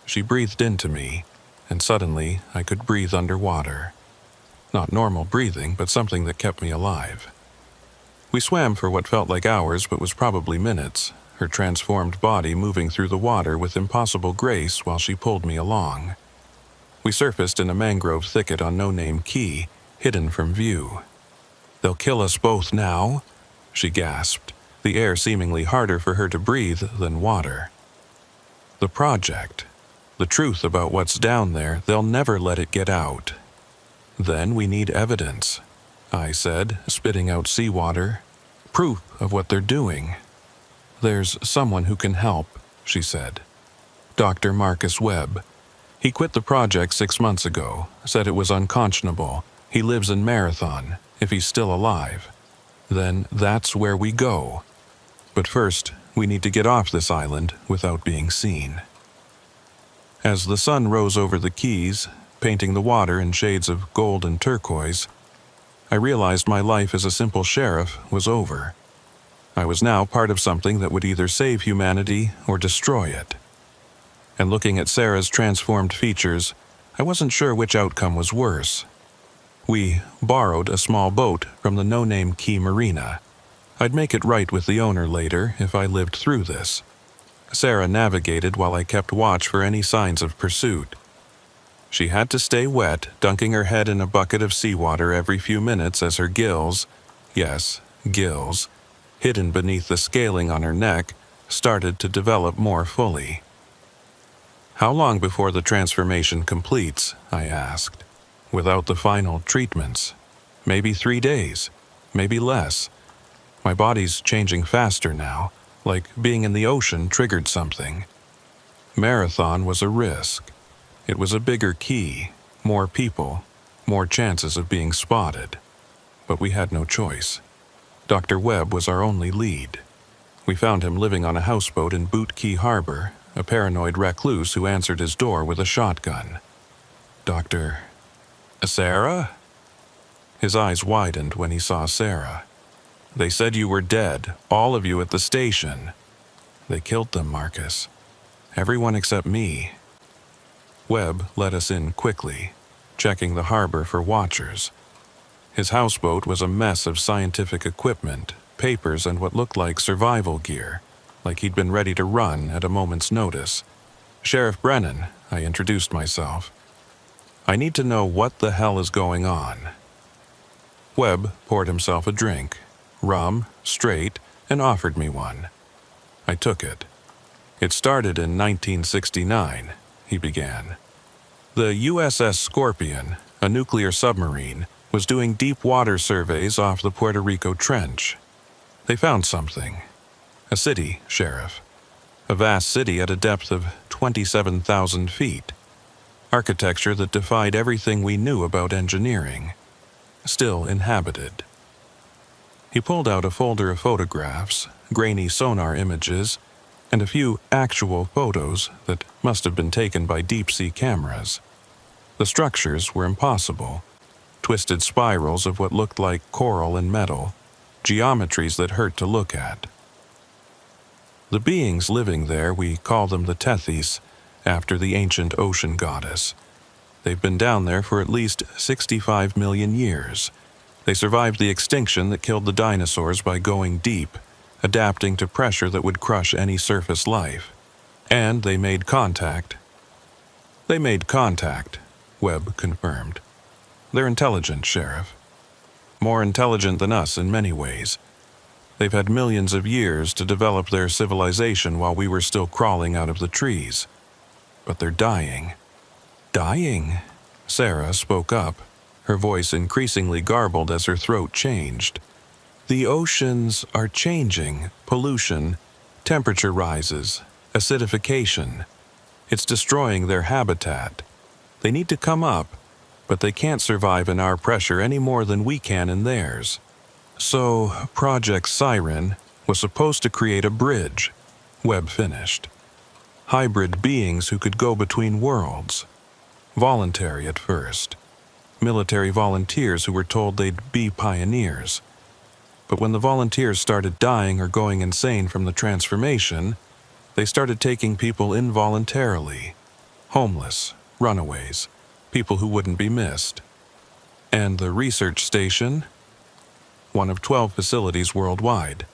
She breathed into me, and suddenly I could breathe underwater. Not normal breathing, but something that kept me alive. We swam for what felt like hours, but was probably minutes, her transformed body moving through the water with impossible grace while she pulled me along. We surfaced in a mangrove thicket on No Name Key, hidden from view. "They'll kill us both now?" she gasped, the air seemingly harder for her to breathe than water. "The project, the truth about what's down there, they'll never let it get out." "Then we need evidence," I said, spitting out seawater. "Proof of what they're doing." "There's someone who can help," she said. "Dr. Marcus Webb. He quit the project 6 months ago, said it was unconscionable. He lives in Marathon, if he's still alive. Then that's where we go. But first, we need to get off this island without being seen." As the sun rose over the Keys, painting the water in shades of gold and turquoise, I realized my life as a simple sheriff was over. I was now part of something that would either save humanity or destroy it. And looking at Sarah's transformed features, I wasn't sure which outcome was worse. We borrowed a small boat from the no-name Key Marina. I'd make it right with the owner later if I lived through this. Sarah navigated while I kept watch for any signs of pursuit. She had to stay wet, dunking her head in a bucket of seawater every few minutes as her gills, yes, gills, hidden beneath the scaling on her neck, started to develop more fully. "How long before the transformation completes?" I asked. "Without the final treatments. Maybe 3 days, maybe less. My body's changing faster now, like being in the ocean triggered something." Marathon was a risk. It was a bigger key, more people, more chances of being spotted. But we had no choice. Dr. Webb was our only lead. We found him living on a houseboat in Boot Key Harbor, a paranoid recluse who answered his door with a shotgun. "Dr. Sarah?" His eyes widened when he saw Sarah. "They said you were dead, all of you at the station." "They killed them, Marcus. Everyone except me." Webb let us in quickly, checking the harbor for watchers. His houseboat was a mess of scientific equipment, papers, and what looked like survival gear, like he'd been ready to run at a moment's notice. "Sheriff Brennan," I introduced myself. "I need to know what the hell is going on." Webb poured himself a drink, rum, straight, and offered me one. I took it. "It started in 1969, he began. "The USS Scorpion, a nuclear submarine, was doing deep water surveys off the Puerto Rico Trench. They found something. A city, Sheriff. A vast city at a depth of 27,000 feet. Architecture that defied everything we knew about engineering. Still inhabited." He pulled out a folder of photographs, grainy sonar images, and a few actual photos that must have been taken by deep-sea cameras. The structures were impossible. Twisted spirals of what looked like coral and metal, geometries that hurt to look at. The beings living there, we call them the Tethys, after the ancient ocean goddess. They've been down there for at least 65 million years. They survived the extinction that killed the dinosaurs by going deep, adapting to pressure that would crush any surface life. And they made contact. "They made contact," Webb confirmed. "They're intelligent, Sheriff. More intelligent than us in many ways. They've had millions of years to develop their civilization while we were still crawling out of the trees. But they're dying." "Dying?" Sarah spoke up, her voice increasingly garbled as her throat changed. "The oceans are changing, pollution, temperature rises, acidification. It's destroying their habitat. They need to come up, but they can't survive in our pressure any more than we can in theirs. So, Project Siren was supposed to create a bridge," Webb finished. "Hybrid beings who could go between worlds. Voluntary at first. Military volunteers who were told they'd be pioneers. But when the volunteers started dying or going insane from the transformation, they started taking people involuntarily. Homeless, runaways, people who wouldn't be missed. And the research station? One of 12 facilities worldwide.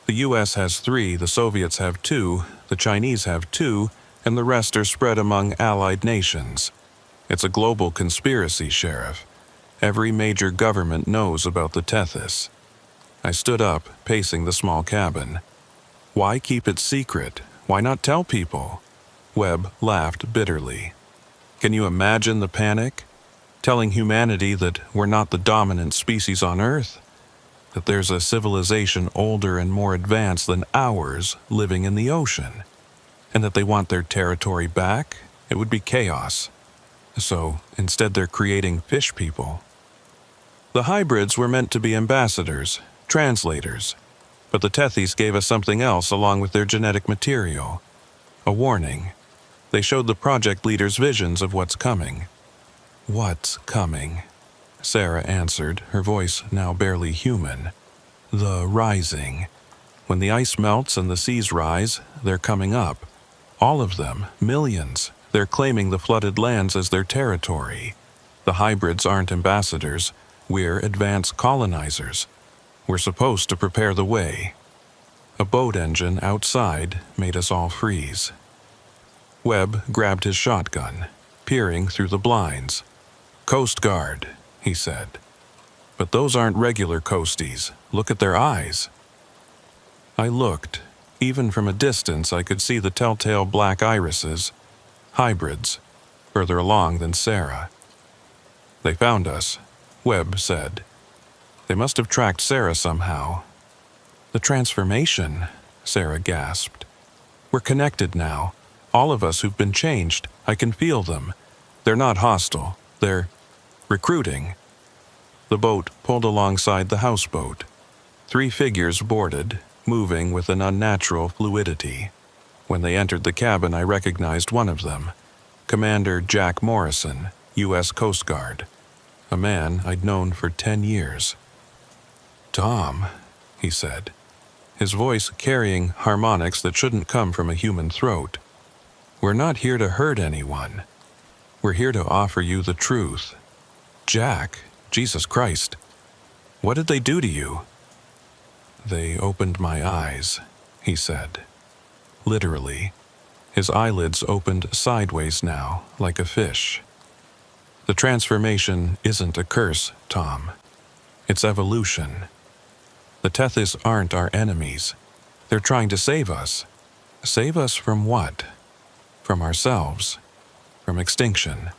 The US has 3, the Soviets have 2, the Chinese have 2, and the rest are spread among allied nations. It's a global conspiracy, Sheriff. Every major government knows about the Tethys." I stood up, pacing the small cabin. "Why keep it secret? Why not tell people?" Webb laughed bitterly. "Can you imagine the panic? Telling humanity that we're not the dominant species on Earth? That there's a civilization older and more advanced than ours living in the ocean? And that they want their territory back? It would be chaos. So, instead they're creating fish people. The hybrids were meant to be ambassadors, translators, but the Tethys gave us something else along with their genetic material. A warning. They showed the project leaders visions of what's coming." "What's coming?" Sarah answered, her voice now barely human. "The Rising. When the ice melts and the seas rise, they're coming up. All of them, millions. They're claiming the flooded lands as their territory. The hybrids aren't ambassadors. We're advanced colonizers. We're supposed to prepare the way. A boat engine outside made us all freeze. Webb grabbed his shotgun, peering through the blinds. "Coast Guard," he said. "But those aren't regular coasties. Look at their eyes." I looked. Even from a distance, I could see the telltale black irises. Hybrids, further along than Sarah. "They found us," Webb said. "They must have tracked Sarah somehow." "The transformation," Sarah gasped. "We're connected now. All of us who've been changed. I can feel them. They're not hostile. They're recruiting." The boat pulled alongside the houseboat. 3 figures boarded, moving with an unnatural fluidity. When they entered the cabin, I recognized one of them, Commander Jack Morrison, U.S. Coast Guard, a man I'd known for 10 years. "Tom," he said, his voice carrying harmonics that shouldn't come from a human throat. "We're not here to hurt anyone. We're here to offer you the truth." "Jack, Jesus Christ, what did they do to you?" "They opened my eyes," he said. Literally, his eyelids opened sideways now, like a fish. "The transformation isn't a curse, Tom. It's evolution. The Tethys aren't our enemies. They're trying to save us. Save us from what? From ourselves. From extinction.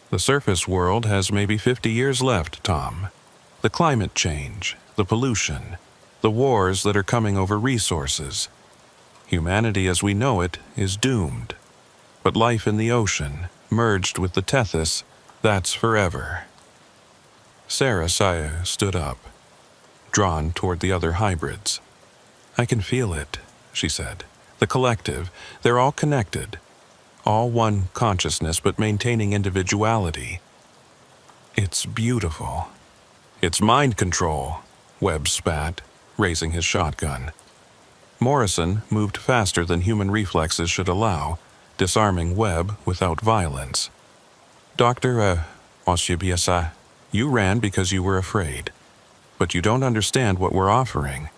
The surface world has maybe 50 years left, Tom. The climate change, the pollution, the wars that are coming over resources. Humanity as we know it is doomed. But life in the ocean, merged with the Tethys, that's forever." Sarah Saya stood up, drawn toward the other hybrids. "I can feel it," she said. "The collective, they're all connected. All one consciousness but maintaining individuality. It's beautiful." "It's mind control," Webb spat, raising his shotgun. Morrison moved faster than human reflexes should allow, disarming Webb without violence. "Dr. Oshibiasa, you ran because you were afraid. But you don't understand what we're offering.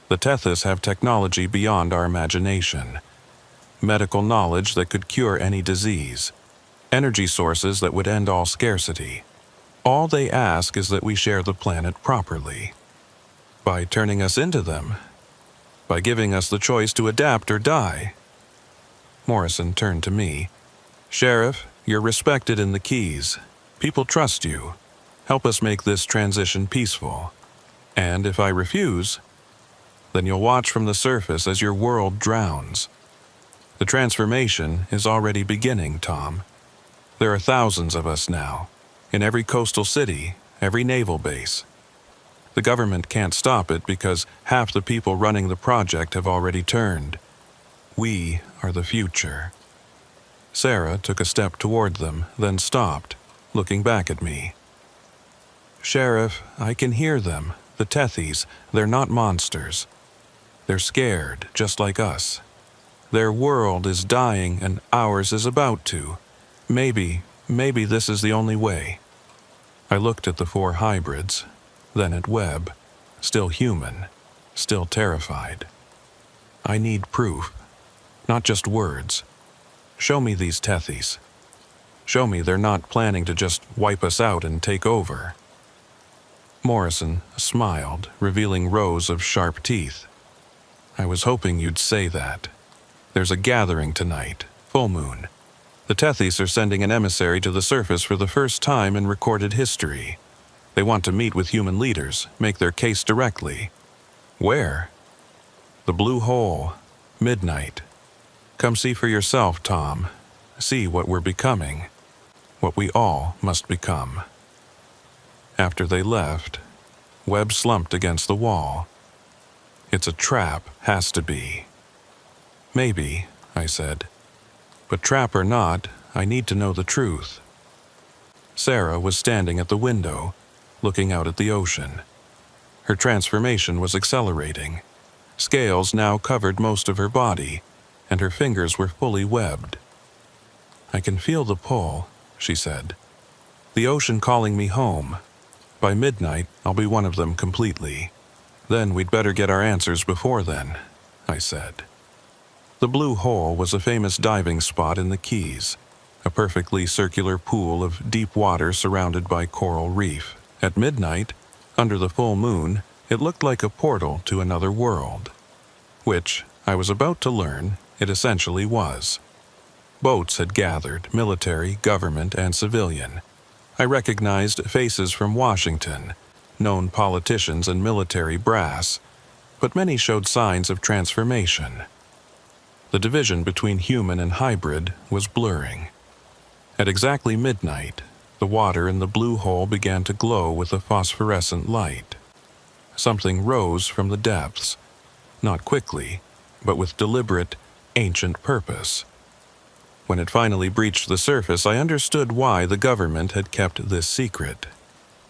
The Tethys have technology beyond our imagination. Medical knowledge that could cure any disease. Energy sources that would end all scarcity. All they ask is that we share the planet properly. By turning us into them. By giving us the choice to adapt or die." Morrison turned to me. "Sheriff, you're respected in the Keys. People trust you. Help us make this transition peaceful. And if I refuse, then you'll watch from the surface as your world drowns. The transformation is already beginning, Tom. There are thousands of us now, in every coastal city, every naval base. The government can't stop it because half the people running the project have already turned. We are the future." Sarah took a step toward them, then stopped, looking back at me. "Sheriff, I can hear them. The Tethys, they're not monsters. They're scared, just like us. Their world is dying and ours is about to. Maybe this is the only way." I looked at the 4 hybrids, then at Webb, still human, still terrified. "I need proof, not just words. Show me these Tethys. Show me they're not planning to just wipe us out and take over." Morrison smiled, revealing rows of sharp teeth. "I was hoping you'd say that. There's a gathering tonight, full moon. The Tethys are sending an emissary to the surface for the first time in recorded history. They want to meet with human leaders, make their case directly. Where? The Blue Hole, midnight. Come see for yourself, Tom. See what we're becoming. What we all must become." After they left, Webb slumped against the wall. "It's a trap, has to be." "Maybe," I said. "But trap or not, I need to know the truth." Sarah was standing at the window, looking out at the ocean. Her transformation was accelerating. Scales now covered most of her body, and her fingers were fully webbed. "I can feel the pull," she said. "The ocean calling me home. By midnight, I'll be one of them completely. Then we'd better get our answers before then," I said. The Blue Hole was a famous diving spot in the Keys, a perfectly circular pool of deep water surrounded by coral reef. At midnight, under the full moon, it looked like a portal to another world, which, I was about to learn, it essentially was. Boats had gathered, military, government, and civilian. I recognized faces from Washington, known politicians and military brass, but many showed signs of transformation. The division between human and hybrid was blurring. At exactly midnight, the water in the Blue Hole began to glow with a phosphorescent light. Something rose from the depths, not quickly, but with deliberate, ancient purpose. When it finally breached the surface, I understood why the government had kept this secret.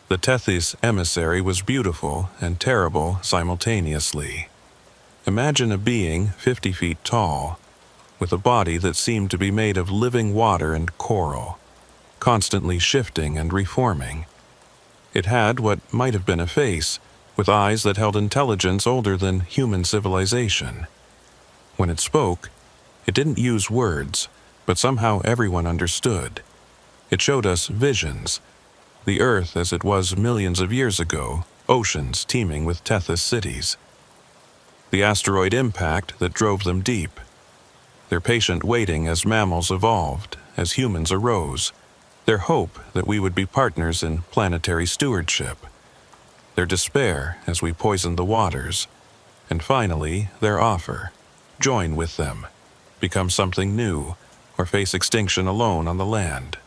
The Tethys emissary was beautiful and terrible simultaneously. Imagine a being 50 feet tall, with a body that seemed to be made of living water and coral, constantly shifting and reforming. It had what might have been a face, with eyes that held intelligence older than human civilization. When it spoke, it didn't use words, but somehow everyone understood. It showed us visions, the Earth as it was millions of years ago, oceans teeming with Tethys cities. The asteroid impact that drove them deep. Their patient waiting as mammals evolved, as humans arose. Their hope that we would be partners in planetary stewardship. Their despair as we poisoned the waters. And finally, their offer. Join with them. Become something new, or face extinction alone on the land.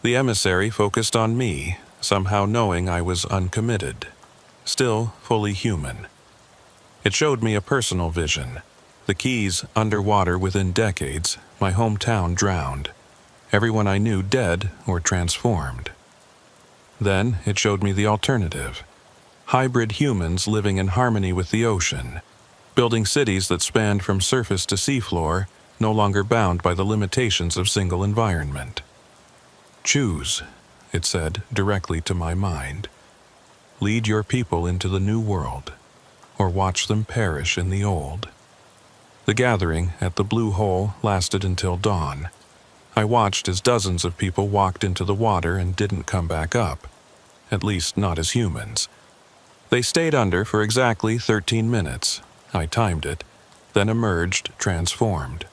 The emissary focused on me, somehow knowing I was uncommitted, still fully human. It showed me a personal vision. The Keys underwater within decades, my hometown drowned. Everyone I knew dead or transformed. Then it showed me the alternative. Hybrid humans living in harmony with the ocean, building cities that spanned from surface to seafloor, no longer bound by the limitations of single environment. "Choose," it said directly to my mind. "Lead your people into the new world, or watch them perish in the old." The gathering at the Blue Hole lasted until dawn. I watched as dozens of people walked into the water and didn't come back up, at least not as humans. They stayed under for exactly 13 minutes. I timed it, then emerged transformed.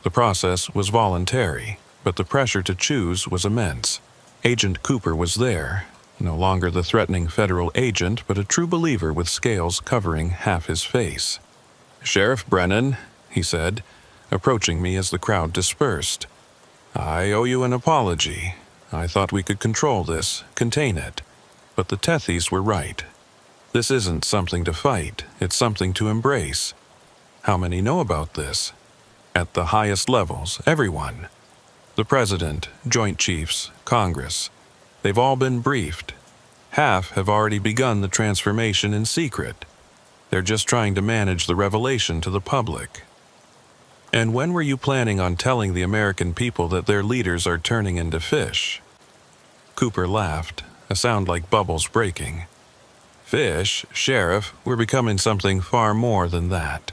The process was voluntary, but the pressure to choose was immense. Agent Cooper was there, no longer the threatening federal agent, but a true believer with scales covering half his face. "Sheriff Brennan," he said, approaching me as the crowd dispersed. "I owe you an apology. I thought we could control this, contain it. But the Tethys were right. This isn't something to fight, it's something to embrace. How many know about this? At the highest levels, everyone. The President, Joint Chiefs, Congress. They've all been briefed. Half have already begun the transformation in secret. They're just trying to manage the revelation to the public." "And when were you planning on telling the American people that their leaders are turning into fish?" Cooper laughed, a sound like bubbles breaking. "Fish, Sheriff, we're becoming something far more than that.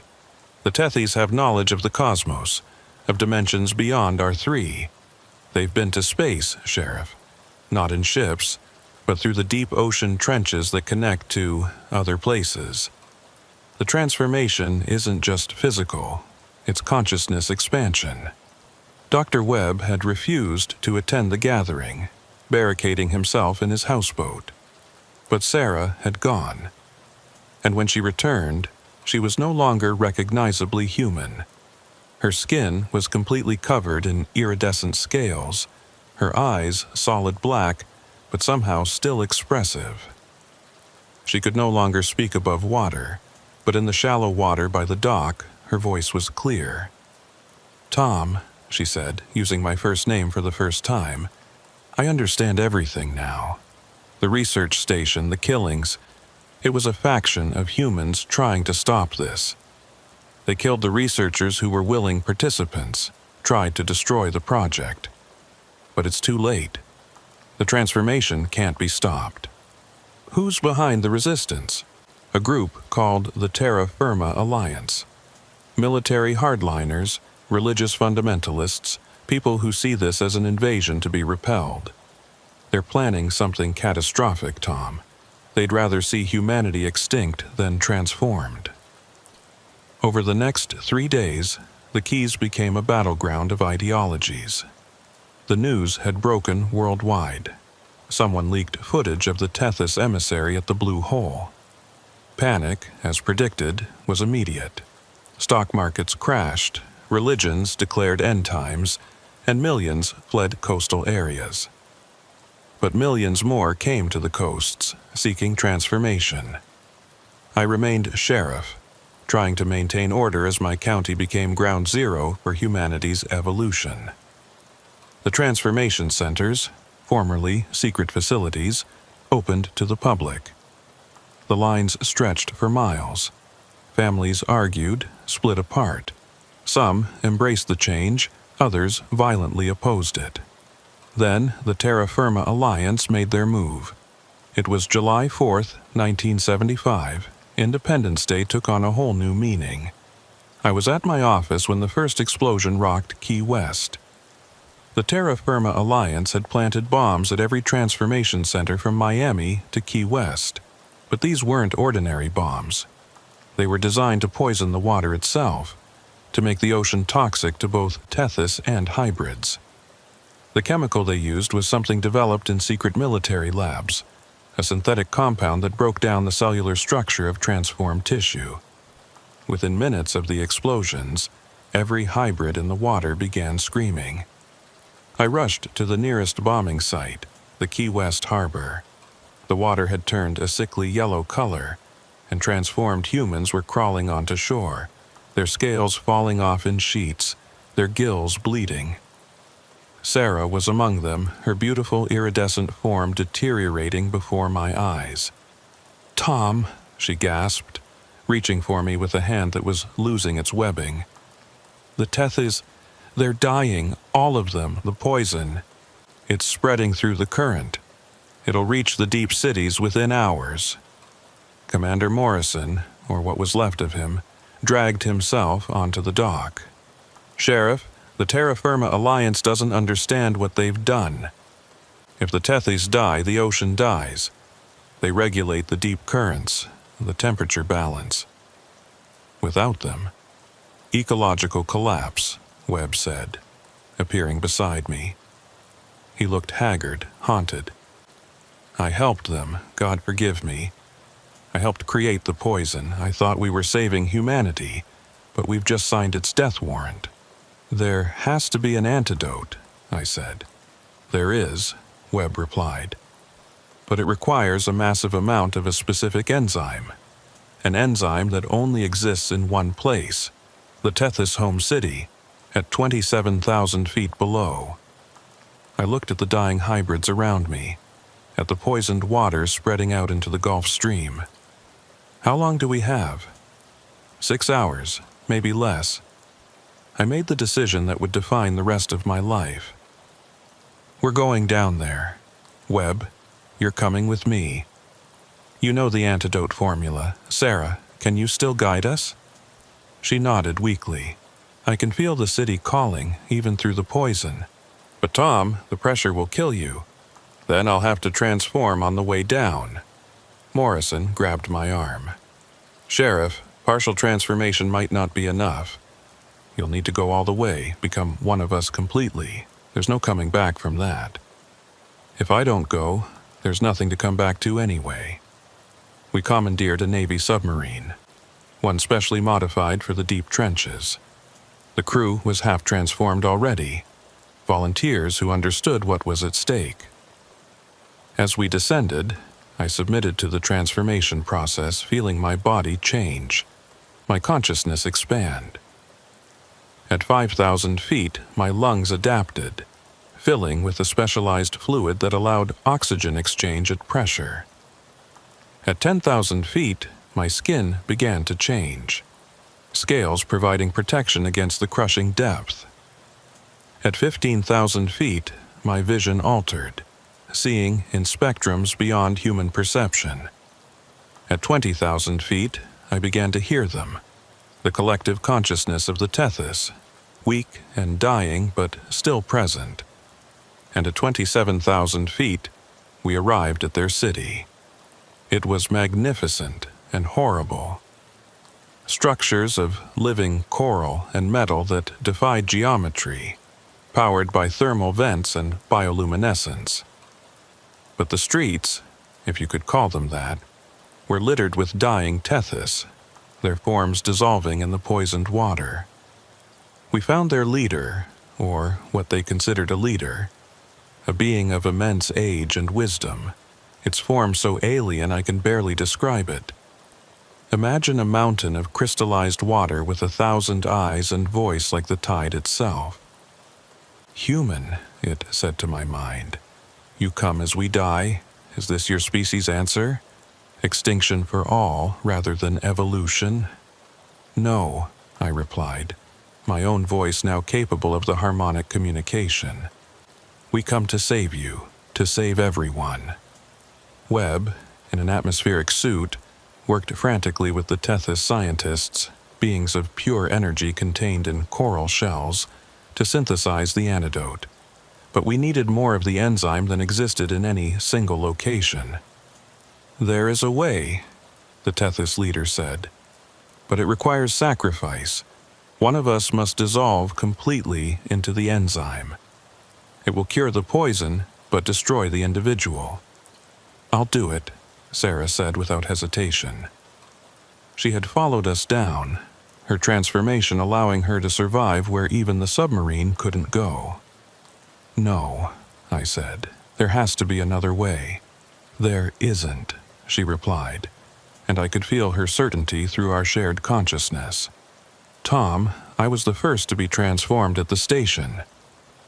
The Tethys have knowledge of the cosmos, of dimensions beyond our three. They've been to space, Sheriff. Not in ships, but through the deep ocean trenches that connect to other places. The transformation isn't just physical, it's consciousness expansion." Dr. Webb had refused to attend the gathering, barricading himself in his houseboat. But Sarah had gone. And when she returned, she was no longer recognizably human. Her skin was completely covered in iridescent scales, her eyes solid black, but somehow still expressive. She could no longer speak above water, but in the shallow water by the dock, her voice was clear. "Tom," she said, using my first name for the first time, "I understand everything now. The research station, the killings. It was a faction of humans trying to stop this. They killed the researchers who were willing participants, tried to destroy the project. But it's too late. The transformation can't be stopped. Who's behind the resistance? A group called the Terra Firma Alliance. Military hardliners, religious fundamentalists, people who see this as an invasion to be repelled. They're planning something catastrophic, Tom. They'd rather see humanity extinct than transformed. Over the next 3 days, the Keys became a battleground of ideologies. The news had broken worldwide. Someone leaked footage of the Tethys emissary at the Blue Hole. Panic, as predicted, was immediate. Stock markets crashed, religions declared end times, and millions fled coastal areas. But millions more came to the coasts, seeking transformation. I remained sheriff, trying to maintain order as my county became ground zero for humanity's evolution. The transformation centers, formerly secret facilities, opened to the public. The lines stretched for miles. Families argued, split apart. Some embraced the change, others violently opposed it. Then the Terra Firma Alliance made their move. It was July 4th, 1975. Independence Day took on a whole new meaning. I was at my office when the first explosion rocked Key West. The Terra Firma Alliance had planted bombs at every transformation center from Miami to Key West. But these weren't ordinary bombs. They were designed to poison the water itself, to make the ocean toxic to both Tethys and hybrids. The chemical they used was something developed in secret military labs, a synthetic compound that broke down the cellular structure of transformed tissue. Within minutes of the explosions, every hybrid in the water began screaming. I rushed to the nearest bombing site, the Key West harbor. The water had turned a sickly yellow color, and transformed humans were crawling onto shore, their scales falling off in sheets, their gills bleeding. Sarah was among them, her beautiful iridescent form deteriorating before my eyes. "Tom," she gasped, reaching for me with a hand that was losing its webbing. "The Tethys, they're dying, all of them, the poison. It's spreading through the current. It'll reach the deep cities within hours." Commander Morrison, or what was left of him, dragged himself onto the dock. "Sheriff, the Terra Firma Alliance doesn't understand what they've done. If the Tethys die, the ocean dies. They regulate the deep currents, the temperature balance. Without them, ecological collapse," Webb said, appearing beside me. He looked haggard, haunted. "I helped them, God forgive me. I helped create the poison. I thought we were saving humanity, but we've just signed its death warrant." "There has to be an antidote," I said. "There is," Webb replied. "But it requires a massive amount of a specific enzyme. An enzyme that only exists in one place, the Tethys home city, at 27,000 feet below." I looked at the dying hybrids around me, at the poisoned water spreading out into the Gulf Stream. "How long do we have?" 6 hours, maybe less. I made the decision that would define the rest of my life. "We're going down there. Webb, you're coming with me. You know the antidote formula. Sarah, can you still guide us?" She nodded weakly. "I can feel the city calling, even through the poison. But Tom, the pressure will kill you. Then I'll have to transform on the way down." Morrison grabbed my arm. "Sheriff, partial transformation might not be enough. You'll need to go all the way, become one of us completely. There's no coming back from that. If I don't go, there's nothing to come back to anyway." We commandeered a Navy submarine, one specially modified for the deep trenches. The crew was half transformed already, volunteers who understood what was at stake. As we descended, I submitted to the transformation process, feeling my body change, my consciousness expand. At 5,000 feet, my lungs adapted, filling with a specialized fluid that allowed oxygen exchange at pressure. At 10,000 feet, my skin began to change, scales providing protection against the crushing depth. At 15,000 feet, my vision altered, seeing in spectrums beyond human perception. At 20,000 feet, I began to hear them, the collective consciousness of the Tethys, weak and dying but still present. And at 27,000 feet, we arrived at their city. It was magnificent and horrible. Structures of living coral and metal that defied geometry, powered by thermal vents and bioluminescence. But the streets, if you could call them that, were littered with dying Tethys, their forms dissolving in the poisoned water. We found their leader, or what they considered a leader, a being of immense age and wisdom, its form so alien I can barely describe it. Imagine a mountain of crystallized water with 1,000 eyes and voice like the tide itself. Human, it said to my mind. You come as we die? Is this your species' answer? Extinction for all rather than evolution? No, I replied, my own voice now capable of the harmonic communication. We come to save you, to save everyone. Webb, in an atmospheric suit, worked frantically with the Tethys scientists, beings of pure energy contained in coral shells, to synthesize the antidote. But we needed more of the enzyme than existed in any single location. There is a way, the Tethys leader said, but it requires sacrifice. One of us must dissolve completely into the enzyme. It will cure the poison, but destroy the individual. I'll do it, Sarah said without hesitation. She had followed us down, her transformation allowing her to survive where even the submarine couldn't go. No, I said, there has to be another way. There isn't, she replied, and I could feel her certainty through our shared consciousness. Tom, I was the first to be transformed at the station.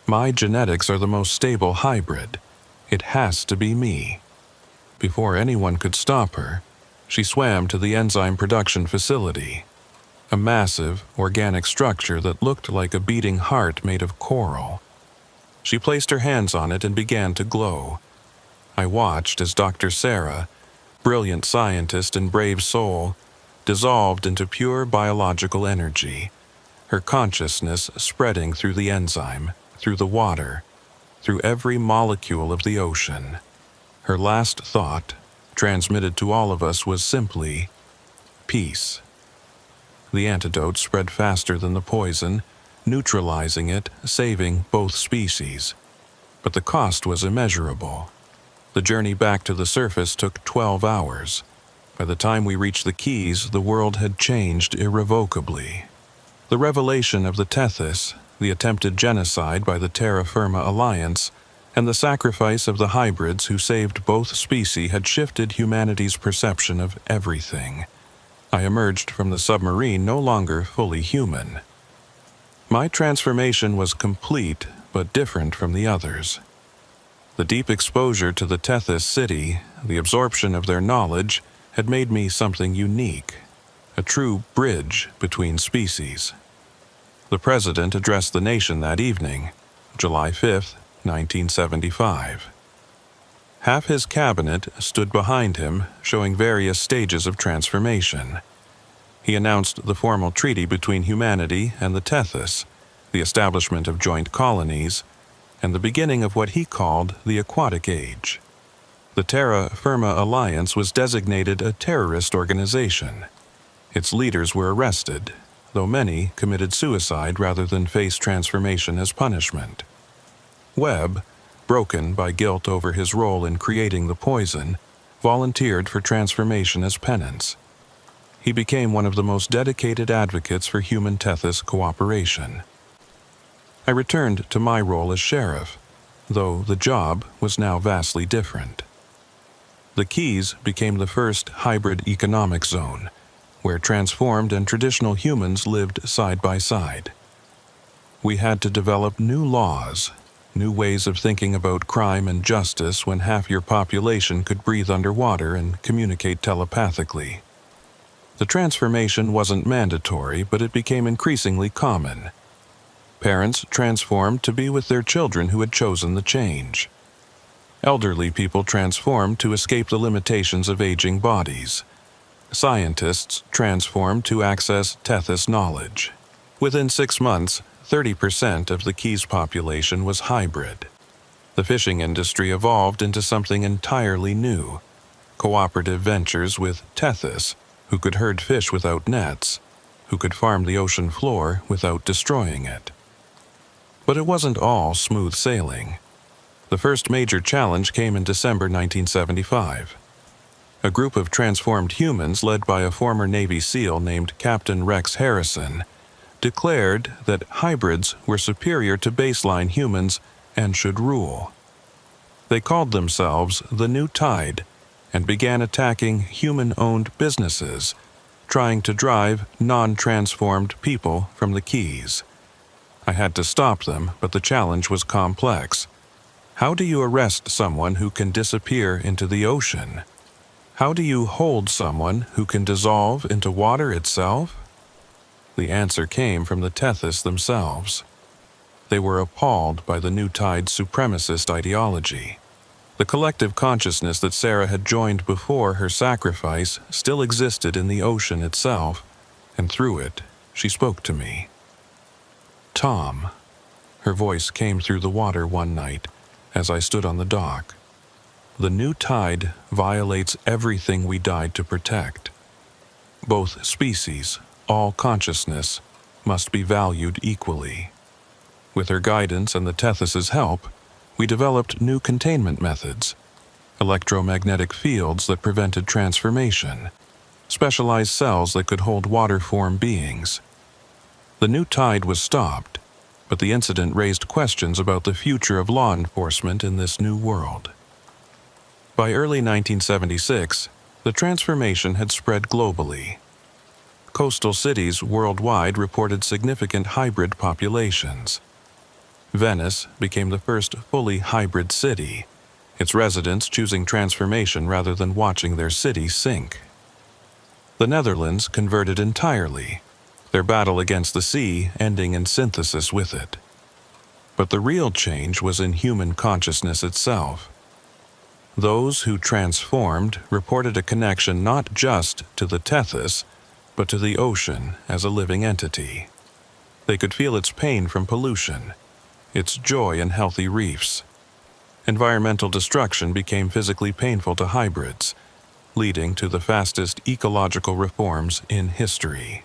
My genetics are the most stable hybrid. It has to be me. Before anyone could stop her, she swam to the enzyme production facility, a massive, organic structure that looked like a beating heart made of coral. She placed her hands on it and began to glow. I watched as Dr. Sarah, brilliant scientist and brave soul, dissolved into pure biological energy, her consciousness spreading through the enzyme, through the water, through every molecule of the ocean. Her last thought, transmitted to all of us, was simply, peace. The antidote spread faster than the poison, neutralizing it, saving both species. But the cost was immeasurable. The journey back to the surface took 12 hours. By the time we reached the Keys, the world had changed irrevocably. The revelation of the Tethys, the attempted genocide by the Terra Firma Alliance, and the sacrifice of the hybrids who saved both species had shifted humanity's perception of everything. I emerged from the submarine no longer fully human. My transformation was complete but different from the others. The deep exposure to the Tethys city, the absorption of their knowledge, had made me something unique, a true bridge between species. The President addressed the nation that evening, July 5, 1975. Half his cabinet stood behind him, showing various stages of transformation. He announced the formal treaty between humanity and the Tethys, the establishment of joint colonies, and the beginning of what he called the Aquatic Age. The Terra Firma Alliance was designated a terrorist organization. Its leaders were arrested, though many committed suicide rather than face transformation as punishment. Webb, broken by guilt over his role in creating the poison, volunteered for transformation as penance. He became one of the most dedicated advocates for human-Tethys cooperation. I returned to my role as sheriff, though the job was now vastly different. The Keys became the first hybrid economic zone, where transformed and traditional humans lived side by side. We had to develop new laws, new ways of thinking about crime and justice when half your population could breathe underwater and communicate telepathically. The transformation wasn't mandatory, but it became increasingly common. Parents transformed to be with their children who had chosen the change. Elderly people transformed to escape the limitations of aging bodies. Scientists transformed to access Tethys knowledge. Within 6 months, 30% of the Keys population was hybrid. The fishing industry evolved into something entirely new: cooperative ventures with Tethys, who could herd fish without nets, who could farm the ocean floor without destroying it. But it wasn't all smooth sailing. The first major challenge came in December 1975. A group of transformed humans led by a former Navy SEAL named Captain Rex Harrison declared that hybrids were superior to baseline humans and should rule. They called themselves the New Tide and began attacking human-owned businesses, trying to drive non-transformed people from the Keys. I had to stop them, but the challenge was complex. How do you arrest someone who can disappear into the ocean? How do you hold someone who can dissolve into water itself? The answer came from the Tethys themselves. They were appalled by the New Tide's supremacist ideology. The collective consciousness that Sarah had joined before her sacrifice still existed in the ocean itself, and through it, she spoke to me. Tom. Her voice came through the water one night as I stood on the dock. The New Tide violates everything we died to protect. Both species, all consciousness, must be valued equally. With her guidance and the Tethys' help, we developed new containment methods: electromagnetic fields that prevented transformation, specialized cells that could hold water-form beings. The New Tide was stopped, but the incident raised questions about the future of law enforcement in this new world. By early 1976, the transformation had spread globally. Coastal cities worldwide reported significant hybrid populations. Venice became the first fully hybrid city, its residents choosing transformation rather than watching their city sink. The Netherlands converted entirely, their battle against the sea ending in synthesis with it. But the real change was in human consciousness itself. Those who transformed reported a connection not just to the Tethys, but to the ocean as a living entity. They could feel its pain from pollution, its joy in healthy reefs. Environmental destruction became physically painful to hybrids, leading to the fastest ecological reforms in history.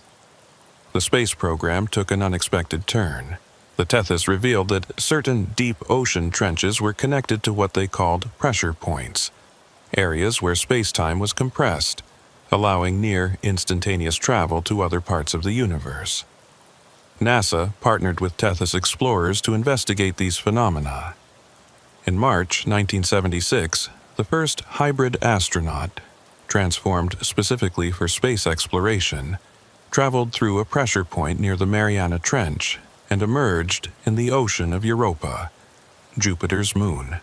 The space program took an unexpected turn. The Tethys revealed that certain deep ocean trenches were connected to what they called pressure points, areas where space-time was compressed, allowing near instantaneous travel to other parts of the universe. NASA partnered with Tethys explorers to investigate these phenomena. In March 1976, the first hybrid astronaut, transformed specifically for space exploration, traveled through a pressure point near the Mariana Trench and emerged in the ocean of Europa, Jupiter's moon.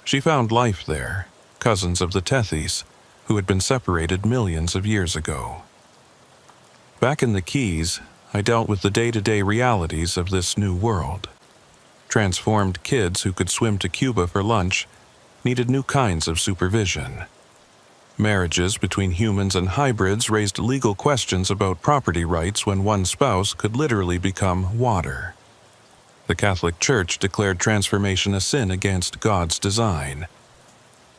She found life there, cousins of the Tethys, who had been separated millions of years ago. Back in the Keys, I dealt with the day-to-day realities of this new world. Transformed kids who could swim to Cuba for lunch needed new kinds of supervision. Marriages between humans and hybrids raised legal questions about property rights when one spouse could literally become water. The Catholic Church declared transformation a sin against God's design.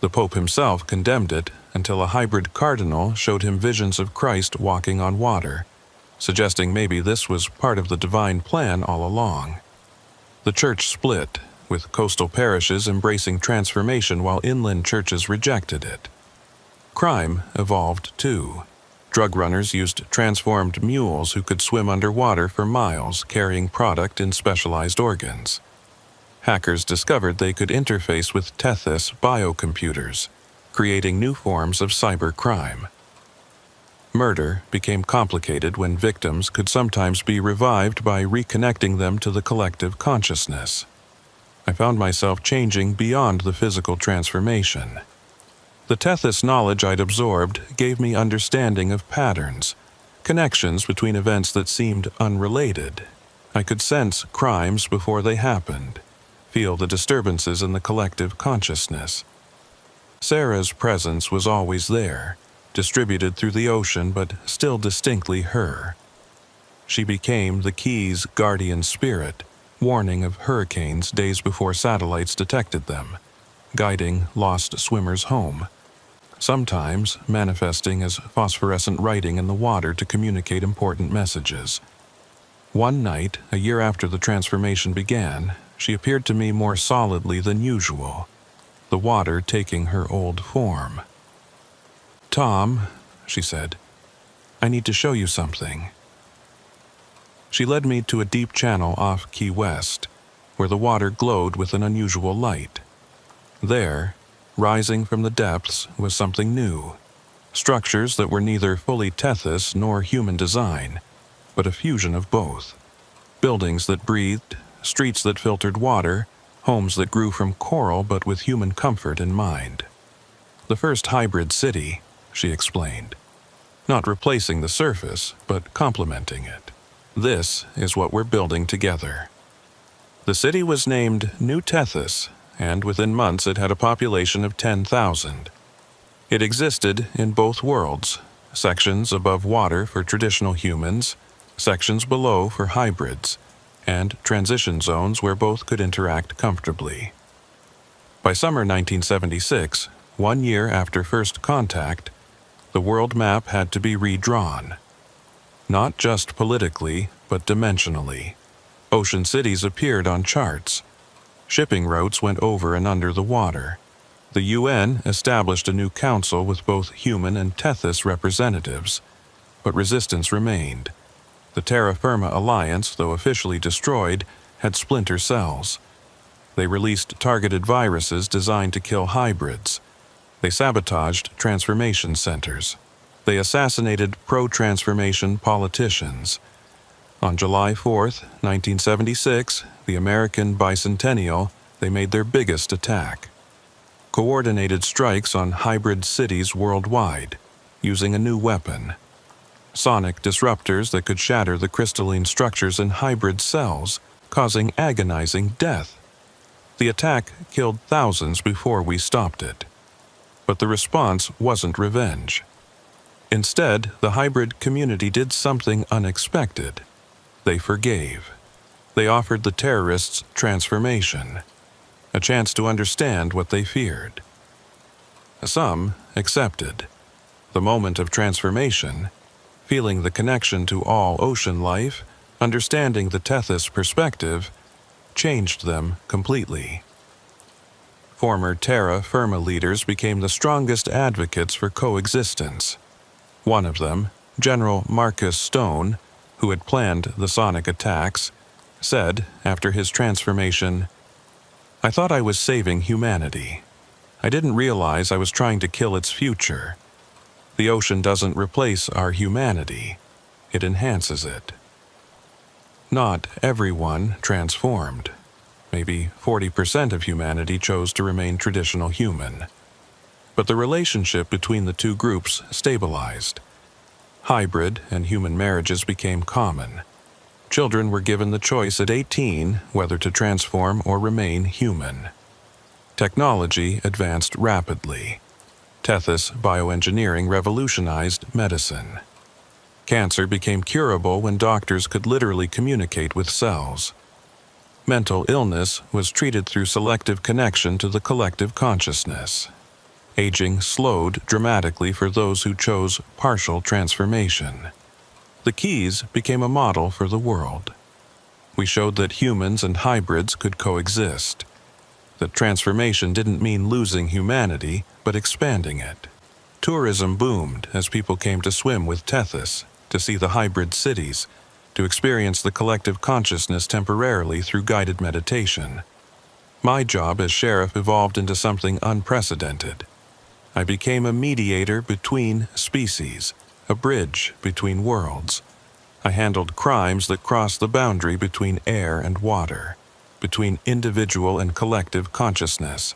The Pope himself condemned it until a hybrid cardinal showed him visions of Christ walking on water, suggesting maybe this was part of the divine plan all along. The church split, with coastal parishes embracing transformation while inland churches rejected it. Crime evolved too. Drug runners used transformed mules who could swim underwater for miles, carrying product in specialized organs. Hackers discovered they could interface with Tethys biocomputers, creating new forms of cybercrime. Murder became complicated when victims could sometimes be revived by reconnecting them to the collective consciousness. I found myself changing beyond the physical transformation. The Tethys knowledge I'd absorbed gave me understanding of patterns, connections between events that seemed unrelated. I could sense crimes before they happened, feel the disturbances in the collective consciousness. Sarah's presence was always there, distributed through the ocean but still distinctly her. She became the Key's guardian spirit, warning of hurricanes days before satellites detected them, guiding lost swimmers home, sometimes manifesting as phosphorescent writing in the water to communicate important messages. One night, a year after the transformation began, she appeared to me more solidly than usual, the water taking her old form. "Tom," she said, "I need to show you something." She led me to a deep channel off Key West, where the water glowed with an unusual light. There, rising from the depths, was something new. Structures that were neither fully Tethys nor human design, but a fusion of both. Buildings that breathed, streets that filtered water, homes that grew from coral but with human comfort in mind. The first hybrid city, she explained. Not replacing the surface, but complementing it. This is what we're building together. The city was named New Tethys, and within months it had a population of 10,000. It existed in both worlds, sections above water for traditional humans, sections below for hybrids, and transition zones where both could interact comfortably. By summer 1976, 1 year after first contact, the world map had to be redrawn. Not just politically, but dimensionally. Ocean cities appeared on charts. Shipping routes went over and under the water. The UN established a new council with both human and Tethys representatives, but resistance remained. The Terra Firma Alliance, though officially destroyed, had splinter cells. They released targeted viruses designed to kill hybrids. They sabotaged transformation centers. They assassinated pro-transformation politicians. On July 4th, 1976, the American bicentennial, they made their biggest attack. Coordinated strikes on hybrid cities worldwide, using a new weapon. Sonic disruptors that could shatter the crystalline structures in hybrid cells, causing agonizing death. The attack killed thousands before we stopped it. But the response wasn't revenge. Instead, the hybrid community did something unexpected. They forgave. They offered the terrorists transformation, a chance to understand what they feared. Some accepted. The moment of transformation, feeling the connection to all ocean life, understanding the Tethys perspective, changed them completely. Former Terra Firma leaders became the strongest advocates for coexistence. One of them, General Marcus Stone, who had planned the sonic attacks, said, after his transformation, "I thought I was saving humanity. I didn't realize I was trying to kill its future. The ocean doesn't replace our humanity. It enhances it." Not everyone transformed. Maybe 40% of humanity chose to remain traditional human. But the relationship between the two groups stabilized. Hybrid and human marriages became common. Children were given the choice at 18 whether to transform or remain human. Technology advanced rapidly. Tethys bioengineering revolutionized medicine. Cancer became curable when doctors could literally communicate with cells. Mental illness was treated through selective connection to the collective consciousness. Aging slowed dramatically for those who chose partial transformation. The Keys became a model for the world. We showed that humans and hybrids could coexist, that transformation didn't mean losing humanity, but expanding it. Tourism boomed as people came to swim with Tethys, to see the hybrid cities, to experience the collective consciousness temporarily through guided meditation. My job as sheriff evolved into something unprecedented. I became a mediator between species, a bridge between worlds. I handled crimes that crossed the boundary between air and water. between individual and collective consciousness.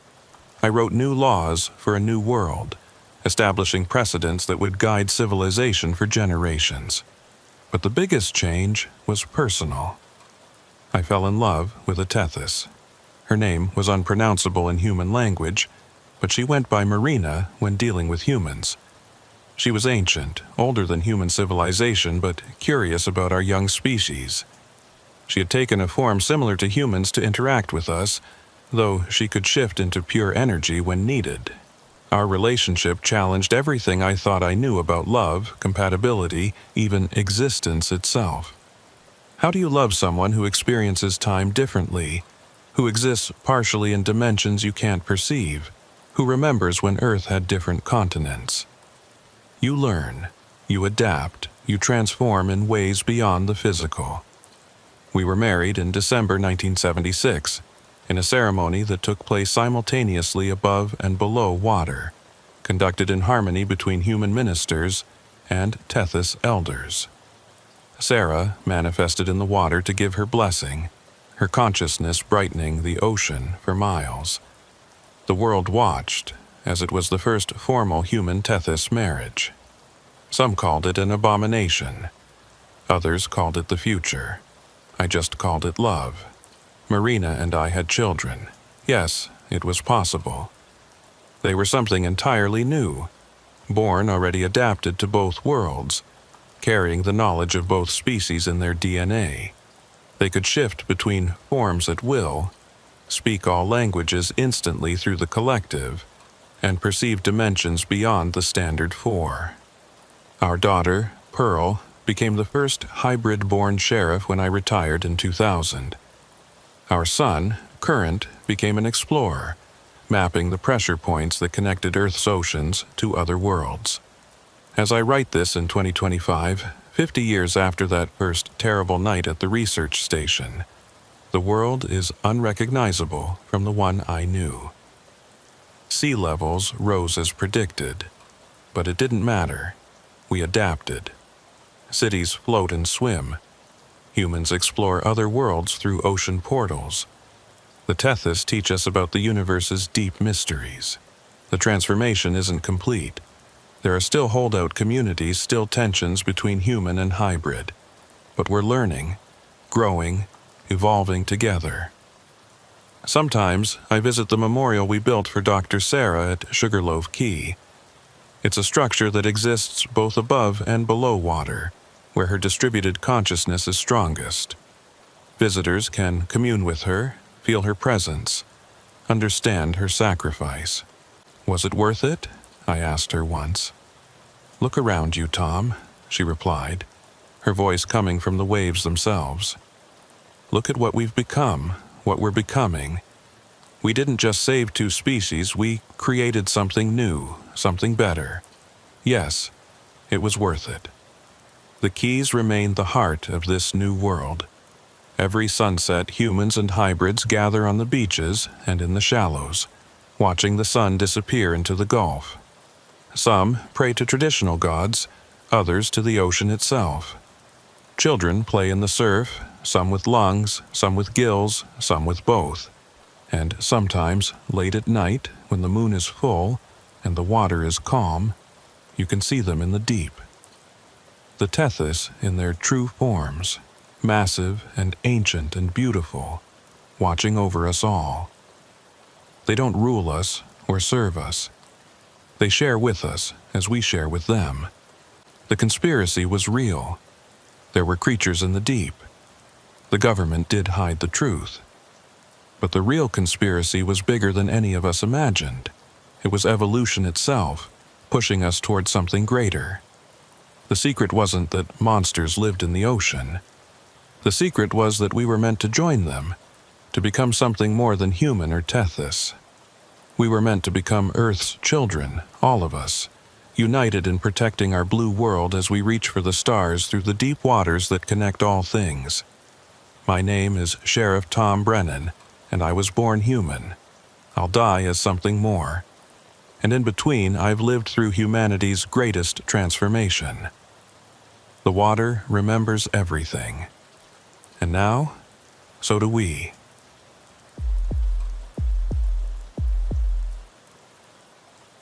I wrote new laws for a new world, establishing precedents that would guide civilization for generations. But the biggest change was personal. I fell in love with a Tethys. Her name was unpronounceable in human language, but she went by Marina when dealing with humans. She was ancient, older than human civilization, but curious about our young species. She had taken a form similar to humans to interact with us, though she could shift into pure energy when needed. Our relationship challenged everything I thought I knew about love, compatibility, even existence itself. How do you love someone who experiences time differently, who exists partially in dimensions you can't perceive, who remembers when Earth had different continents? You learn, you adapt, you transform in ways beyond the physical. We were married in December 1976, in a ceremony that took place simultaneously above and below water, conducted in harmony between human ministers and Tethys elders. Sarah manifested in the water to give her blessing, her consciousness brightening the ocean for miles. The world watched, as it was the first formal human-Tethys marriage. Some called it an abomination. Others called it the future. I just called it love. Marina and I had children. Yes, it was possible. They were something entirely new, born already adapted to both worlds, carrying the knowledge of both species in their DNA. They could shift between forms at will, speak all languages instantly through the collective, and perceive dimensions beyond the standard four. Our daughter, Pearl, became the first hybrid-born sheriff when I retired in 2000. Our son, Current, became an explorer, mapping the pressure points that connected Earth's oceans to other worlds. As I write this in 2025, 50 years after that first terrible night at the research station, the world is unrecognizable from the one I knew. Sea levels rose as predicted, but it didn't matter. We adapted. Cities float and swim. Humans explore other worlds through ocean portals. The Tethys teach us about the universe's deep mysteries. The transformation isn't complete. There are still holdout communities, still tensions between human and hybrid. But we're learning, growing, evolving together. Sometimes I visit the memorial we built for Dr. Sarah at Sugarloaf Key. It's a structure that exists both above and below water, where her distributed consciousness is strongest. Visitors can commune with her, feel her presence, understand her sacrifice. Was it worth it? I asked her once. Look around you, Tom, she replied, her voice coming from the waves themselves. Look at what we've become, what we're becoming. We didn't just save two species, we created something new, something better. Yes, it was worth it. The Keys remain the heart of this new world. Every sunset, humans and hybrids gather on the beaches and in the shallows, watching the sun disappear into the Gulf. Some pray to traditional gods, others to the ocean itself. Children play in the surf, some with lungs, some with gills, some with both. And sometimes, late at night, when the moon is full and the water is calm, you can see them in the deep. The Tethys in their true forms, massive and ancient and beautiful, watching over us all. They don't rule us or serve us. They share with us as we share with them. The conspiracy was real. There were creatures in the deep. The government did hide the truth. But the real conspiracy was bigger than any of us imagined. It was evolution itself, pushing us toward something greater. The secret wasn't that monsters lived in the ocean. The secret was that we were meant to join them, to become something more than human or Tethys. We were meant to become Earth's children, all of us, united in protecting our blue world as we reach for the stars through the deep waters that connect all things. My name is Sheriff Tom Brennan, and I was born human. I'll die as something more. And in between, I've lived through humanity's greatest transformation. The water remembers everything. And now, so do we.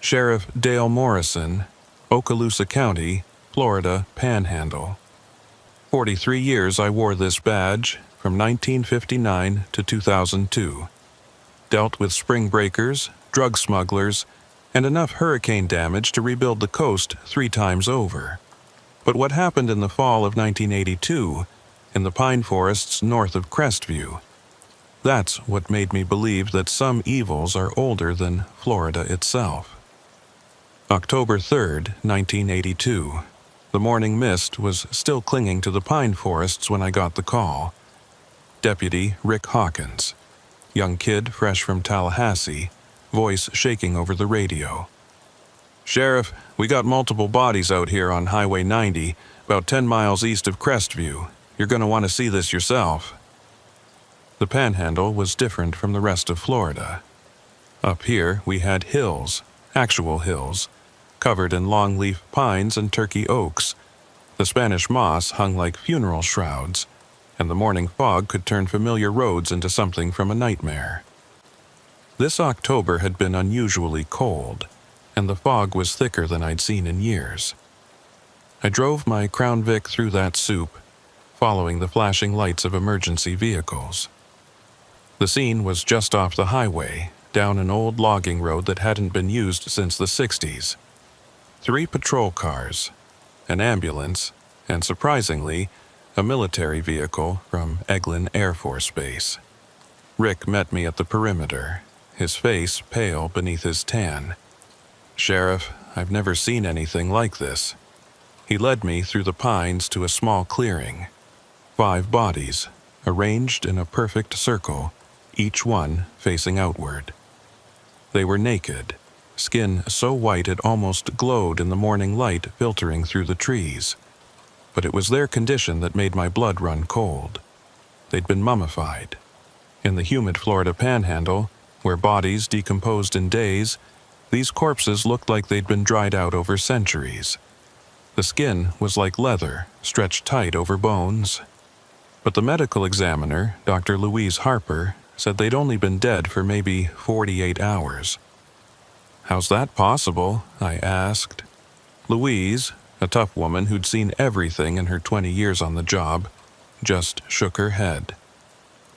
Sheriff Dale Morrison, Okaloosa County, Florida, Panhandle. 43 years I wore this badge, from 1959 to 2002. Dealt with spring breakers, drug smugglers, and enough hurricane damage to rebuild the coast 3 times over. But what happened in the fall of 1982, in the pine forests north of Crestview? That's what made me believe that some evils are older than Florida itself. October 3rd, 1982. The morning mist was still clinging to the pine forests when I got the call. Deputy Rick Hawkins, young kid fresh from Tallahassee, voice shaking over the radio. "Sheriff, we got multiple bodies out here on Highway 90, about 10 miles east of Crestview. You're going to want to see this yourself." The Panhandle was different from the rest of Florida. Up here, we had hills, actual hills, covered in longleaf pines and turkey oaks. The Spanish moss hung like funeral shrouds, and the morning fog could turn familiar roads into something from a nightmare. This October had been unusually cold, and the fog was thicker than I'd seen in years. I drove my Crown Vic through that soup, following the flashing lights of emergency vehicles. The scene was just off the highway, down an old logging road that hadn't been used since the 60s. 3 patrol cars, an ambulance, and surprisingly, a military vehicle from Eglin Air Force Base. Rick met me at the perimeter, his face pale beneath his tan. "Sheriff, I've never seen anything like this." He led me through the pines to a small clearing. 5 bodies, arranged in a perfect circle, each one facing outward. They were naked, skin so white it almost glowed in the morning light filtering through the trees. But it was their condition that made my blood run cold. They'd been mummified. In the humid Florida Panhandle, where bodies decomposed in days, these corpses looked like they'd been dried out over centuries. The skin was like leather, stretched tight over bones. But the medical examiner, Dr. Louise Harper, said they'd only been dead for maybe 48 hours. "How's that possible?" I asked. Louise, a tough woman who'd seen everything in her 20 years on the job, just shook her head.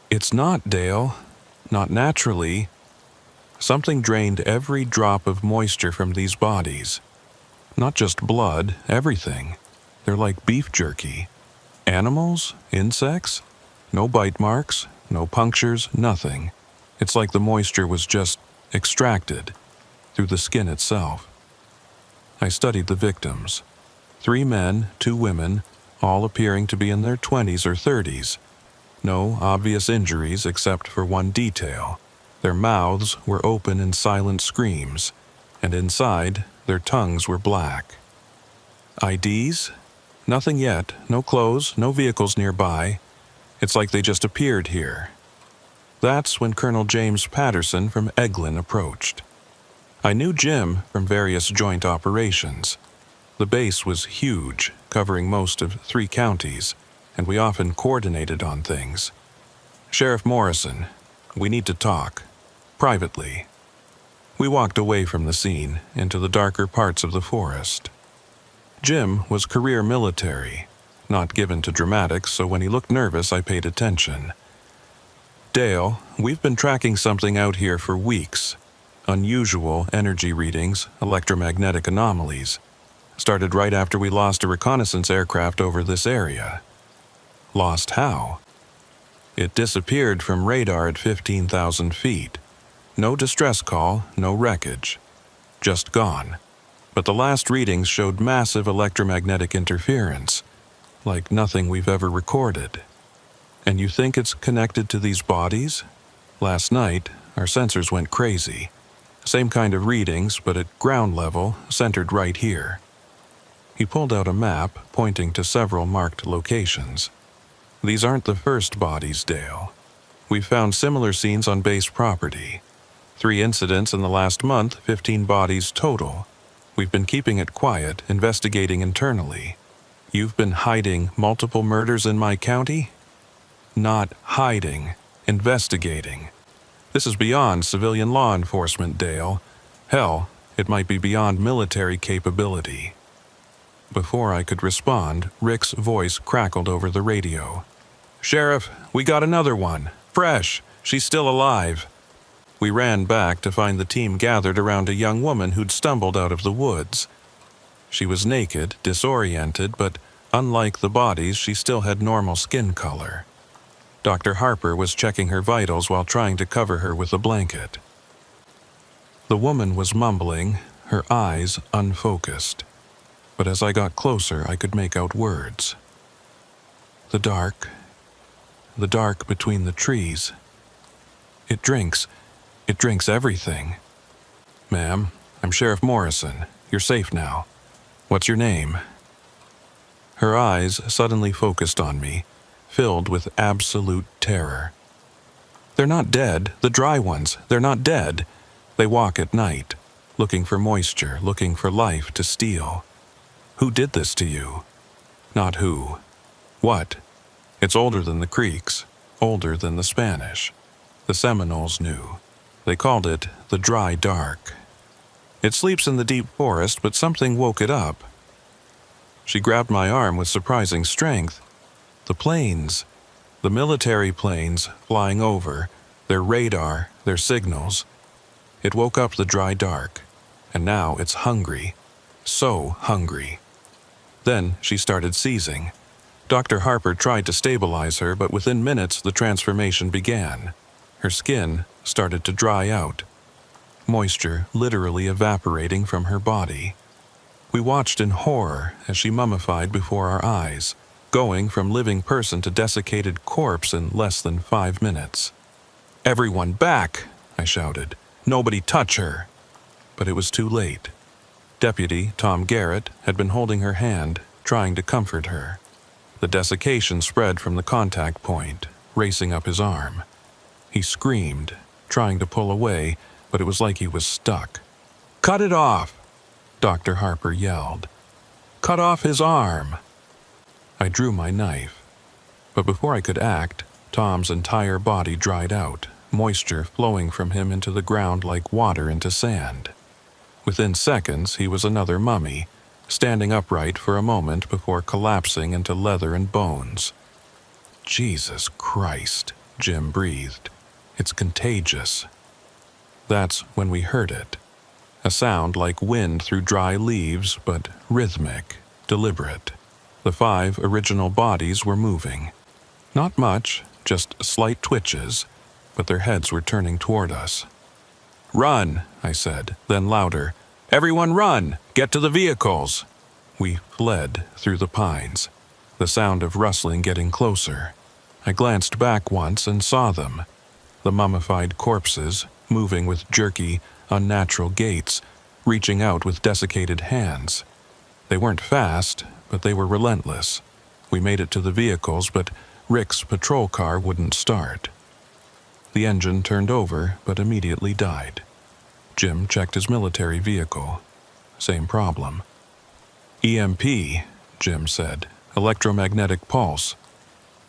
"It's not, Dale. Not naturally. Something drained every drop of moisture from these bodies. Not just blood, everything. They're like beef jerky. Animals? Insects? No bite marks, no punctures, nothing. It's like the moisture was just extracted through the skin itself." I studied the victims. 3 men, 2 women, all appearing to be in their 20s or 30s. No obvious injuries except for one detail. Their mouths were open in silent screams, and inside, their tongues were black. IDs? Nothing yet, no clothes, no vehicles nearby. It's like they just appeared here. That's when Colonel James Patterson from Eglin approached. I knew Jim from various joint operations. The base was huge, covering most of 3 counties, and we often coordinated on things. "Sheriff Morrison, we need to talk. Privately." We walked away from the scene, into the darker parts of the forest. Jim was career military, not given to dramatics, so when he looked nervous I paid attention. "Dale, we've been tracking something out here for weeks. Unusual energy readings, electromagnetic anomalies. Started right after we lost a reconnaissance aircraft over this area." "Lost how?" "It disappeared from radar at 15,000 feet. No distress call, no wreckage. Just gone. But the last readings showed massive electromagnetic interference, like nothing we've ever recorded." "And you think it's connected to these bodies?" "Last night, our sensors went crazy. Same kind of readings, but at ground level, centered right here." He pulled out a map, pointing to several marked locations. "These aren't the first bodies, Dale. We've found similar scenes on base property. 3 incidents in the last month, 15 bodies total. We've been keeping it quiet, investigating internally. You've been hiding multiple murders in my county?" "Not hiding, investigating. This is beyond civilian law enforcement, Dale. Hell, It might be beyond military capability. Before I could respond, Rick's voice crackled over the radio. "Sheriff, we got another one. Fresh. She's still alive." We ran back to find the team gathered around a young woman who'd stumbled out of the woods. She was naked, disoriented, but unlike the bodies, she still had normal skin color. Dr. Harper was checking her vitals while trying to cover her with a blanket. The woman was mumbling, her eyes unfocused. But as I got closer, I could make out words. The dark between the trees. It drinks everything. "Ma'am, I'm Sheriff Morrison. You're safe now. What's your name?" Her eyes suddenly focused on me, filled with absolute terror. "They're not dead, the dry ones, they're not dead. They walk at night, looking for moisture, looking for life to steal. Who did this to you? Not who. What? It's older than the Creeks, older than the Spanish. The Seminoles knew. They called it the dry dark. It sleeps in the deep forest, but something woke it up." She grabbed my arm with surprising strength. "The planes, the military planes flying over, their radar, their signals. It woke up the dry dark, and now it's hungry, so hungry." Then she started seizing. Dr. Harper tried to stabilize her, but within minutes the transformation began. Her skin started to dry out, moisture literally evaporating from her body. We watched in horror as she mummified before our eyes, going from living person to desiccated corpse in less than 5 minutes. "Everyone back!" I shouted. "Nobody touch her!" But it was too late. Deputy Tom Garrett had been holding her hand, trying to comfort her. The desiccation spread from the contact point, racing up his arm. He screamed, trying to pull away, but it was like he was stuck. "Cut it off!" Dr. Harper yelled. "Cut off his arm!" I drew my knife. But before I could act, Tom's entire body dried out, moisture flowing from him into the ground like water into sand. Within seconds, he was another mummy, standing upright for a moment before collapsing into leather and bones. "Jesus Christ," Jim breathed. "It's contagious." That's when we heard it. A sound like wind through dry leaves, but rhythmic, deliberate. The 5 original bodies were moving. Not much, just slight twitches, but their heads were turning toward us. "Run," I said, then louder. "Everyone run! Get to the vehicles!" We fled through the pines, the sound of rustling getting closer. I glanced back once and saw them. The mummified corpses, moving with jerky, unnatural gaits, reaching out with desiccated hands. They weren't fast, but they were relentless. We made it to the vehicles, but Rick's patrol car wouldn't start. The engine turned over, but immediately died. Jim checked his military vehicle. Same problem. "EMP," Jim said. "Electromagnetic pulse.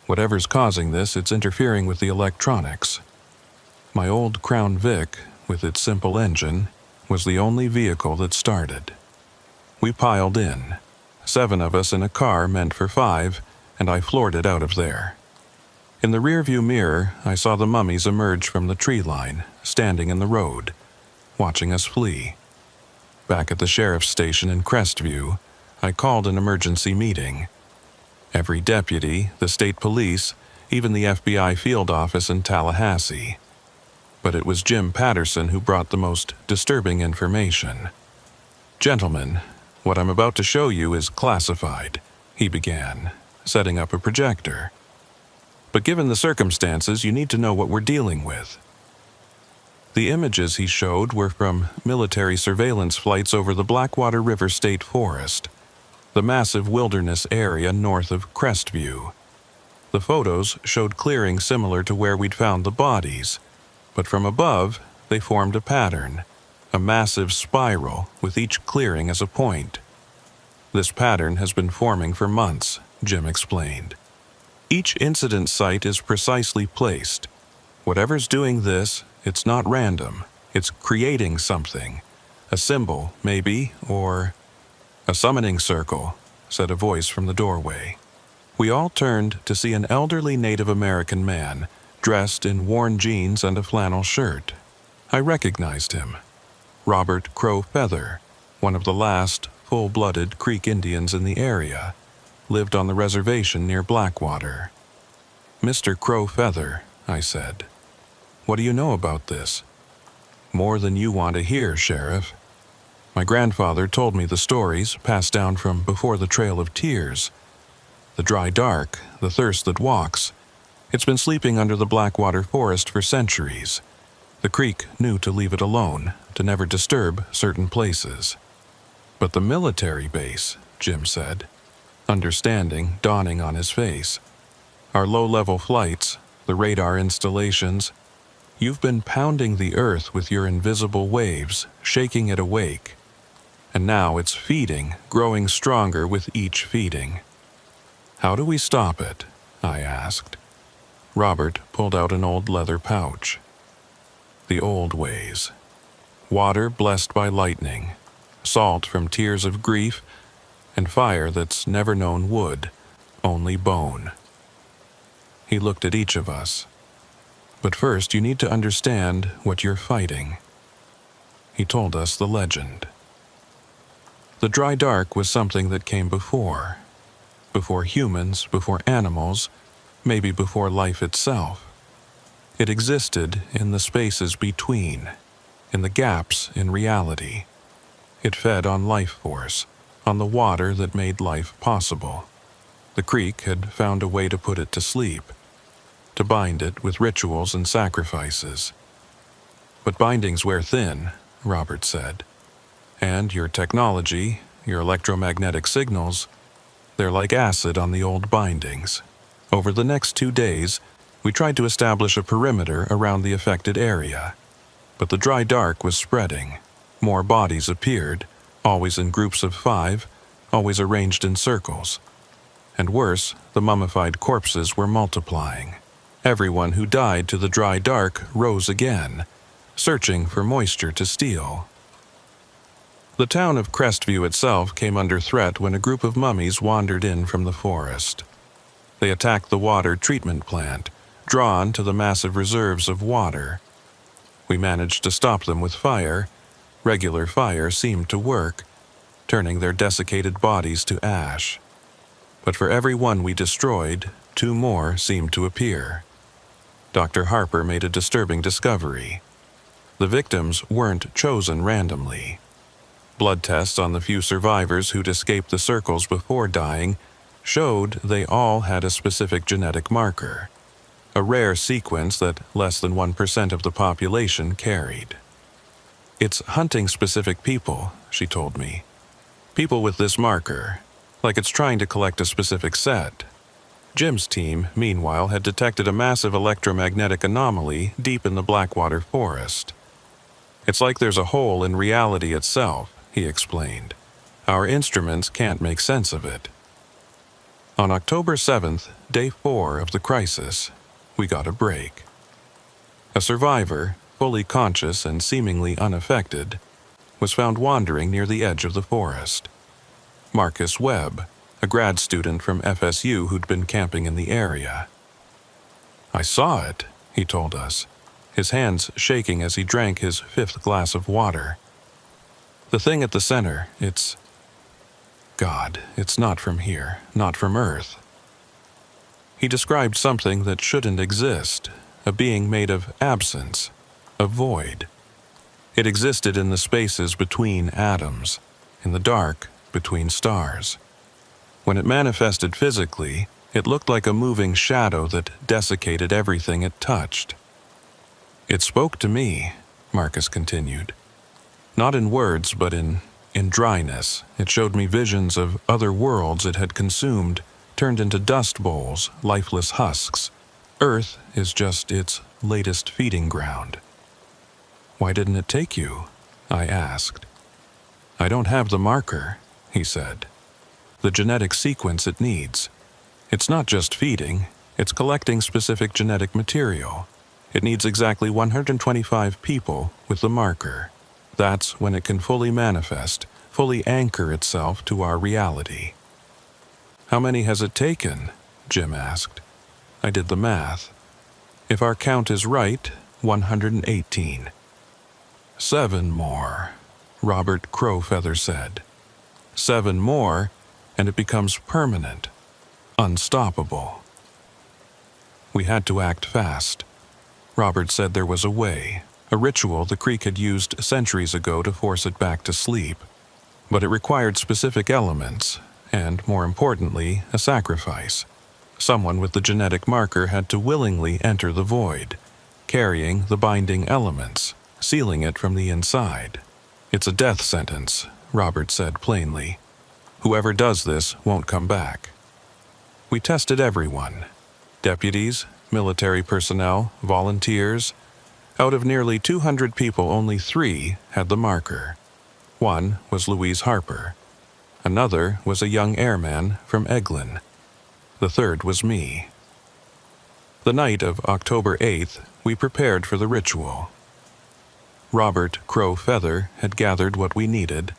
Whatever's causing this, it's interfering with the electronics." My old Crown Vic, with its simple engine, was the only vehicle that started. We piled in, 7 of us in a car meant for 5, and I floored it out of there. In the rearview mirror, I saw the mummies emerge from the tree line, standing in the road, watching us flee. Back at the sheriff's station in Crestview, I called an emergency meeting. Every deputy, the state police, even the FBI field office in Tallahassee. But it was Jim Patterson who brought the most disturbing information. "Gentlemen, what I'm about to show you is classified," he began, setting up a projector. "But given the circumstances, you need to know what we're dealing with." The images he showed were from military surveillance flights over the Blackwater River State Forest, the massive wilderness area north of Crestview. The photos showed clearings similar to where we'd found the bodies, but from above, they formed a pattern, a massive spiral with each clearing as a point. "This pattern has been forming for months," Jim explained. "Each incident site is precisely placed. Whatever's doing this, it's not random. It's creating something, A symbol, maybe, or a summoning circle, said a voice from the doorway. We all turned to see an elderly Native American man, dressed in worn jeans and a flannel shirt. I recognized him. Robert Crow Feather, one of the last full-blooded Creek Indians in the area, lived on the reservation near Blackwater. "Mr. Crow Feather," I said, "what do you know about this?" "More than you want to hear, Sheriff. My grandfather told me the stories passed down from before the Trail of Tears. The dry dark, the thirst that walks, it's been sleeping under the Blackwater Forest for centuries. The creek knew to leave it alone, to never disturb certain places." "But the military base," Jim said, understanding dawning on his face. "Our low-level flights, the radar installations, you've been pounding the earth with your invisible waves, shaking it awake. And now it's feeding, growing stronger with each feeding. How do we stop it?" I asked. Robert pulled out an old leather pouch. "The old ways. Water blessed by lightning, salt from tears of grief, and fire that's never known wood, only bone." He looked at each of us. "But first you need to understand what you're fighting." He told us the legend. The dry dark was something that came before humans, before animals, maybe before life itself. It existed in the spaces between, in the gaps in reality. It fed on life force, on the water that made life possible. The creek had found a way to put it to sleep, to bind it with rituals and sacrifices. "But bindings wear thin," Robert said. "And your technology, your electromagnetic signals, they're like acid on the old bindings." Over the next 2 days, we tried to establish a perimeter around the affected area. But the dry dark was spreading. More bodies appeared, always in groups of 5, always arranged in circles. And worse, the mummified corpses were multiplying. Everyone who died to the dry dark rose again, searching for moisture to steal. The town of Crestview itself came under threat when a group of mummies wandered in from the forest. They attacked the water treatment plant, drawn to the massive reserves of water. We managed to stop them with fire. Regular fire seemed to work, turning their desiccated bodies to ash. But for every one we destroyed, 2 more seemed to appear. Dr. Harper made a disturbing discovery. The victims weren't chosen randomly. Blood tests on the few survivors who'd escaped the circles before dying showed they all had a specific genetic marker, a rare sequence that less than 1% of the population carried. "It's hunting specific people," she told me. "People with this marker, like it's trying to collect a specific set." Jim's team, meanwhile, had detected a massive electromagnetic anomaly deep in the Blackwater Forest. "It's like there's a hole in reality itself," he explained. "Our instruments can't make sense of it." On October 7th, day 4 of the crisis, we got a break. A survivor, fully conscious and seemingly unaffected, was found wandering near the edge of the forest. Marcus Webb, a grad student from FSU who'd been camping in the area. "I saw it," he told us, his hands shaking as he drank his 5th glass of water. "The thing at the center, it's not from here, not from Earth." He described something that shouldn't exist, a being made of absence, a void. It existed in the spaces between atoms, in the dark between stars. When it manifested physically, it looked like a moving shadow that desiccated everything it touched. "It spoke to me," Marcus continued. "Not in words, but in dryness. It showed me visions of other worlds it had consumed, turned into dust bowls, lifeless husks. Earth is just its latest feeding ground." "Why didn't it take you?" I asked. "I don't have the marker," he said. "The genetic sequence it needs. It's not just feeding, it's collecting specific genetic material. It needs exactly 125 people with the marker." That's when it can fully manifest, fully anchor itself to our reality. "How many has it taken?" Jim asked. I did the math. If our count is right, 118. "7 more," Robert Crowfeather said. "7 more, and it becomes permanent, unstoppable." We had to act fast. Robert said there was a way, a ritual the creek had used centuries ago to force it back to sleep. But it required specific elements, and, more importantly, a sacrifice. Someone with the genetic marker had to willingly enter the void, carrying the binding elements, sealing it from the inside. "It's a death sentence," Robert said plainly. "Whoever does this won't come back." We tested everyone: deputies, military personnel, volunteers. Out of nearly 200 people, only 3 had the marker. One was Louise Harper. Another was a young airman from Eglin. The third was me. The night of October 8th, we prepared for the ritual. Robert Crowfeather had gathered what we needed: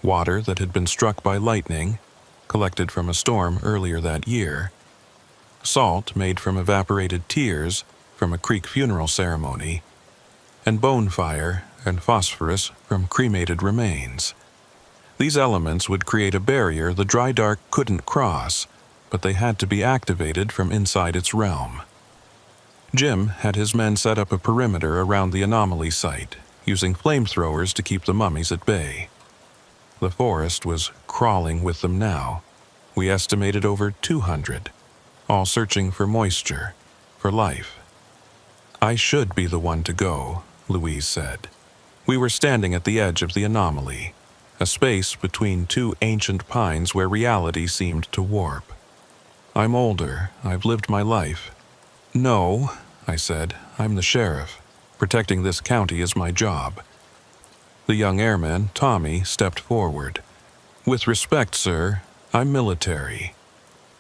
water that had been struck by lightning, collected from a storm earlier that year, salt made from evaporated tears from a creek funeral ceremony, and bone fire and phosphorus from cremated remains. These elements would create a barrier the dry dark couldn't cross, but they had to be activated from inside its realm. Jim had his men set up a perimeter around the anomaly site, using flamethrowers to keep the mummies at bay. The forest was crawling with them now. We estimated over 200, all searching for moisture, for life. "I should be the one to go," Louise said. We were standing at the edge of the anomaly, a space between 2 ancient pines where reality seemed to warp. "I'm older. I've lived my life." "No," I said. "I'm the sheriff. Protecting this county is my job." The young airman, Tommy, stepped forward. "With respect, sir, I'm military.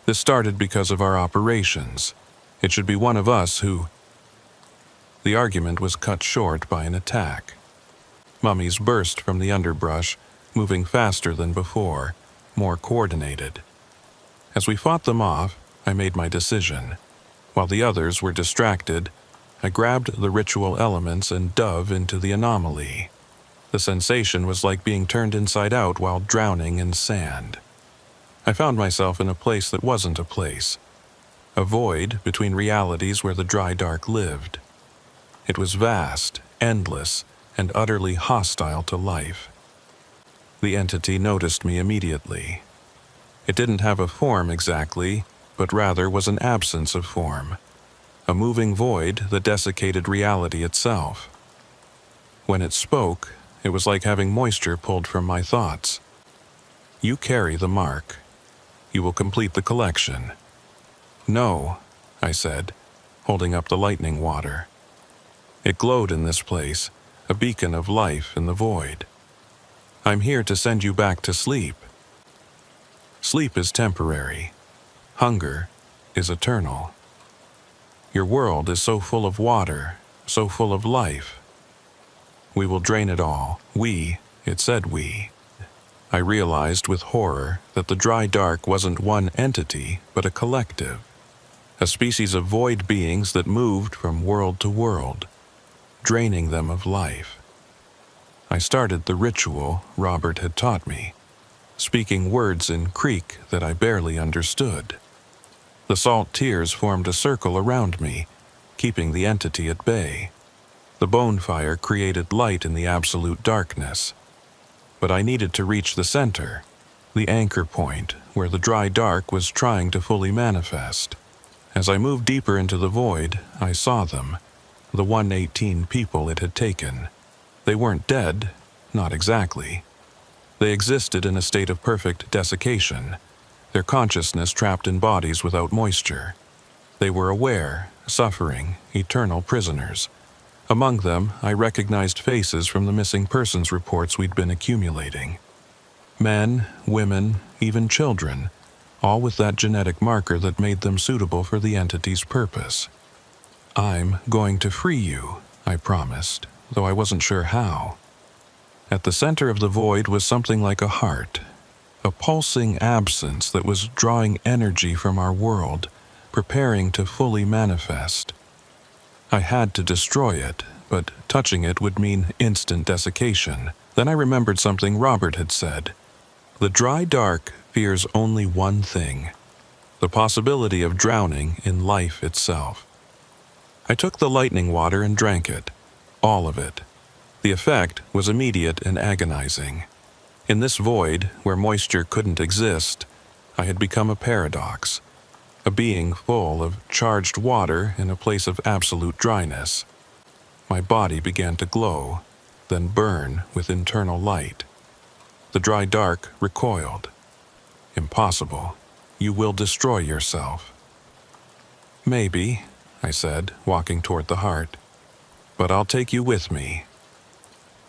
This started because of our operations. It should be one of us who—" The argument was cut short by an attack. Mummies burst from the underbrush, moving faster than before, more coordinated. As we fought them off, I made my decision. While the others were distracted, I grabbed the ritual elements and dove into the anomaly. The sensation was like being turned inside out while drowning in sand. I found myself in a place that wasn't a place, a void between realities where the dry dark lived. It was vast, endless, and utterly hostile to life. The entity noticed me immediately. It didn't have a form exactly, but rather was an absence of form, a moving void that desiccated reality itself. When it spoke, it was like having moisture pulled from my thoughts. "You carry the mark. You will complete the collection." "No," I said, holding up the lightning water. It glowed in this place, a beacon of life in the void. "I'm here to send you back to sleep." Sleep is temporary. Hunger is eternal. Your world is so full of water, so full of life. We will drain it all. It said we. I realized with horror that the dry dark wasn't one entity, but a collective. A species of void beings that moved from world to world, draining them of life. I started the ritual Robert had taught me, speaking words in Creek that I barely understood. The salt tears formed a circle around me, keeping the entity at bay. The bone fire created light in the absolute darkness. But I needed to reach the center, the anchor point where the dry dark was trying to fully manifest. As I moved deeper into the void, I saw them, the 118 people it had taken. They weren't dead, not exactly. They existed in a state of perfect desiccation, their consciousness trapped in bodies without moisture. They were aware, suffering, eternal prisoners. Among them, I recognized faces from the missing persons reports we'd been accumulating. Men, women, even children, all with that genetic marker that made them suitable for the entity's purpose. "I'm going to free you," I promised, though I wasn't sure how. At the center of the void was something like a heart, a pulsing absence that was drawing energy from our world, preparing to fully manifest. I had to destroy it, but touching it would mean instant desiccation. Then I remembered something Robert had said. The dry dark fears only one thing: the possibility of drowning in life itself. I took the lightning water and drank it, all of it. The effect was immediate and agonizing. In this void, where moisture couldn't exist, I had become a paradox, a being full of charged water in a place of absolute dryness. My body began to glow, then burn with internal light. The dry dark recoiled. Impossible. You will destroy yourself. Maybe, I said, walking toward the heart, but I'll take you with me.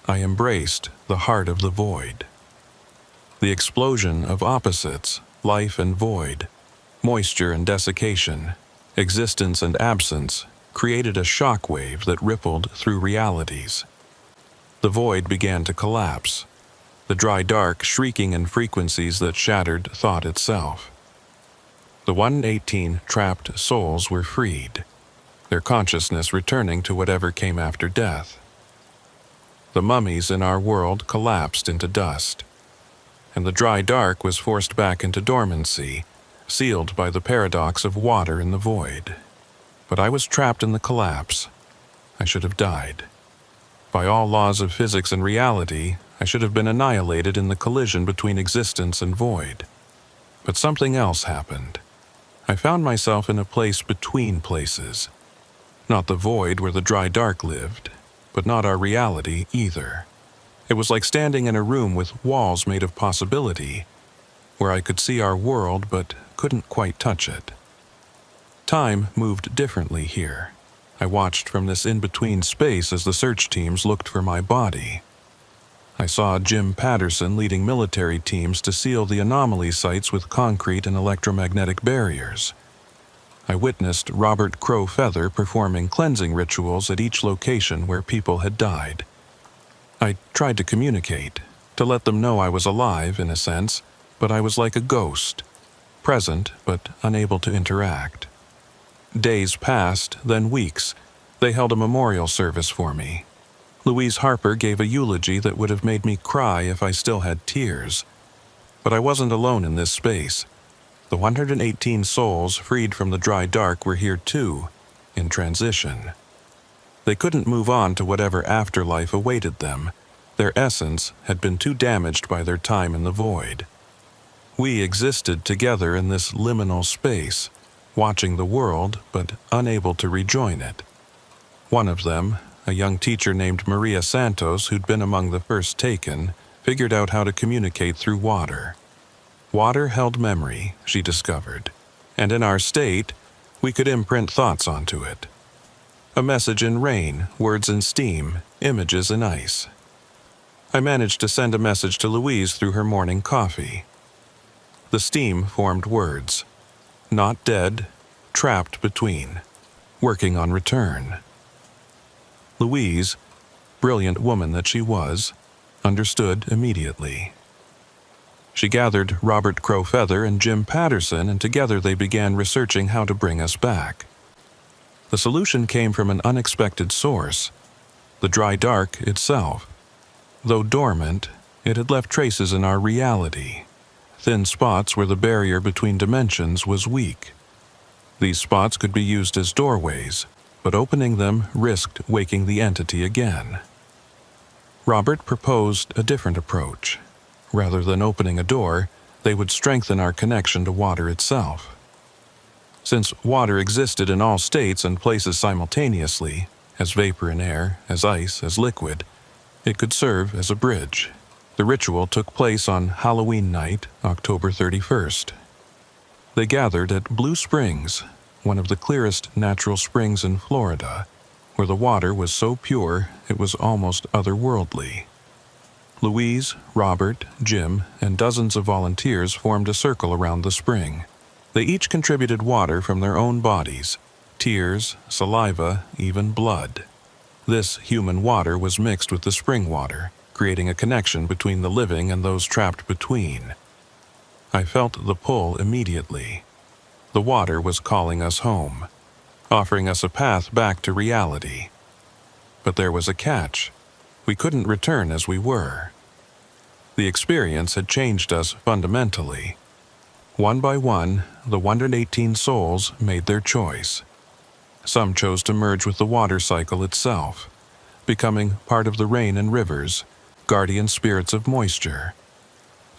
I embraced the heart of the void. The explosion of opposites, life and void, moisture and desiccation, existence and absence, created a shock wave that rippled through realities. The void began to collapse, the dry dark shrieking in frequencies that shattered thought itself. The 118 trapped souls were freed, their consciousness returning to whatever came after death. The mummies in our world collapsed into dust, and the dry dark was forced back into dormancy, sealed by the paradox of water in the void. But I was trapped in the collapse. I should have died. By all laws of physics and reality, I should have been annihilated in the collision between existence and void. But something else happened. I found myself in a place between places. Not the void where the dry dark lived, but not our reality either. It was like standing in a room with walls made of possibility, where I could see our world but couldn't quite touch it. Time moved differently here. I watched from this in-between space as the search teams looked for my body. I saw Jim Patterson leading military teams to seal the anomaly sites with concrete and electromagnetic barriers. I witnessed Robert Crow Feather performing cleansing rituals at each location where people had died. I tried to communicate, to let them know I was alive, in a sense, but I was like a ghost, present but unable to interact. Days passed, then weeks. They held a memorial service for me. Louise Harper gave a eulogy that would have made me cry if I still had tears. But I wasn't alone in this space. The 118 souls freed from the dry dark were here too, in transition. They couldn't move on to whatever afterlife awaited them. Their essence had been too damaged by their time in the void. We existed together in this liminal space, watching the world but unable to rejoin it. One of them, a young teacher named Maria Santos, who'd been among the first taken, figured out how to communicate through water. Water held memory, she discovered, and in our state, we could imprint thoughts onto it. A message in rain, words in steam, images in ice. I managed to send a message to Louise through her morning coffee. The steam formed words. Not dead, trapped between, working on return. Louise, brilliant woman that she was, understood immediately. She gathered Robert Crow Feather and Jim Patterson, and together they began researching how to bring us back. The solution came from an unexpected source, the dry dark itself. Though dormant, it had left traces in our reality, thin spots where the barrier between dimensions was weak. These spots could be used as doorways, but opening them risked waking the entity again. Robert proposed a different approach. Rather than opening a door, they would strengthen our connection to water itself. Since water existed in all states and places simultaneously, as vapor and air, as ice, as liquid, it could serve as a bridge. The ritual took place on Halloween night, October 31st. They gathered at Blue Springs, one of the clearest natural springs in Florida, where the water was so pure it was almost otherworldly. Louise, Robert, Jim, and dozens of volunteers formed a circle around the spring. They each contributed water from their own bodies, tears, saliva, even blood. This human water was mixed with the spring water, creating a connection between the living and those trapped between. I felt the pull immediately. The water was calling us home, offering us a path back to reality. But there was a catch. We couldn't return as we were. The experience had changed us fundamentally. One by one, the 118 souls made their choice. Some chose to merge with the water cycle itself, becoming part of the rain and rivers, guardian spirits of moisture.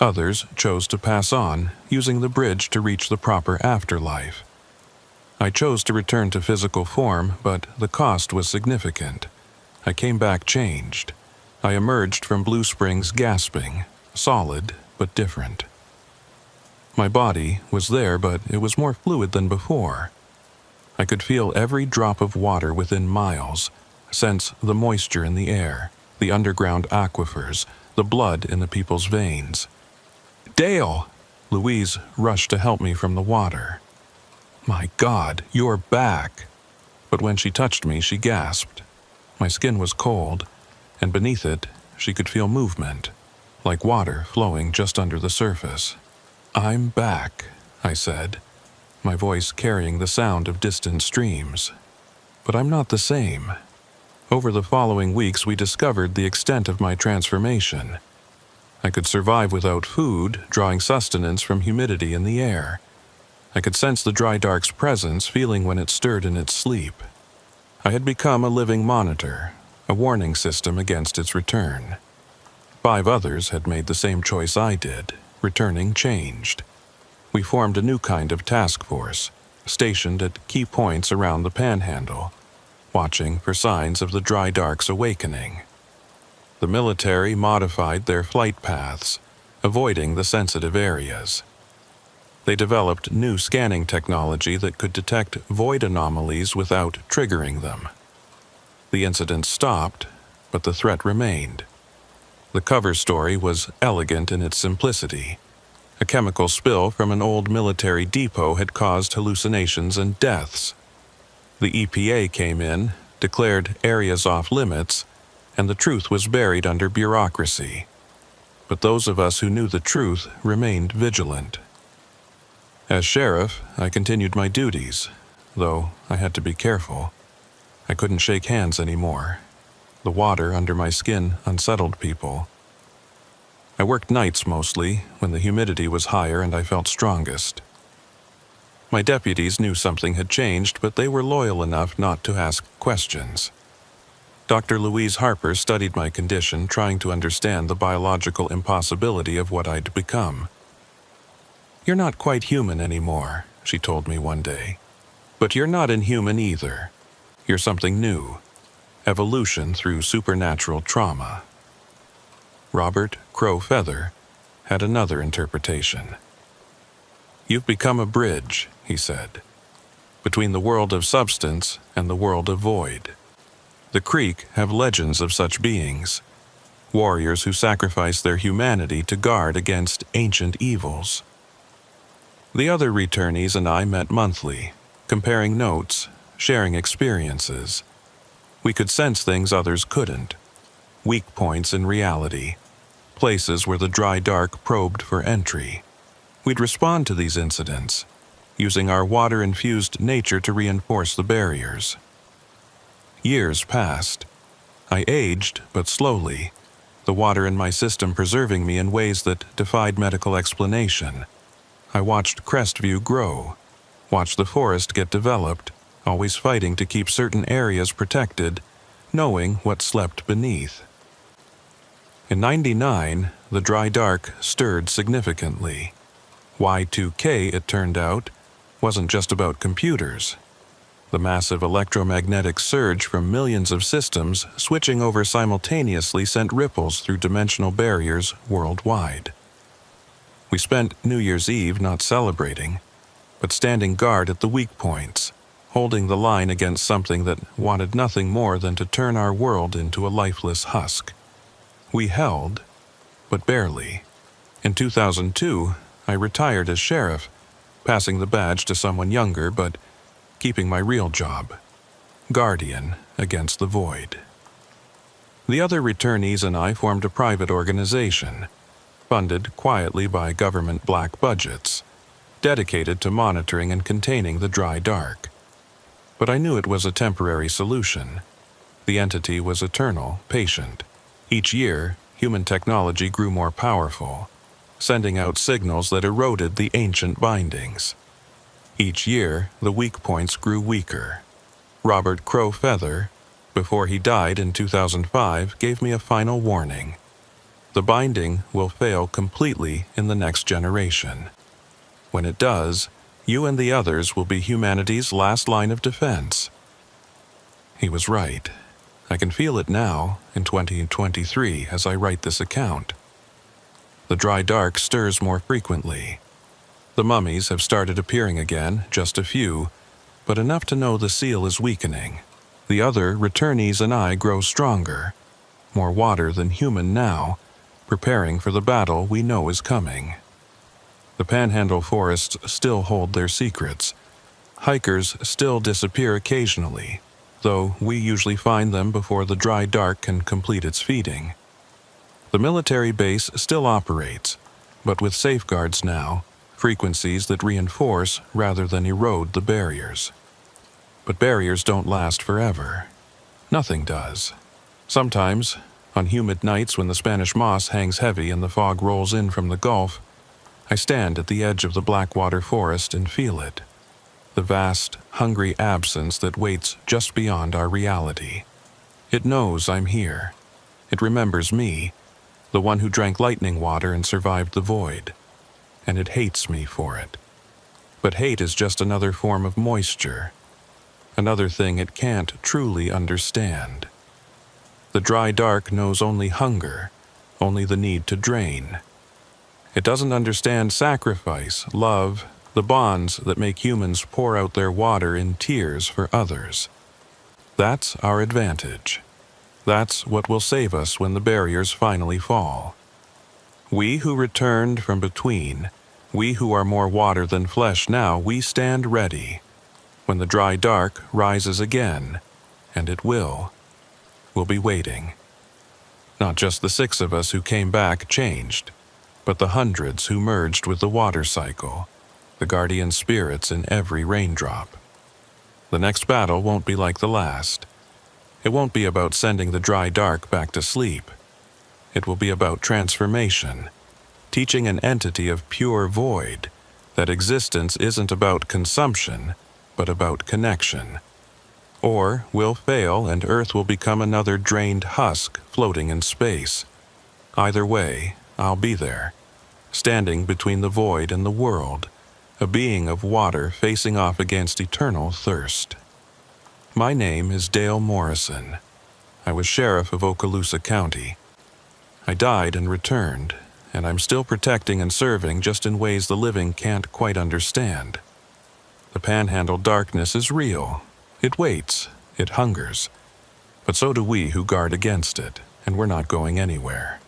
Others chose to pass on, using the bridge to reach the proper afterlife. I chose to return to physical form, but the cost was significant. I came back changed. I emerged from Blue Springs gasping, solid but different. My body was there, but it was more fluid than before. I could feel every drop of water within miles, sense the moisture in the air, the underground aquifers, the blood in the people's veins. "Dale!" Louise rushed to help me from the water. "My God, you're back!" But when she touched me, she gasped. My skin was cold, and beneath it, she could feel movement, like water flowing just under the surface. "I'm back," I said, my voice carrying the sound of distant streams. But I'm not the same. Over the following weeks, we discovered the extent of my transformation. I could survive without food, drawing sustenance from humidity in the air. I could sense the dry dark's presence, feeling when it stirred in its sleep. I had become a living monitor, a warning system against its return. 5 others had made the same choice I did, returning changed. We formed a new kind of task force, stationed at key points around the Panhandle, watching for signs of the dry dark's awakening. The military modified their flight paths, avoiding the sensitive areas. They developed new scanning technology that could detect void anomalies without triggering them. The incidents stopped, but the threat remained. The cover story was elegant in its simplicity. A chemical spill from an old military depot had caused hallucinations and deaths. The EPA came in, declared areas off limits, and the truth was buried under bureaucracy. But those of us who knew the truth remained vigilant. As sheriff, I continued my duties, though I had to be careful. I couldn't shake hands anymore. The water under my skin unsettled people. I worked nights mostly, when the humidity was higher and I felt strongest. My deputies knew something had changed, but they were loyal enough not to ask questions. Dr. Louise Harper studied my condition, trying to understand the biological impossibility of what I'd become. "You're not quite human anymore," she told me one day. "But you're not inhuman either. You're something new. Evolution through supernatural trauma." Robert Crow Feather had another interpretation. "You've become a bridge," he said, "between the world of substance and the world of void. The Creek have legends of such beings, warriors who sacrifice their humanity to guard against ancient evils." The other returnees and I met monthly, comparing notes, sharing experiences. We could sense things others couldn't, weak points in reality, places where the dry dark probed for entry. We'd respond to these incidents, using our water-infused nature to reinforce the barriers. Years passed. I aged, but slowly, the water in my system preserving me in ways that defied medical explanation. I watched Crestview grow, watched the forest get developed, always fighting to keep certain areas protected, knowing what slept beneath. In '99, the dry dark stirred significantly. Y2K, it turned out, wasn't just about computers. The massive electromagnetic surge from millions of systems switching over simultaneously sent ripples through dimensional barriers worldwide. We spent New Year's Eve not celebrating, but standing guard at the weak points, holding the line against something that wanted nothing more than to turn our world into a lifeless husk. We held, but barely. In 2002, I retired as sheriff, passing the badge to someone younger, but keeping my real job, guardian against the void. The other returnees and I formed a private organization, funded quietly by government black budgets, dedicated to monitoring and containing the dry dark. But I knew it was a temporary solution. The entity was eternal, patient. Each year, human technology grew more powerful, sending out signals that eroded the ancient bindings. Each year, the weak points grew weaker. Robert Crow Feather, before he died in 2005, gave me a final warning. The binding will fail completely in the next generation. When it does, you and the others will be humanity's last line of defense. He was right. I can feel it now, in 2023, as I write this account. The dry dark stirs more frequently. The mummies have started appearing again, just a few, but enough to know the seal is weakening. The other returnees and I grow stronger, more water than human now, preparing for the battle we know is coming. The Panhandle forests still hold their secrets. Hikers still disappear occasionally, though we usually find them before the dry dark can complete its feeding. The military base still operates, but with safeguards now, frequencies that reinforce rather than erode the barriers. But barriers don't last forever. Nothing does. Sometimes, on humid nights when the Spanish moss hangs heavy and the fog rolls in from the Gulf, I stand at the edge of the Blackwater forest and feel it. The vast, hungry absence that waits just beyond our reality. It knows I'm here. It remembers me, the one who drank lightning water and survived the void. And it hates me for it. But hate is just another form of moisture. Another thing it can't truly understand. The dry dark knows only hunger, only the need to drain. It doesn't understand sacrifice, love, the bonds that make humans pour out their water in tears for others. That's our advantage. That's what will save us when the barriers finally fall. We who returned from between, we who are more water than flesh now, we stand ready. When the dry dark rises again, and it will, we'll be waiting. Not just the 6 of us who came back changed, but the hundreds who merged with the water cycle, the guardian spirits in every raindrop. The next battle won't be like the last. It won't be about sending the dry dark back to sleep. It will be about transformation, teaching an entity of pure void that existence isn't about consumption, but about connection. Or we'll fail and Earth will become another drained husk floating in space. Either way, I'll be there, standing between the void and the world, a being of water facing off against eternal thirst. My name is Dale Morrison. I was sheriff of Okaloosa County. I died and returned, and I'm still protecting and serving just in ways the living can't quite understand. The Panhandle darkness is real. It waits. It hungers. But so do we who guard against it, and we're not going anywhere.